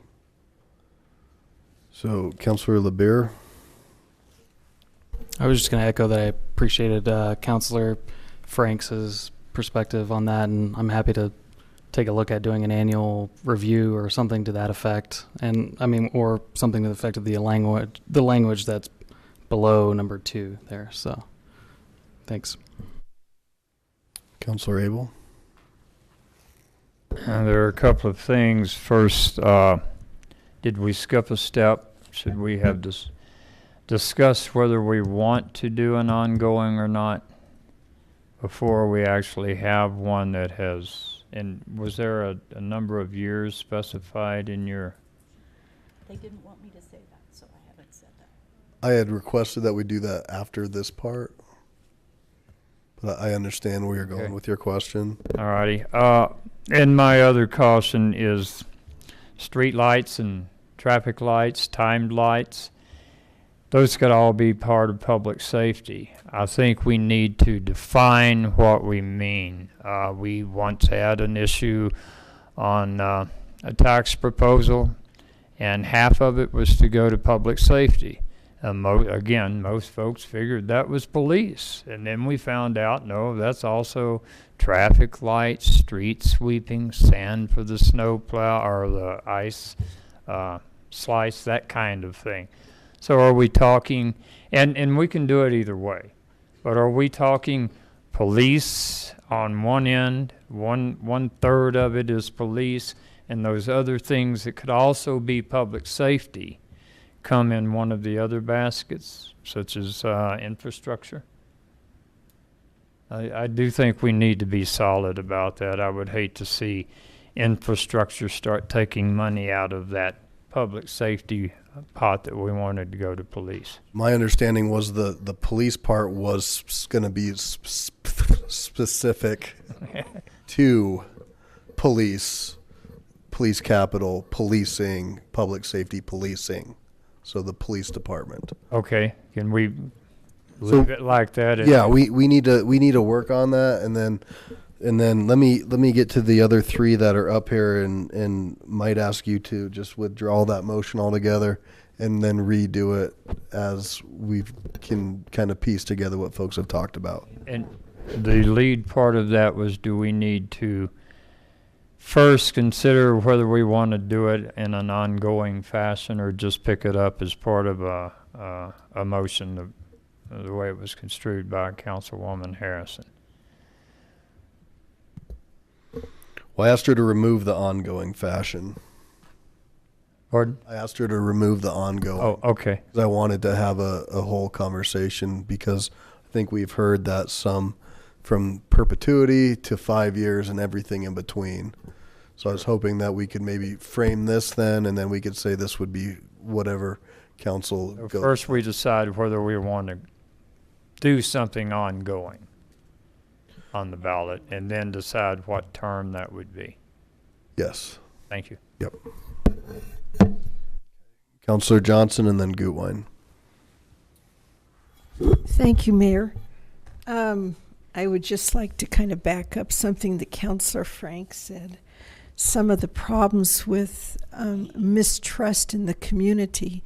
So, Councilor LeBeer. I was just going to echo that I appreciated Councilor Franks' perspective on that, and I'm happy to take a look at doing an annual review or something to that effect, and I mean, or something to the effect of the language that's below number 2 there. So, thanks. Councilor Abel. There are a couple of things. First, did we skip a step? Should we have discussed whether we want to do an ongoing or not before we actually have one that has, and was there a number of years specified in your? They didn't want me to say that, so I haven't said that. I had requested that we do that after this part, but I understand where you're going with your question. Alrighty. And my other caution is street lights and traffic lights, timed lights. Those could all be part of public safety. I think we need to define what we mean. We once had an issue on a tax proposal, and half of it was to go to public safety. Again, most folks figured that was police. And then we found out, no, that's also traffic lights, street sweeping, sand for the snow plow or the ice slice, that kind of thing. So are we talking, and we can do it either way, but are we talking police on one end, one third of it is police, and those other things that could also be public safety come in one of the other baskets, such as infrastructure? I do think we need to be solid about that. I would hate to see infrastructure start taking money out of that public safety pot that we wanted to go to police. My understanding was the police part was going to be specific to police capital, policing, public safety policing. So the police department. Okay, can we leave it like that? Yeah, we need to work on that, and then let me get to the other 3 that are up here, and might ask you to just withdraw that motion altogether, and then redo it as we can kind of piece together what folks have talked about. And the lead part of that was, do we need to first consider whether we want to do it in an ongoing fashion or just pick it up as part of a motion, the way it was construed by Councilwoman Harrison? Well, I asked her to remove the ongoing fashion. Pardon? I asked her to remove the ongoing. Oh, okay. 'Cause I wanted to have a whole conversation, because I think we've heard that some from perpetuity to 5 years and everything in between. So I was hoping that we could maybe frame this then, and then we could say this would be whatever council goes. First, we decide whether we want to do something ongoing on the ballot, and then decide what term that would be. Yes. Thank you. Yep. Councilor Johnson and then Gutwein. Thank you, Mayor. I would just like to kind of back up something that Councilor Frank said. Some of the problems with mistrust in the community.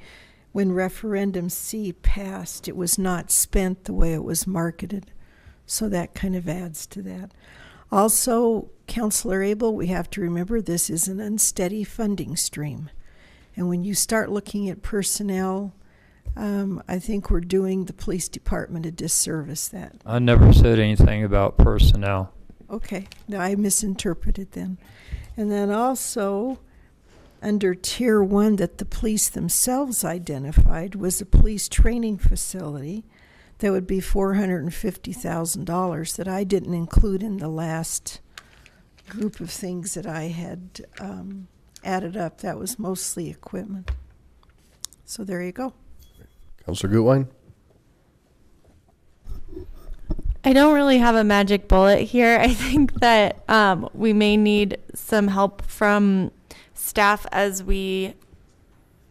When referendum C passed, it was not spent the way it was marketed. So that kind of adds to that. Also, Councilor Abel, we have to remember this is an unsteady funding stream. And when you start looking at personnel, I think we're doing the police department a disservice. That I never said anything about personnel. Okay, no, I misinterpreted then. And then also, under Tier 1 that the police themselves identified was a police training facility that would be $450,000 that I didn't include in the last group of things that I had added up. That was mostly equipment. So there you go. Councilor Gutwein. I don't really have a magic bullet here. I think that we may need some help from staff as we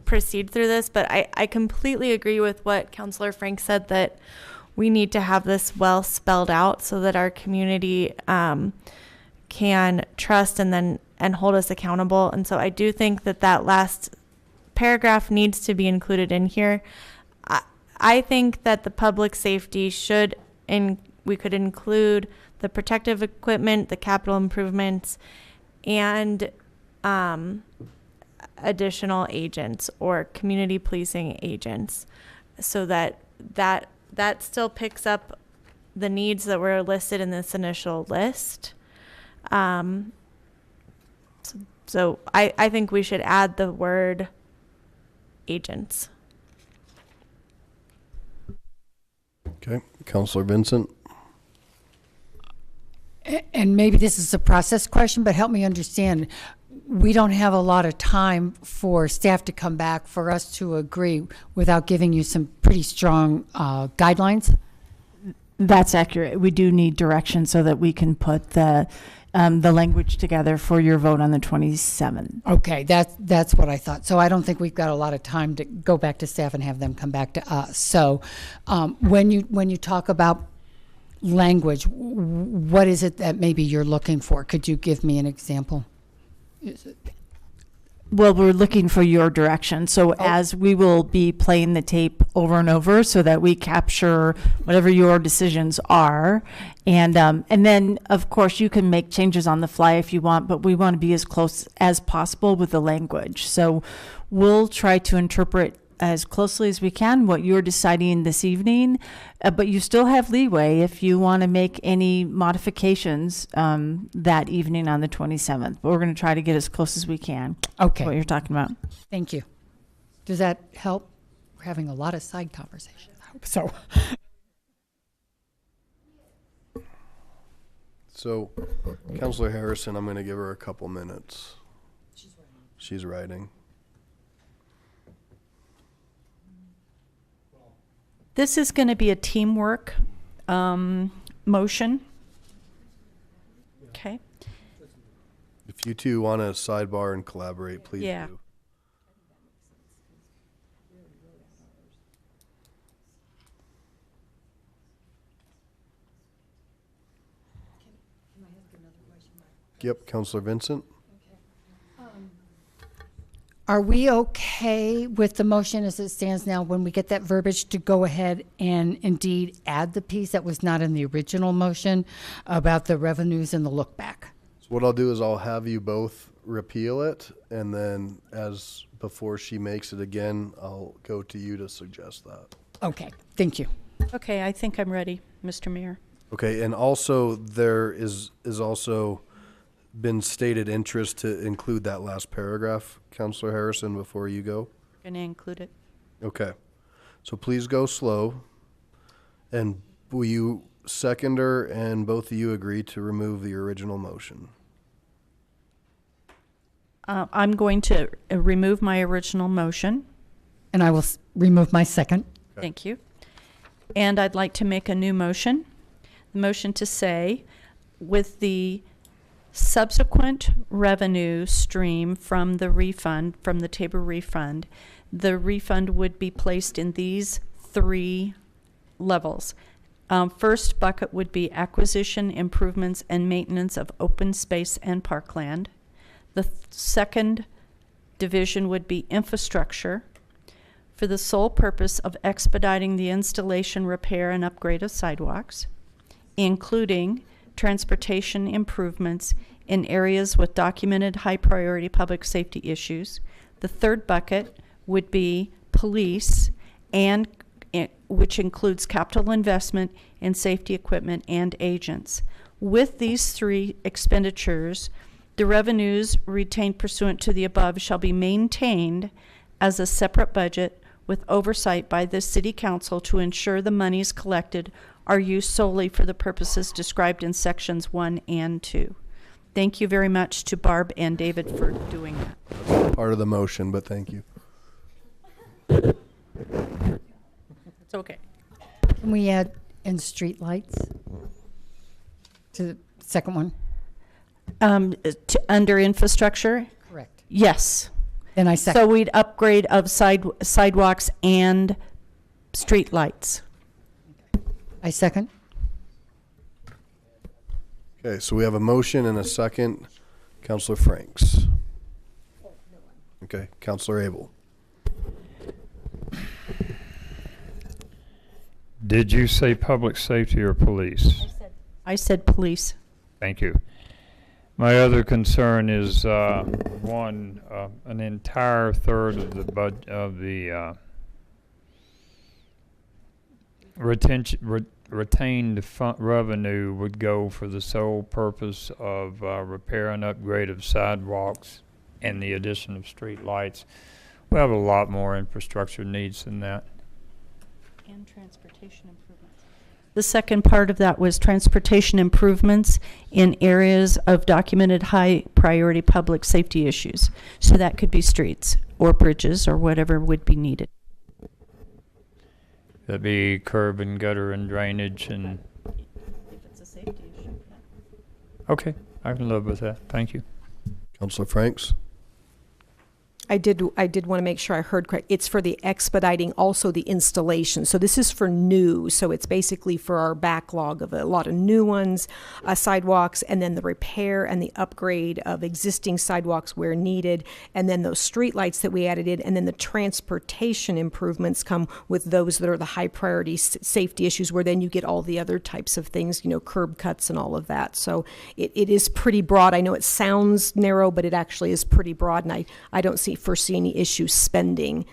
proceed through this, but I completely agree with what Councilor Frank said, that we need to have this well spelled out so that our community can trust and hold us accountable. And so I do think that last paragraph needs to be included in here. I think that the public safety we could include the protective equipment, the capital improvements, and additional agents or community policing agents, so that still picks up the needs that were listed in this initial list. So I think we should add the word agents. Okay, Councilor Vincent. And maybe this is a process question, but help me understand. We don't have a lot of time for staff to come back for us to agree without giving you some pretty strong guidelines. That's accurate. We do need direction so that we can put the language together for your vote on the 27th. Okay, that's what I thought. So I don't think we've got a lot of time to go back to staff and have them come back to us. So when you talk about language, what is it that maybe you're looking for? Could you give me an example? Well, we're looking for your direction. So as we will be playing the tape over and over so that we capture whatever your decisions are. And then, of course, you can make changes on the fly if you want, but we want to be as close as possible with the language. So we'll try to interpret as closely as we can what you're deciding this evening, but you still have leeway if you want to make any modifications that evening on the 27th. But we're going to try to get as close as we can. Okay. What you're talking about. Thank you. Does that help? We're having a lot of side conversations. I hope so. So, Councilor Harrison, I'm going to give her a couple minutes. She's writing. This is going to be a teamwork motion. Okay. If you two want to sidebar and collaborate, please do. Yep, Councilor Vincent. Are we okay with the motion as it stands now when we get that verbiage to go ahead and indeed add the piece that was not in the original motion about the revenues and the look back? So what I'll do is I'll have you both repeal it, and then before she makes it again, I'll go to you to suggest that. Okay, thank you. Okay, I think I'm ready, Mr. Mayor. Okay, and also there is also been stated interest to include that last paragraph, Councilor Harrison, before you go? Going to include it. Okay. So please go slow. And will you seconder and both of you agree to remove the original motion? I'm going to remove my original motion. And I will remove my second. Okay. Thank you. And I'd like to make a new motion. The motion to say, with the subsequent revenue stream from the refund, from the Tabor refund, the refund would be placed in these 3 levels. First bucket would be acquisition, improvements, and maintenance of open space and parkland. The second division would be infrastructure, for the sole purpose of expediting the installation, repair, and upgrade of sidewalks, including transportation improvements in areas with documented high priority public safety issues. The third bucket would be police, and which includes capital investment in safety equipment and agents. With these 3 expenditures, the revenues retained pursuant to the above shall be maintained as a separate budget with oversight by the City Council to ensure the monies collected are used solely for the purposes described in sections 1 and 2. Thank you very much to Barb and David for doing that. That's part of the motion, but thank you. It's okay. Can we add in street lights? to the second one? Under infrastructure? Correct. Yes. Then I second. So we'd upgrade of sidewalks and street lights. I second. Okay, so we have a motion and a second. Counselor Franks. Okay, Counselor Abel. Did you say public safety or police? I said police. Thank you. My other concern is one, an entire third of the retained revenue would go for the sole purpose of repair and upgrade of sidewalks and the addition of street lights. We have a lot more infrastructure needs than that. And transportation improvements. The second part of that was transportation improvements in areas of documented high priority public safety issues. So that could be streets or bridges or whatever would be needed. That'd be curb and gutter and drainage and... If it's a safety issue. Okay, I can live with that. Thank you. Counselor Franks. I did want to make sure I heard correct. It's for the expediting, also the installation. So this is for new. So it's basically for our backlog of a lot of new ones, sidewalks, and then the repair and the upgrade of existing sidewalks where needed, and then those street lights that we added in, and then the transportation improvements come with those that are the high priority safety issues, where then you get all the other types of things, curb cuts and all of that. So it is pretty broad. I know it sounds narrow, but it actually is pretty broad, and I don't foresee any issues spending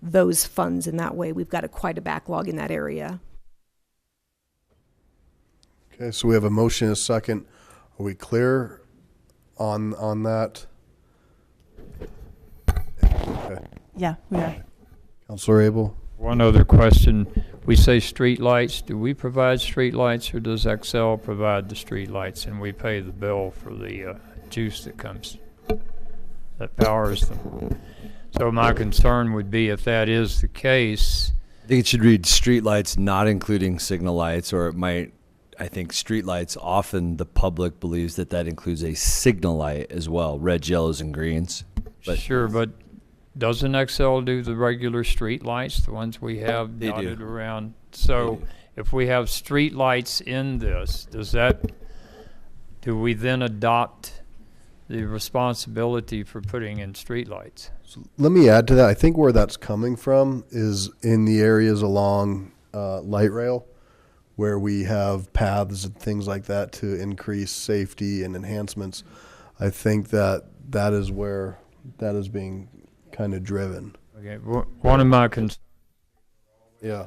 those funds in that way. We've got quite a backlog in that area. Okay, so we have a motion and a second. Are we clear on that? Okay. Yeah, we are. Counselor Abel. One other question. We say street lights. Do we provide street lights, or does XL provide the street lights and we pay the bill for the juice that comes, that powers them? So my concern would be, if that is the case, I think it should read street lights not including signal lights, or it might, I think street lights, often the public believes that includes a signal light as well, reds, yellows, and greens. sure, but doesn't XL do the regular street lights, the ones we have dotted around? So if we have street lights in this, do we then adopt the responsibility for putting in street lights? So let me add to that. I think where that's coming from is in the areas along light rail, where we have paths and things like that to increase safety and enhancements. I think that is where that is being kind of driven. Okay, one of my concerns. Yeah.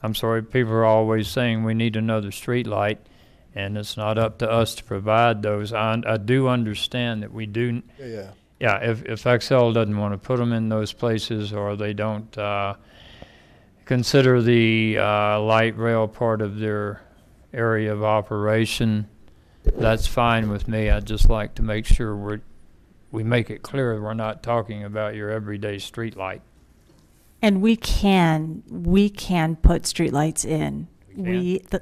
I'm sorry, people are always saying we need another street light, and it's not up to us to provide those. I do understand that we do. Yeah, if XL doesn't want to put them in those places, or they don't consider the light rail part of their area of operation, that's fine with me. I'd just like to make sure we make it clear we're not talking about your everyday street light. And we can put streetlights in.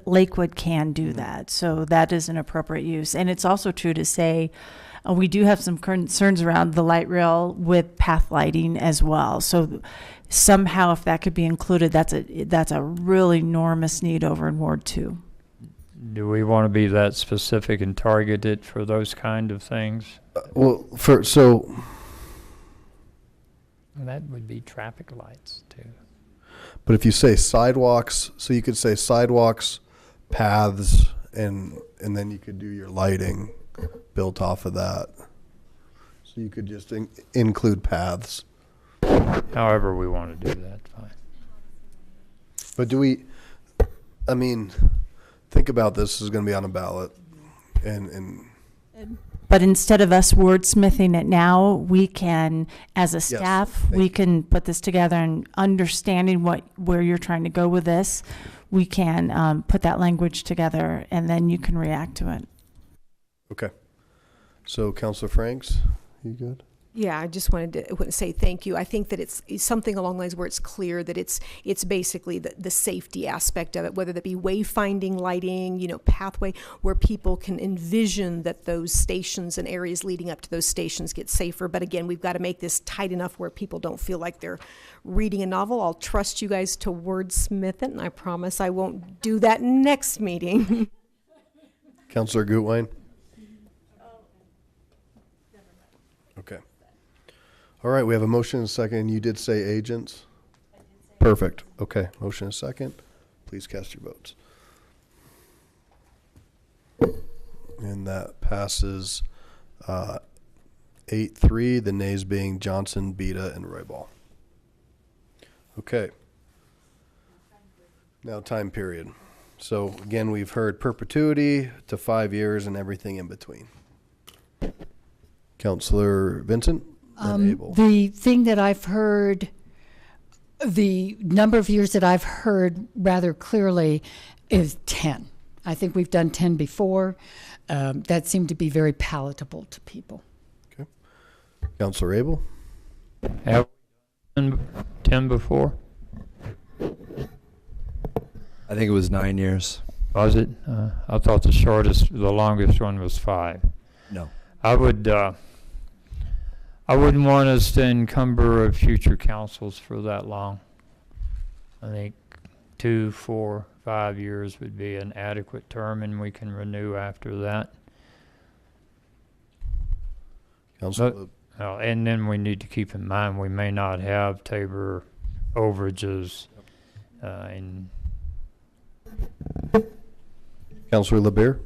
Lakewood can do that. So that is an appropriate use. And it's also true to say we do have some concerns around the light rail with path lighting as well. So somehow, if that could be included, that's a really enormous need over in Ward 2. Do we want to be that specific and targeted for those kind of things? That would be traffic lights too. But if you say sidewalks, so you could say sidewalks, paths, and then you could do your lighting built off of that. So you could just include paths. However we want to do that, fine. But think about this is going to be on a ballot, but instead of us wordsmithing it now, we can, as a staff, we can put this together, and understanding where you're trying to go with this, we can put that language together, and then you can react to it. Okay. So, Councilor Franks, you good? Yeah, I just wanted to say thank you. I think that it's something along the lines where it's clear that it's basically the safety aspect of it, whether that be wayfinding, lighting, pathway, where people can envision that those stations and areas leading up to those stations get safer. But again, we've got to make this tight enough where people don't feel like they're reading a novel. I'll trust you guys to wordsmith it, and I promise I won't do that next meeting. Councilor Gutwein? Okay. All right, we have a motion and a second. You did say agents? Perfect. Okay, motion and a second. Please cast your votes. And that passes 8-3, the nays being Johnson, Beta, and Roybal. Okay. Now time period. So again, we've heard perpetuity to 5 years and everything in between. Councilor Vincent? The thing that I've heard, the number of years that I've heard rather clearly is 10. I think we've done 10 before. That seemed to be very palatable to people. Okay. Councilor Abel? Have we done 10 before? I think it was 9 years. Was it? I thought the longest one was 5. No. I wouldn't want us to encumber future councils for that long. I think 2, 4, 5 years would be an adequate term, and we can renew after that. And then we need to keep in mind we may not have Tabor overages in. Councilor LeBeer?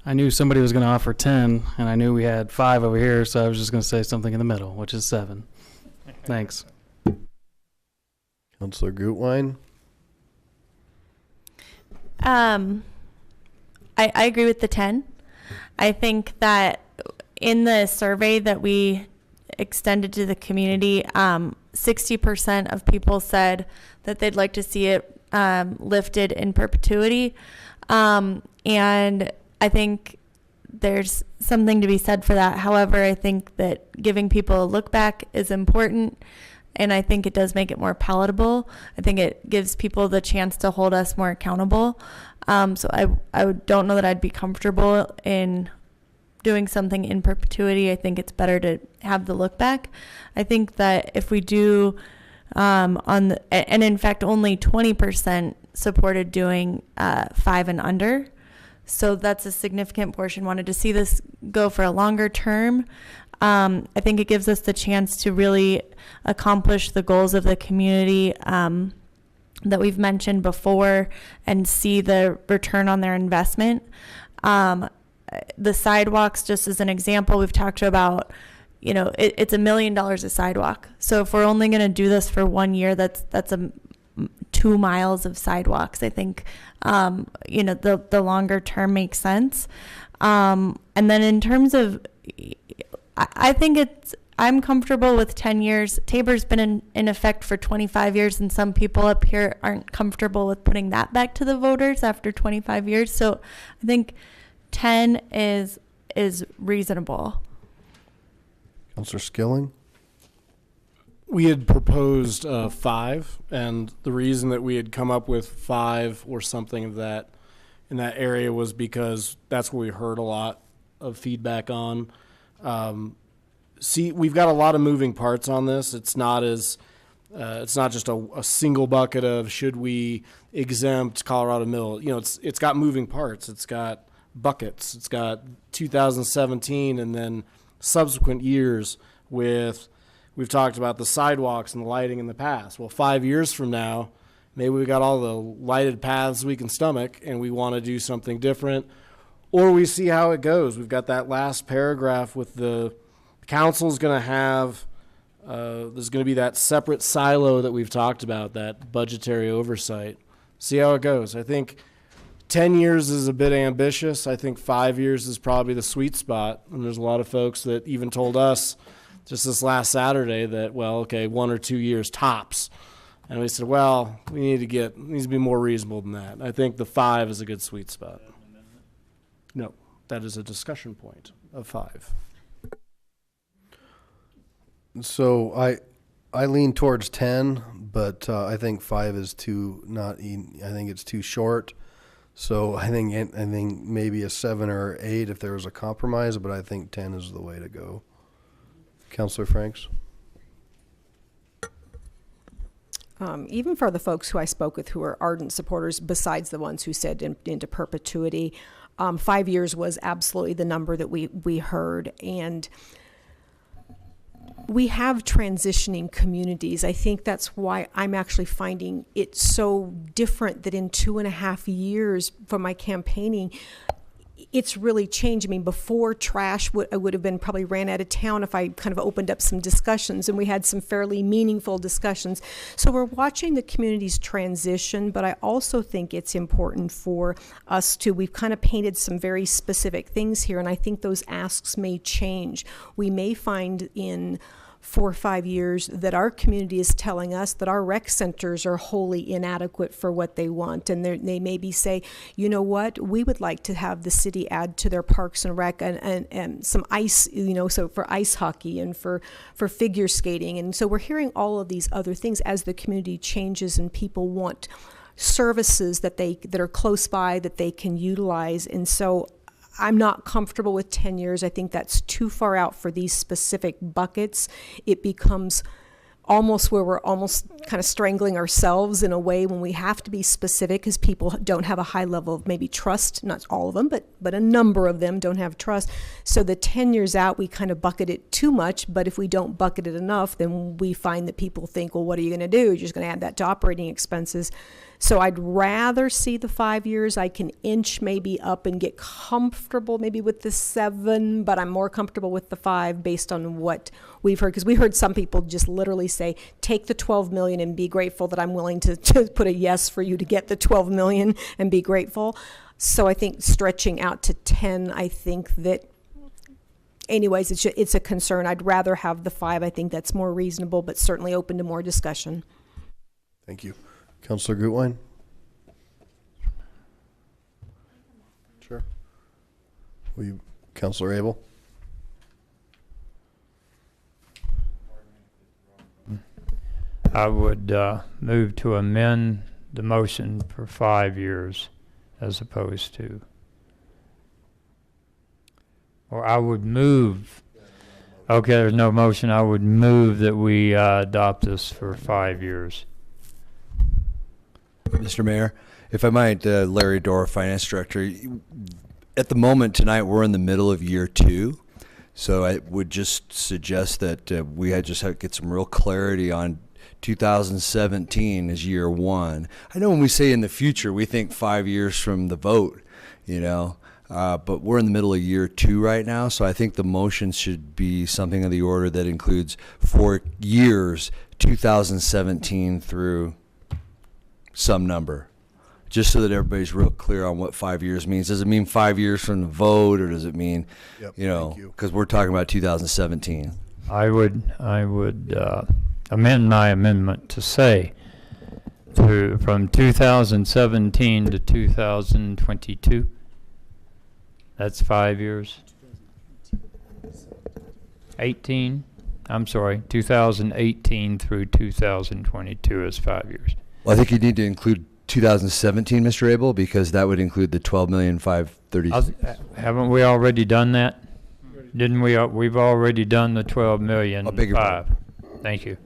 I knew somebody was going to offer 10, and I knew we had 5 over here, so I was just going to say something in the middle, which is 7. Thanks. Councilor Gutwein? I agree with the 10. I think that in the survey that we extended to the community, 60% of people said that they'd like to see it lifted in perpetuity. And I think there's something to be said for that. However, I think that giving people a look back is important, and I think it does make it more palatable. I think it gives people the chance to hold us more accountable. So I don't know that I'd be comfortable in doing something in perpetuity. I think it's better to have the look back. I think that if we do and in fact only 20% supported doing 5 and under. So that's a significant portion. Wanted to see this go for a longer term. I think it gives us the chance to really accomplish the goals of the community that we've mentioned before and see the return on their investment. The sidewalks, just as an example, we've talked about, it's $1 million a sidewalk. So if we're only going to do this for 1 year, that's 2 miles of sidewalks. I think, the longer term makes sense. And then in terms of, I think I'm comfortable with 10 years. Tabor's been in effect for 25 years, and some people up here aren't comfortable with putting that back to the voters after 25 years. So I think 10 is reasonable. Councilor Skilling? We had proposed 5, and the reason that we had come up with 5 or something of that in that area was because that's what we heard a lot of feedback on. We've got a lot of moving parts on this. It's not just a single bucket of should we exempt Colorado Mill. It's got moving parts. It's got buckets. It's got 2017 and then subsequent years with. We've talked about the sidewalks and the lighting in the past. Well, 5 years from now, maybe we got all the lighted paths we can stomach and we want to do something different, or we see how it goes. We've got that last paragraph with the council's going to have, there's going to be that separate silo that we've talked about, that budgetary oversight. See how it goes. I think 10 years is a bit ambitious. I think 5 years is probably the sweet spot. And there's a lot of folks that even told us just this last Saturday that, 1 or 2 years tops. And we said, we need to be more reasonable than that. I think the 5 is a good sweet spot. No, that is a discussion point of 5. So I lean towards 10, but I think 5 is I think it's too short. So I think maybe a 7 or 8 if there was a compromise, but I think 10 is the way to go. Councilor Franks? Even for the folks who I spoke with who are ardent supporters, besides the ones who said into perpetuity, 5 years was absolutely the number that we heard. And we have transitioning communities. I think that's why I'm actually finding it so different that in 2.5 years from my campaigning, it's really changed. I mean, before trash I would have been probably ran out of town if I kind of opened up some discussions, and we had some fairly meaningful discussions. So we're watching the communities transition, but I also think it's important for us we've kind of painted some very specific things here, and I think those asks may change. We may find in 4 or 5 years that our community is telling us that our rec centers are wholly inadequate for what they want, and they maybe say, you know what, we would like to have the city add to their parks and rec and some ice, so for ice hockey and for figure skating. And so we're hearing all of these other things as the community changes and people want services that are close by that they can utilize. And so I'm not comfortable with 10 years. I think that's too far out for these specific buckets. It becomes almost where we're almost kind of strangling ourselves in a way when we have to be specific, because people don't have a high level of maybe trust. Not all of them, but a number of them don't have trust. So the 10 years out, we kind of bucket it too much, but if we don't bucket it enough, then we find that people think, well, what are you going to do? You're just going to add that to operating expenses. So I'd rather see the 5 years. I can inch maybe up and get comfortable maybe with the 7, but I'm more comfortable with the 5 based on what we've heard. Because we heard some people just literally say, take the 12 million and be grateful that I'm willing to put a yes for you to get the 12 million and be grateful. So I think stretching out to 10, I think that anyways, it's a concern. I'd rather have the 5. I think that's more reasonable, but certainly open to more discussion. Thank you. Councilor Gutwein? Sure. Councilor Abel? I would move to amend the motion for 5 years as opposed to, or I would move, okay, there's no motion, I would move that we adopt this for 5 years. Mr. Mayor, if I might, Larry Dorr, Finance Director. At the moment tonight, we're in the middle of year 2, so I would just suggest that we had just get some real clarity on 2017 as year 1. I know when we say in the future, we think 5 years from the vote, but we're in the middle of year 2 right now, so I think the motion should be something of the order that includes 4 years, 2017 through some number, just so that everybody's real clear on what 5 years means. Does it mean 5 years from the vote, or does it mean, because we're talking about 2017? I would amend my amendment to say from 2017 to 2022. That's 5 years. 2018 through 2022 is 5 years. Well, I think you need to include 2017, Mr. Abel, because that would include the 12,530,000. Haven't we already done that? Didn't we? We've already done the 12 million. Thank you.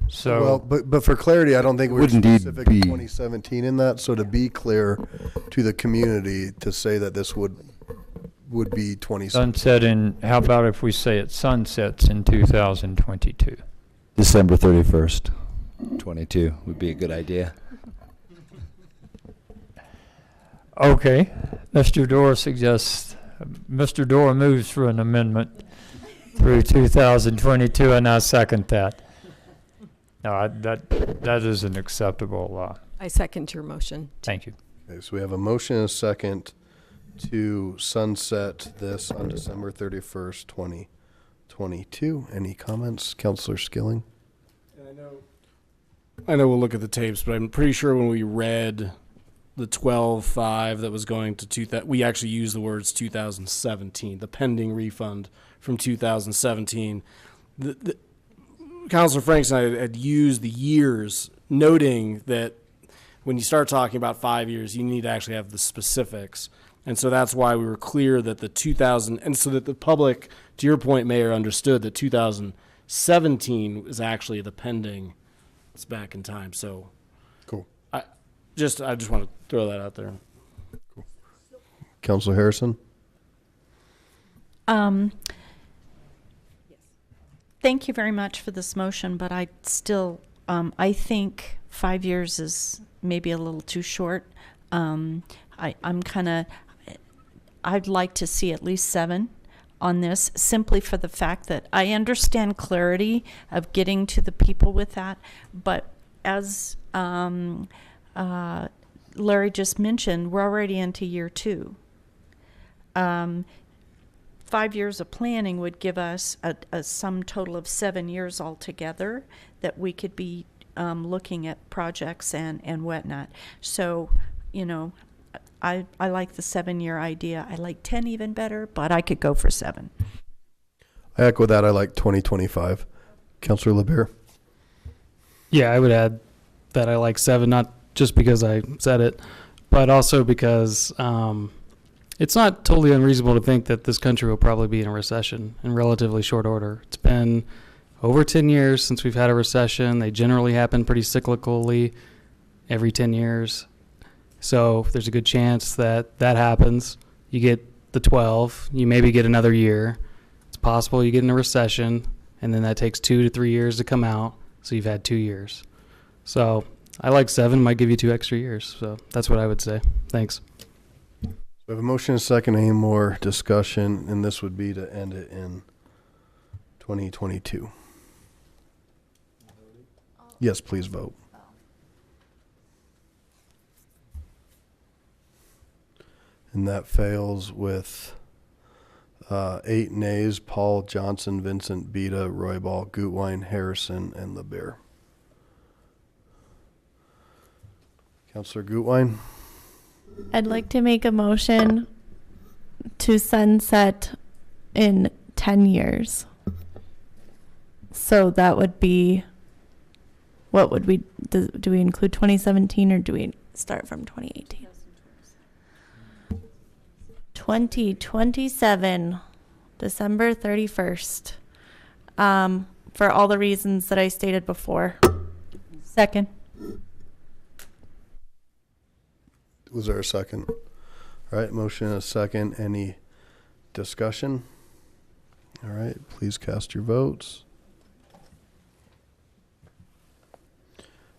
So, well, but for clarity, I don't think we're would indeed specific to 2017 in that. So to be clear to the community, to say that this would be 2017. Sunset in. How about if we say it sunsets in 2022? December 31st. 22 would be a good idea. Okay, Mr. Dorr moves for an amendment through 2022, and I second that. No, that isn't acceptable. I second your motion. Thank you. Okay, so we have a motion and a second to sunset this on December 31st, 2022. Any comments, Councilor Skilling? I know we'll look at the tapes, but I'm pretty sure when we read the 12.5 that was going to we actually used the words 2017, the pending refund from 2017. Councilor Franks and I had used the years, noting that when you start talking about 5 years, you need to actually have the specifics. And so that's why we were clear that the 2000, and so that the public, to your point, Mayor, understood that 2017 is actually the pending. It's back in time. So cool. I just want to throw that out there. Cool. Councilor Harrison. Thank you very much for this motion, but I still, I think 5 years is maybe a little too short. I'd like to see at least 7 on this, simply for the fact that I understand clarity of getting to the people with that, but as Larry just mentioned, we're already into year 2. 5 years of planning would give us a sum total of 7 years altogether that we could be looking at projects and whatnot. So, you know, I like the 7-year idea. I like 10 even better, but I could go for 7. I echo that. I like 2025. Councilor LeBear. Yeah, I would add that I like 7, not just because I said it, but also because it's not totally unreasonable to think that this country will probably be in a recession in relatively short order. It's been over 10 years since we've had a recession. They generally happen pretty cyclically every 10 years. So there's a good chance that that happens. You get the 12, you maybe get another year. It's possible you get in a recession, and then that takes 2 to 3 years to come out. So you've had 2 years. So I like 7, might give you 2 extra years. So that's what I would say. Thanks. We have a motion and a second. Any more discussion? And this would be to end it in 2022. Yes, please vote. And that fails with 8 nays: Paul, Johnson, Vincent, Beta, Roybal, Gutwein, Harrison, and LeBear. Councilor Gutwein. I'd like to make a motion to sunset in 10 years. So that would be, what would we, do we include 2017 or do we start from 2018? 2027, December 31st, for all the reasons that I stated before. Second. Was there a second? All right, motion and a second. Any discussion? All right, please cast your votes.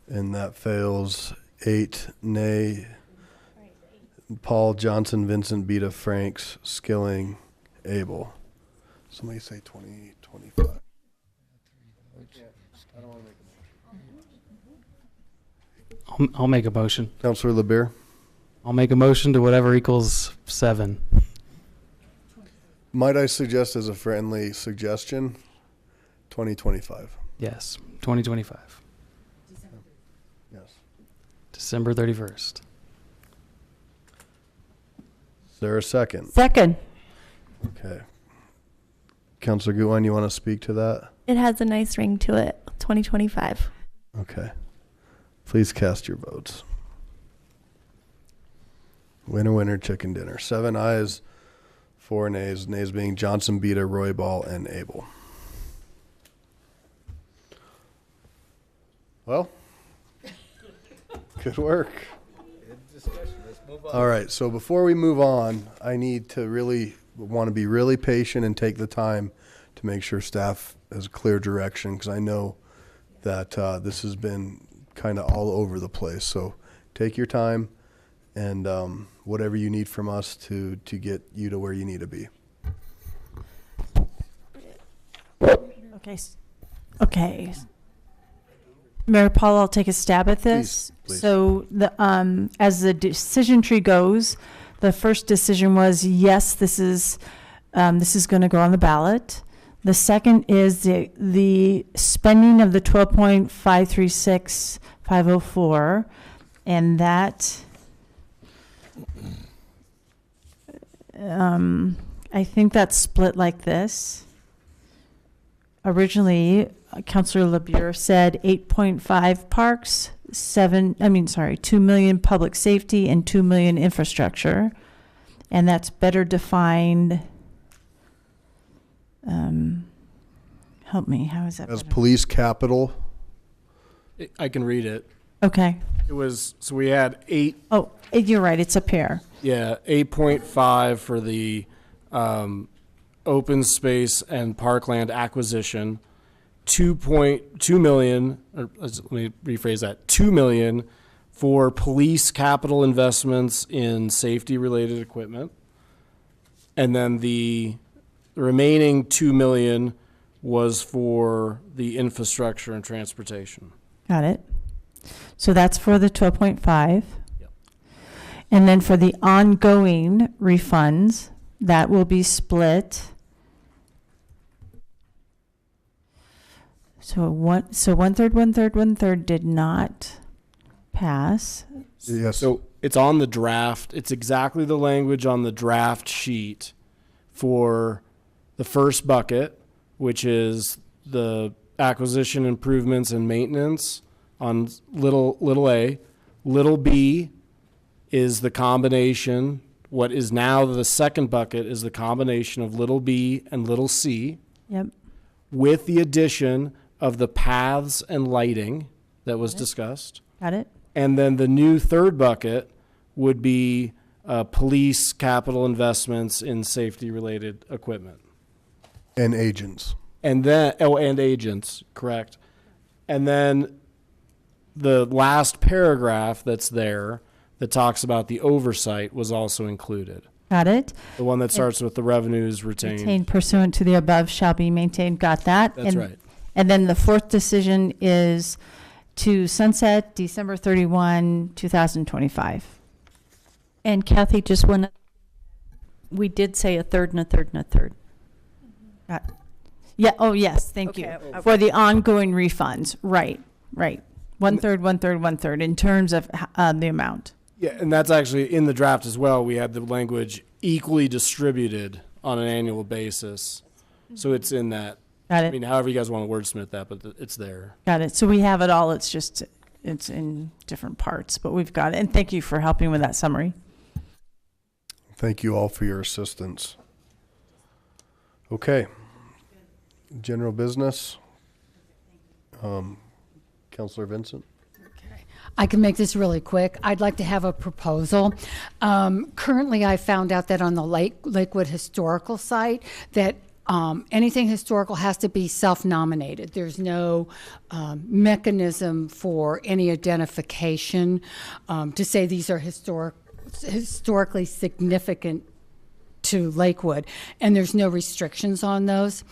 And that fails 8 nay. Paul, Johnson, Vincent, Beta, Franks, Skilling, Abel. Somebody say 2025. I'll make a motion. Councilor LeBear. I'll make a motion to whatever equals 7. Might I suggest as a friendly suggestion, 2025? Yes, 2025. Yes. December 31st. Is there a second? Second. Okay. Councilor Gutwein, you want to speak to that? It has a nice ring to it. 2025. Okay. Please cast your votes. Winner, winner, chicken dinner. 7 ayes, 4 nays. Nays being Johnson, Beta, Roybal, and Abel. Well, good work. Good discussion. Let's move on. All right. So before we move on, I need to want to be really patient and take the time to make sure staff has clear direction, because I know that this has been kind of all over the place. So take your time and whatever you need from us to get you to where you need to be. Okay. Okay. Mayor Paul, I'll take a stab at this. Please. So the as the decision tree goes, the first decision was yes, this is going to go on the ballot. The second is the spending of the 12.536504, and that I think that's split like this. originally, Councilor LeBure said 8.5 parks, 2 million public safety and 2 million infrastructure. And that's better defined. Help me, how is that? As better? police capital. I can read it. Okay. It was, so we had 8. Oh, you're right, it's a pair. Yeah, 8.5 for the open space and parkland acquisition, 2.2 million, or let me rephrase that, 2 million for police capital investments in safety related equipment. And then the remaining 2 million was for the infrastructure and transportation. Got it. So that's for the 12.5. And then for the ongoing refunds, that will be split. So one third, one third, one third did not pass. Yes. So it's on the draft. It's exactly the language on the draft sheet for the first bucket, which is the acquisition improvements and maintenance on little a. Little b is the combination. What is now the second bucket is the combination of little b and little c. Yep. With the addition of the paths and lighting that was discussed. Got it. And then the new third bucket would be police capital investments in safety related equipment. And agents. And then, and agents, correct. And then the last paragraph that's there that talks about the oversight was also included. Got it. The one that starts with the revenues retained. Retained pursuant to the above shall be maintained. Got that. That's right. And then the fourth decision is to sunset December 31, 2025. And Kathy, just one, we did say a third and a third and a third. Yeah, oh yes, thank you. Okay. For the ongoing refunds, right. One third, one third, one third in terms of the amount. Yeah, and that's actually in the draft as well. We had the language equally distributed on an annual basis. So it's in that. Got it. I mean, however you guys want to wordsmith that, but it's there. Got it. So we have it all. It's just, it's in different parts, but we've got it. And thank you for helping with that summary. Thank you all for your assistance. Okay. General business. Councilor Vincent. I can make this really quick. I'd like to have a proposal. Currently, I found out that on the Lakewood Historical site that anything historical has to be self-nominated. There's no mechanism for any identification to say these are historically significant to Lakewood, and there's no restrictions on those.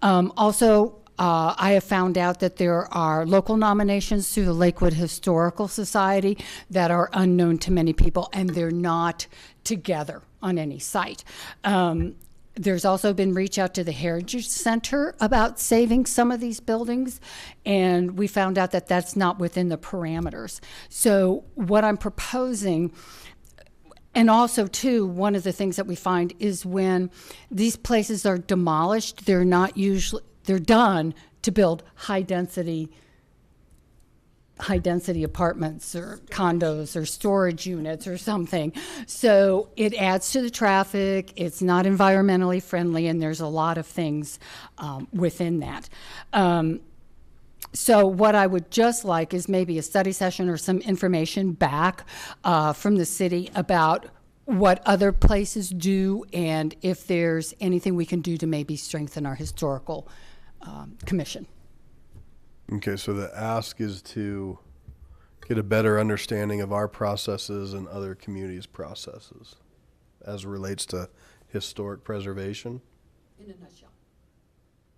Also, I have found out that there are local nominations through the Lakewood Historical Society that are unknown to many people, and they're not together on any site. There's also been reach out to the Heritage Center about saving some of these buildings, and we found out that that's not within the parameters. So what I'm proposing, and also too, one of the things that we find is when these places are demolished, they're done to build high density apartments or condos or storage units or something. So it adds to the traffic, it's not environmentally friendly, and there's a lot of things within that. So what I would just like is maybe a study session or some information back from the city about what other places do and if there's anything we can do to maybe strengthen our historical commission. Okay, so the ask is to get a better understanding of our processes and other communities' processes as relates to historic preservation. In a nutshell.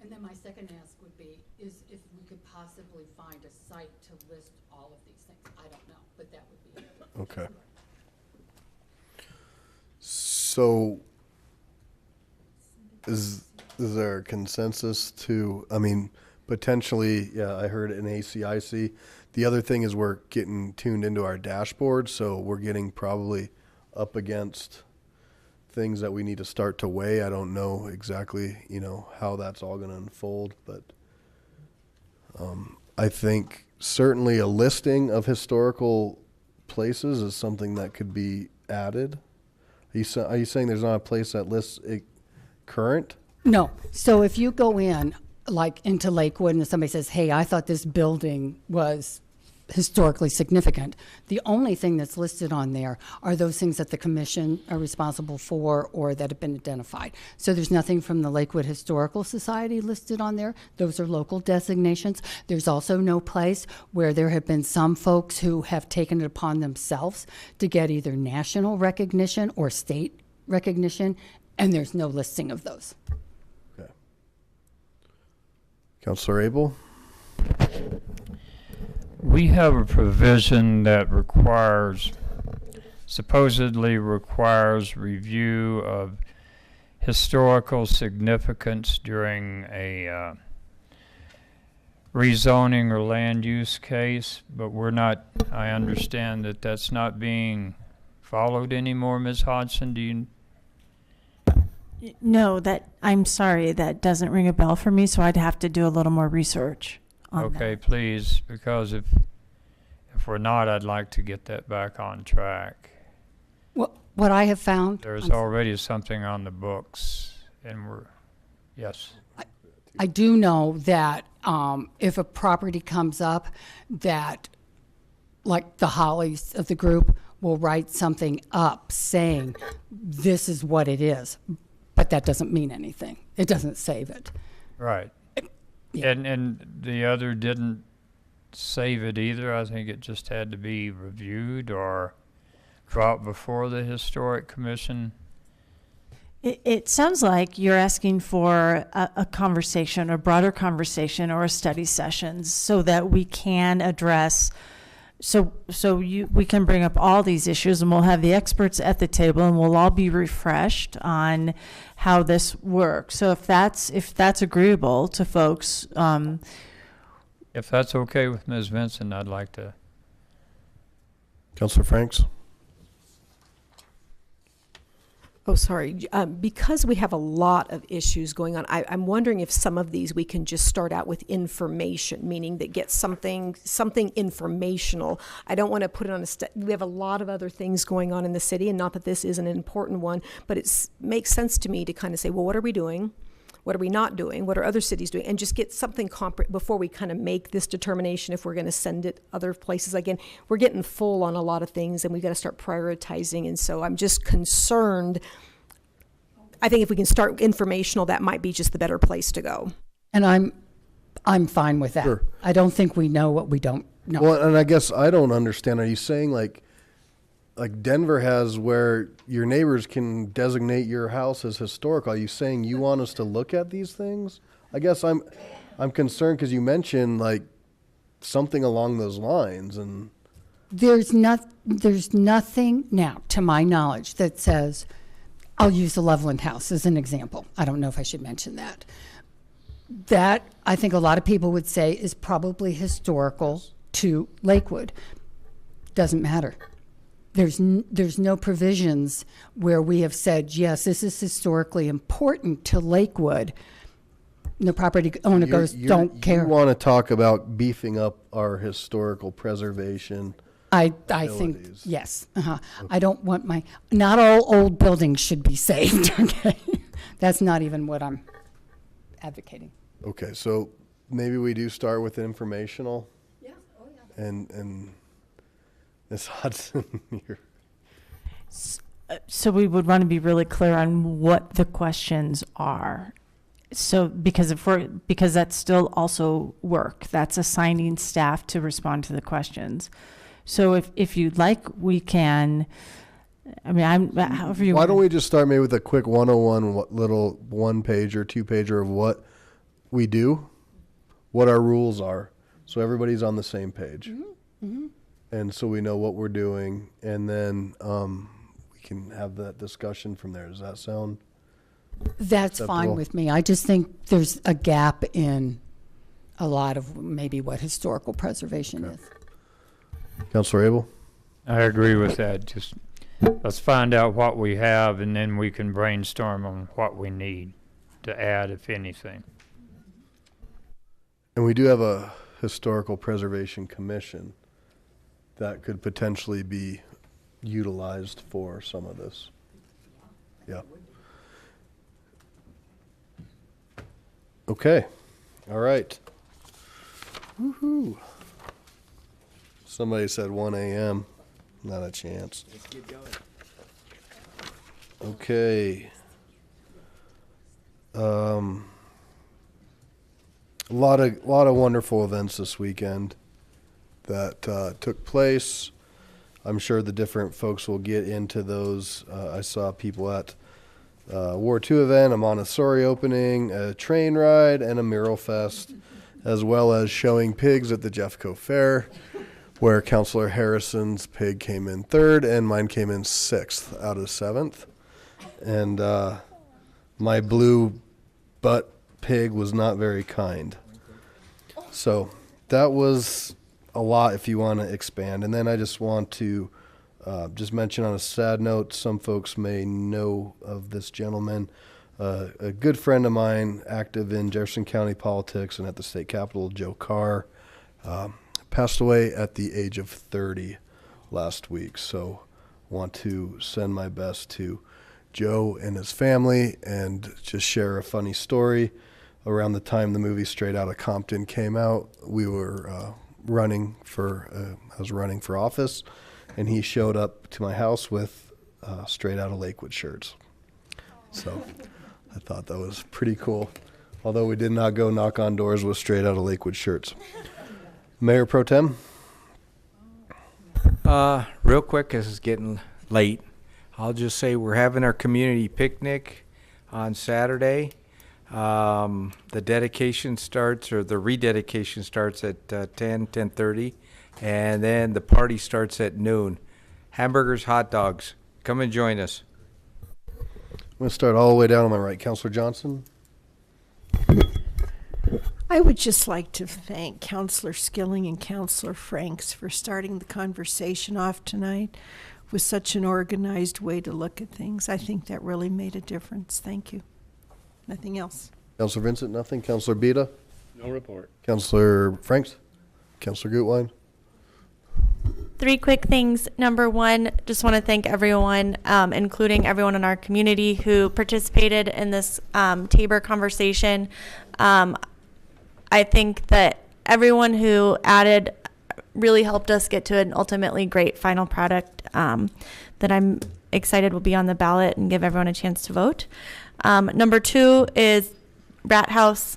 And then my second ask would be is if we could possibly find a site to list all of these things. I don't know, but that would be it. Okay. So is there a consensus to, I mean, potentially, yeah, I heard an ACIC. The other thing is we're getting tuned into our dashboard, so we're getting probably up against things that we need to start to weigh. I don't know exactly, how that's all going to unfold, but I think certainly a listing of historical places is something that could be added. Are you saying there's not a place that lists it current? No. So if you go in, like into Lakewood, and somebody says, hey, I thought this building was historically significant, the only thing that's listed on there are those things that the commission are responsible for or that have been identified. So there's nothing from the Lakewood Historical Society listed on there. Those are local designations. There's also no place where there have been some folks who have taken it upon themselves to get either national recognition or state recognition, and there's no listing of those. Okay. Councilor Abel? We have a provision that supposedly requires review of historical significance during a rezoning or land use case, but I understand that that's not being followed anymore, Ms. Hodgson. Do you? No, I'm sorry, that doesn't ring a bell for me, so I'd have to do a little more research on Okay, that. please, because if we're not, I'd like to get that back on track. What I have found... There's already something on the books, and yes. I do know that if a property comes up, that like the Hollies of the group will write something up saying this is what it is, but that doesn't mean anything. It doesn't save it. Right. Yeah. And the other didn't save it either. I think it just had to be reviewed or brought before the Historic Commission. It sounds like you're asking for a conversation, a broader conversation, or a study sessions, so that we can address. We can bring up all these issues, and we'll have the experts at the table, and we'll all be refreshed on how this works. So if that's agreeable to folks, if that's okay with Ms. Vincent, I'd like to. Councilor Franks? Oh, sorry. Because we have a lot of issues going on, I'm wondering if some of these we can just start out with information, meaning that get something informational. I don't want to put it on we have a lot of other things going on in the city, and not that this isn't an important one, but it makes sense to me to kind of say, well, what are we doing? What are we not doing? What are other cities doing? And just get something before we kind of make this determination if we're going to send it other places. Again, we're getting full on a lot of things, and we've got to start prioritizing. And so I'm just concerned. I think if we can start informational, that might be just the better place to go. And I'm fine with that. Sure. I don't think we know what we don't know. Well, and I guess I don't understand. Are you saying like Denver has where your neighbors can designate your house as historic? Are you saying you want us to look at these things? I guess I'm concerned because you mentioned like something along those lines, and There's nothing now, to my knowledge, that says, I'll use the Loveland House as an example. I don't know if I should mention that. That, I think a lot of people would say, is probably historical to Lakewood. Doesn't matter. There's no provisions where we have said, yes, this is historically important to Lakewood. The property owner goes, don't care. You want to talk about beefing up our historical preservation. I think, yes. I don't want not all old buildings should be saved, okay? That's not even what I'm advocating. Okay, so maybe we do start with informational. Yeah, oh yeah. And Ms. Hudson, So we would want to be really clear on what the questions are. So because that's still also work. That's assigning staff to respond to the questions. So if you'd like, we can. I mean, however you. Why don't we just start maybe with a quick 101, little 1 page or 2 pager of what we do, what our rules are, so everybody's on the same page. Mm-hmm. Mm-hmm. And so we know what we're doing, and then we can have that discussion from there. Does that sound? That's fine with me. I just think there's a gap in a lot of maybe what historical preservation is. Councilor Abel? I agree with that. Just let's find out what we have, and then we can brainstorm on what we need to add, if anything. And we do have a Historical Preservation Commission that could potentially be utilized for some of this. Yeah. Okay. All right. Woohoo. Somebody said 1 a.m. Not a chance. Let's get going. Okay. A lot of wonderful events this weekend that took place. I'm sure the different folks will get into those. I saw people at War II event, a Montessori opening, a train ride, and a mural fest, as well as showing pigs at the Jeffco Fair, where Councilor Harrison's pig came in 3rd and mine came in 6th out of 7th. And my blue butt pig was not very kind. So that was a lot if you want to expand. And then I just want to just mention on a sad note, some folks may know of this gentleman, a good friend of mine, active in Jefferson County politics and at the state capitol, Joe Carr, passed away at the age of 30 last week. So want to send my best to Joe and his family and just share a funny story. Around the time the movie Straight Outta Compton came out, we were I was running for office, and he showed up to my house with Straight Outta Lakewood shirts. So I thought that was pretty cool, although we did not go knock on doors with Straight Outta Lakewood shirts. Mayor Pro Tem? Real quick, because it's getting late, I'll just say we're having our community picnic on Saturday. The dedication starts, or the rededication starts at 10:30, and then the party starts at noon. Hamburgers, hot dogs. Come and join us. I'm going to start all the way down on my right. Councilor Johnson? I would just like to thank Councilor Skilling and Councilor Franks for starting the conversation off tonight with such an organized way to look at things. I think that really made a difference. Thank you. Nothing else. Councilor Vincent, nothing. Councilor Beta? No report. Councilor Franks? Councilor Gutwein? 3 quick things. Number one, just want to thank everyone, including everyone in our community who participated in this Tabor conversation. I think that everyone who added really helped us get to an ultimately great final product that I'm excited will be on the ballot and give everyone a chance to vote. Number 2 is Rat House.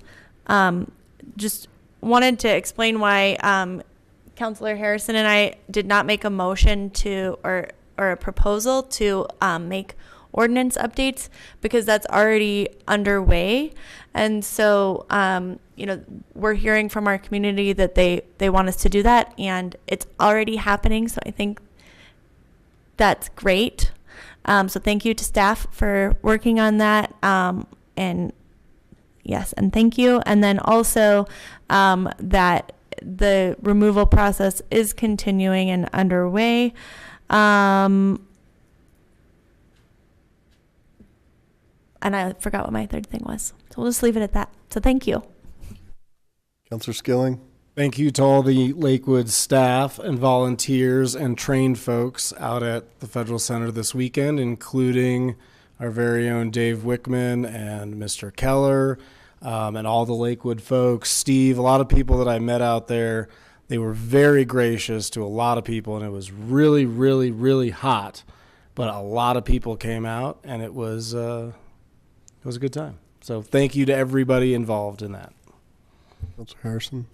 Just wanted to explain why Councilor Harrison and I did not make a motion to or a proposal to make ordinance updates, because that's already underway. And so, we're hearing from our community that they want us to do that, and it's already happening. So I think that's great. So thank you to staff for working on that. And yes, and thank you. And then also that the removal process is continuing and underway. And I forgot what my third thing was. So we'll just leave it at that. So thank you. Councilor Skilling? Thank you to all the Lakewood staff and volunteers and trained folks out at the Federal Center this weekend, including our very own Dave Wickman and Mr. Keller, and all the Lakewood folks. Steve, a lot of people that I met out there, they were very gracious to a lot of people, and it was really, really, really hot. But a lot of people came out, and it was a good time. So thank you to everybody involved in that. Councilor Harrison?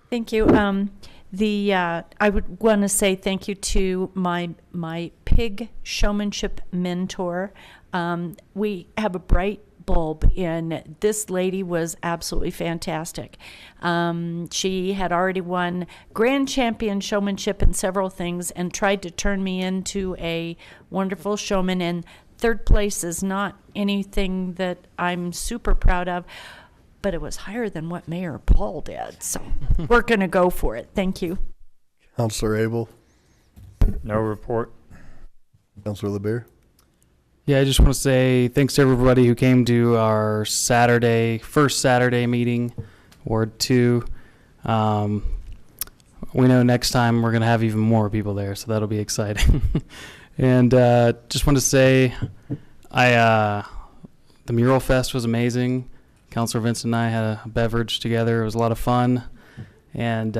Thank you. I would want to say thank you to my pig showmanship mentor. We have a bright bulb, and this lady was absolutely fantastic. She had already won grand champion showmanship in several things and tried to turn me into a wonderful showman, and 3rd place is not anything that I'm super proud of, but it was higher than what Mayor Paul did, so we're going to go for it. Thank you. Councilor Abel? No report. Councilor LeBeer? Yeah, I just want to say thanks to everybody who came to our first Saturday meeting, Ward 2. We know next time we're going to have even more people there, so that'll be exciting. And just want to say, the Mural Fest was amazing. Councilor Vincent and I had a beverage together. It was a lot of fun. And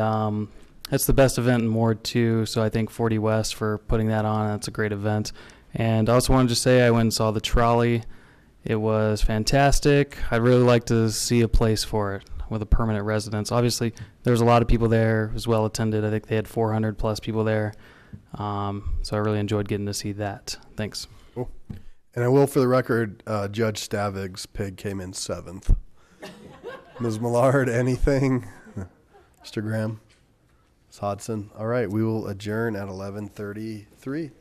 that's the best event in Ward 2, so I thank 40 West for putting that on. That's a great event. And I also wanted to say I went and saw the trolley. It was fantastic. I'd really like to see a place for it with a permanent residence. Obviously, there was a lot of people there. It was well attended. I think they had 400 plus people there. So I really enjoyed getting to see that. Thanks. Cool. And I will, for the record, Judge Stavig's pig came in 7th. Ms. Millard, anything? Mr. Graham? Ms. Hodson? All right, we will adjourn at 11:33.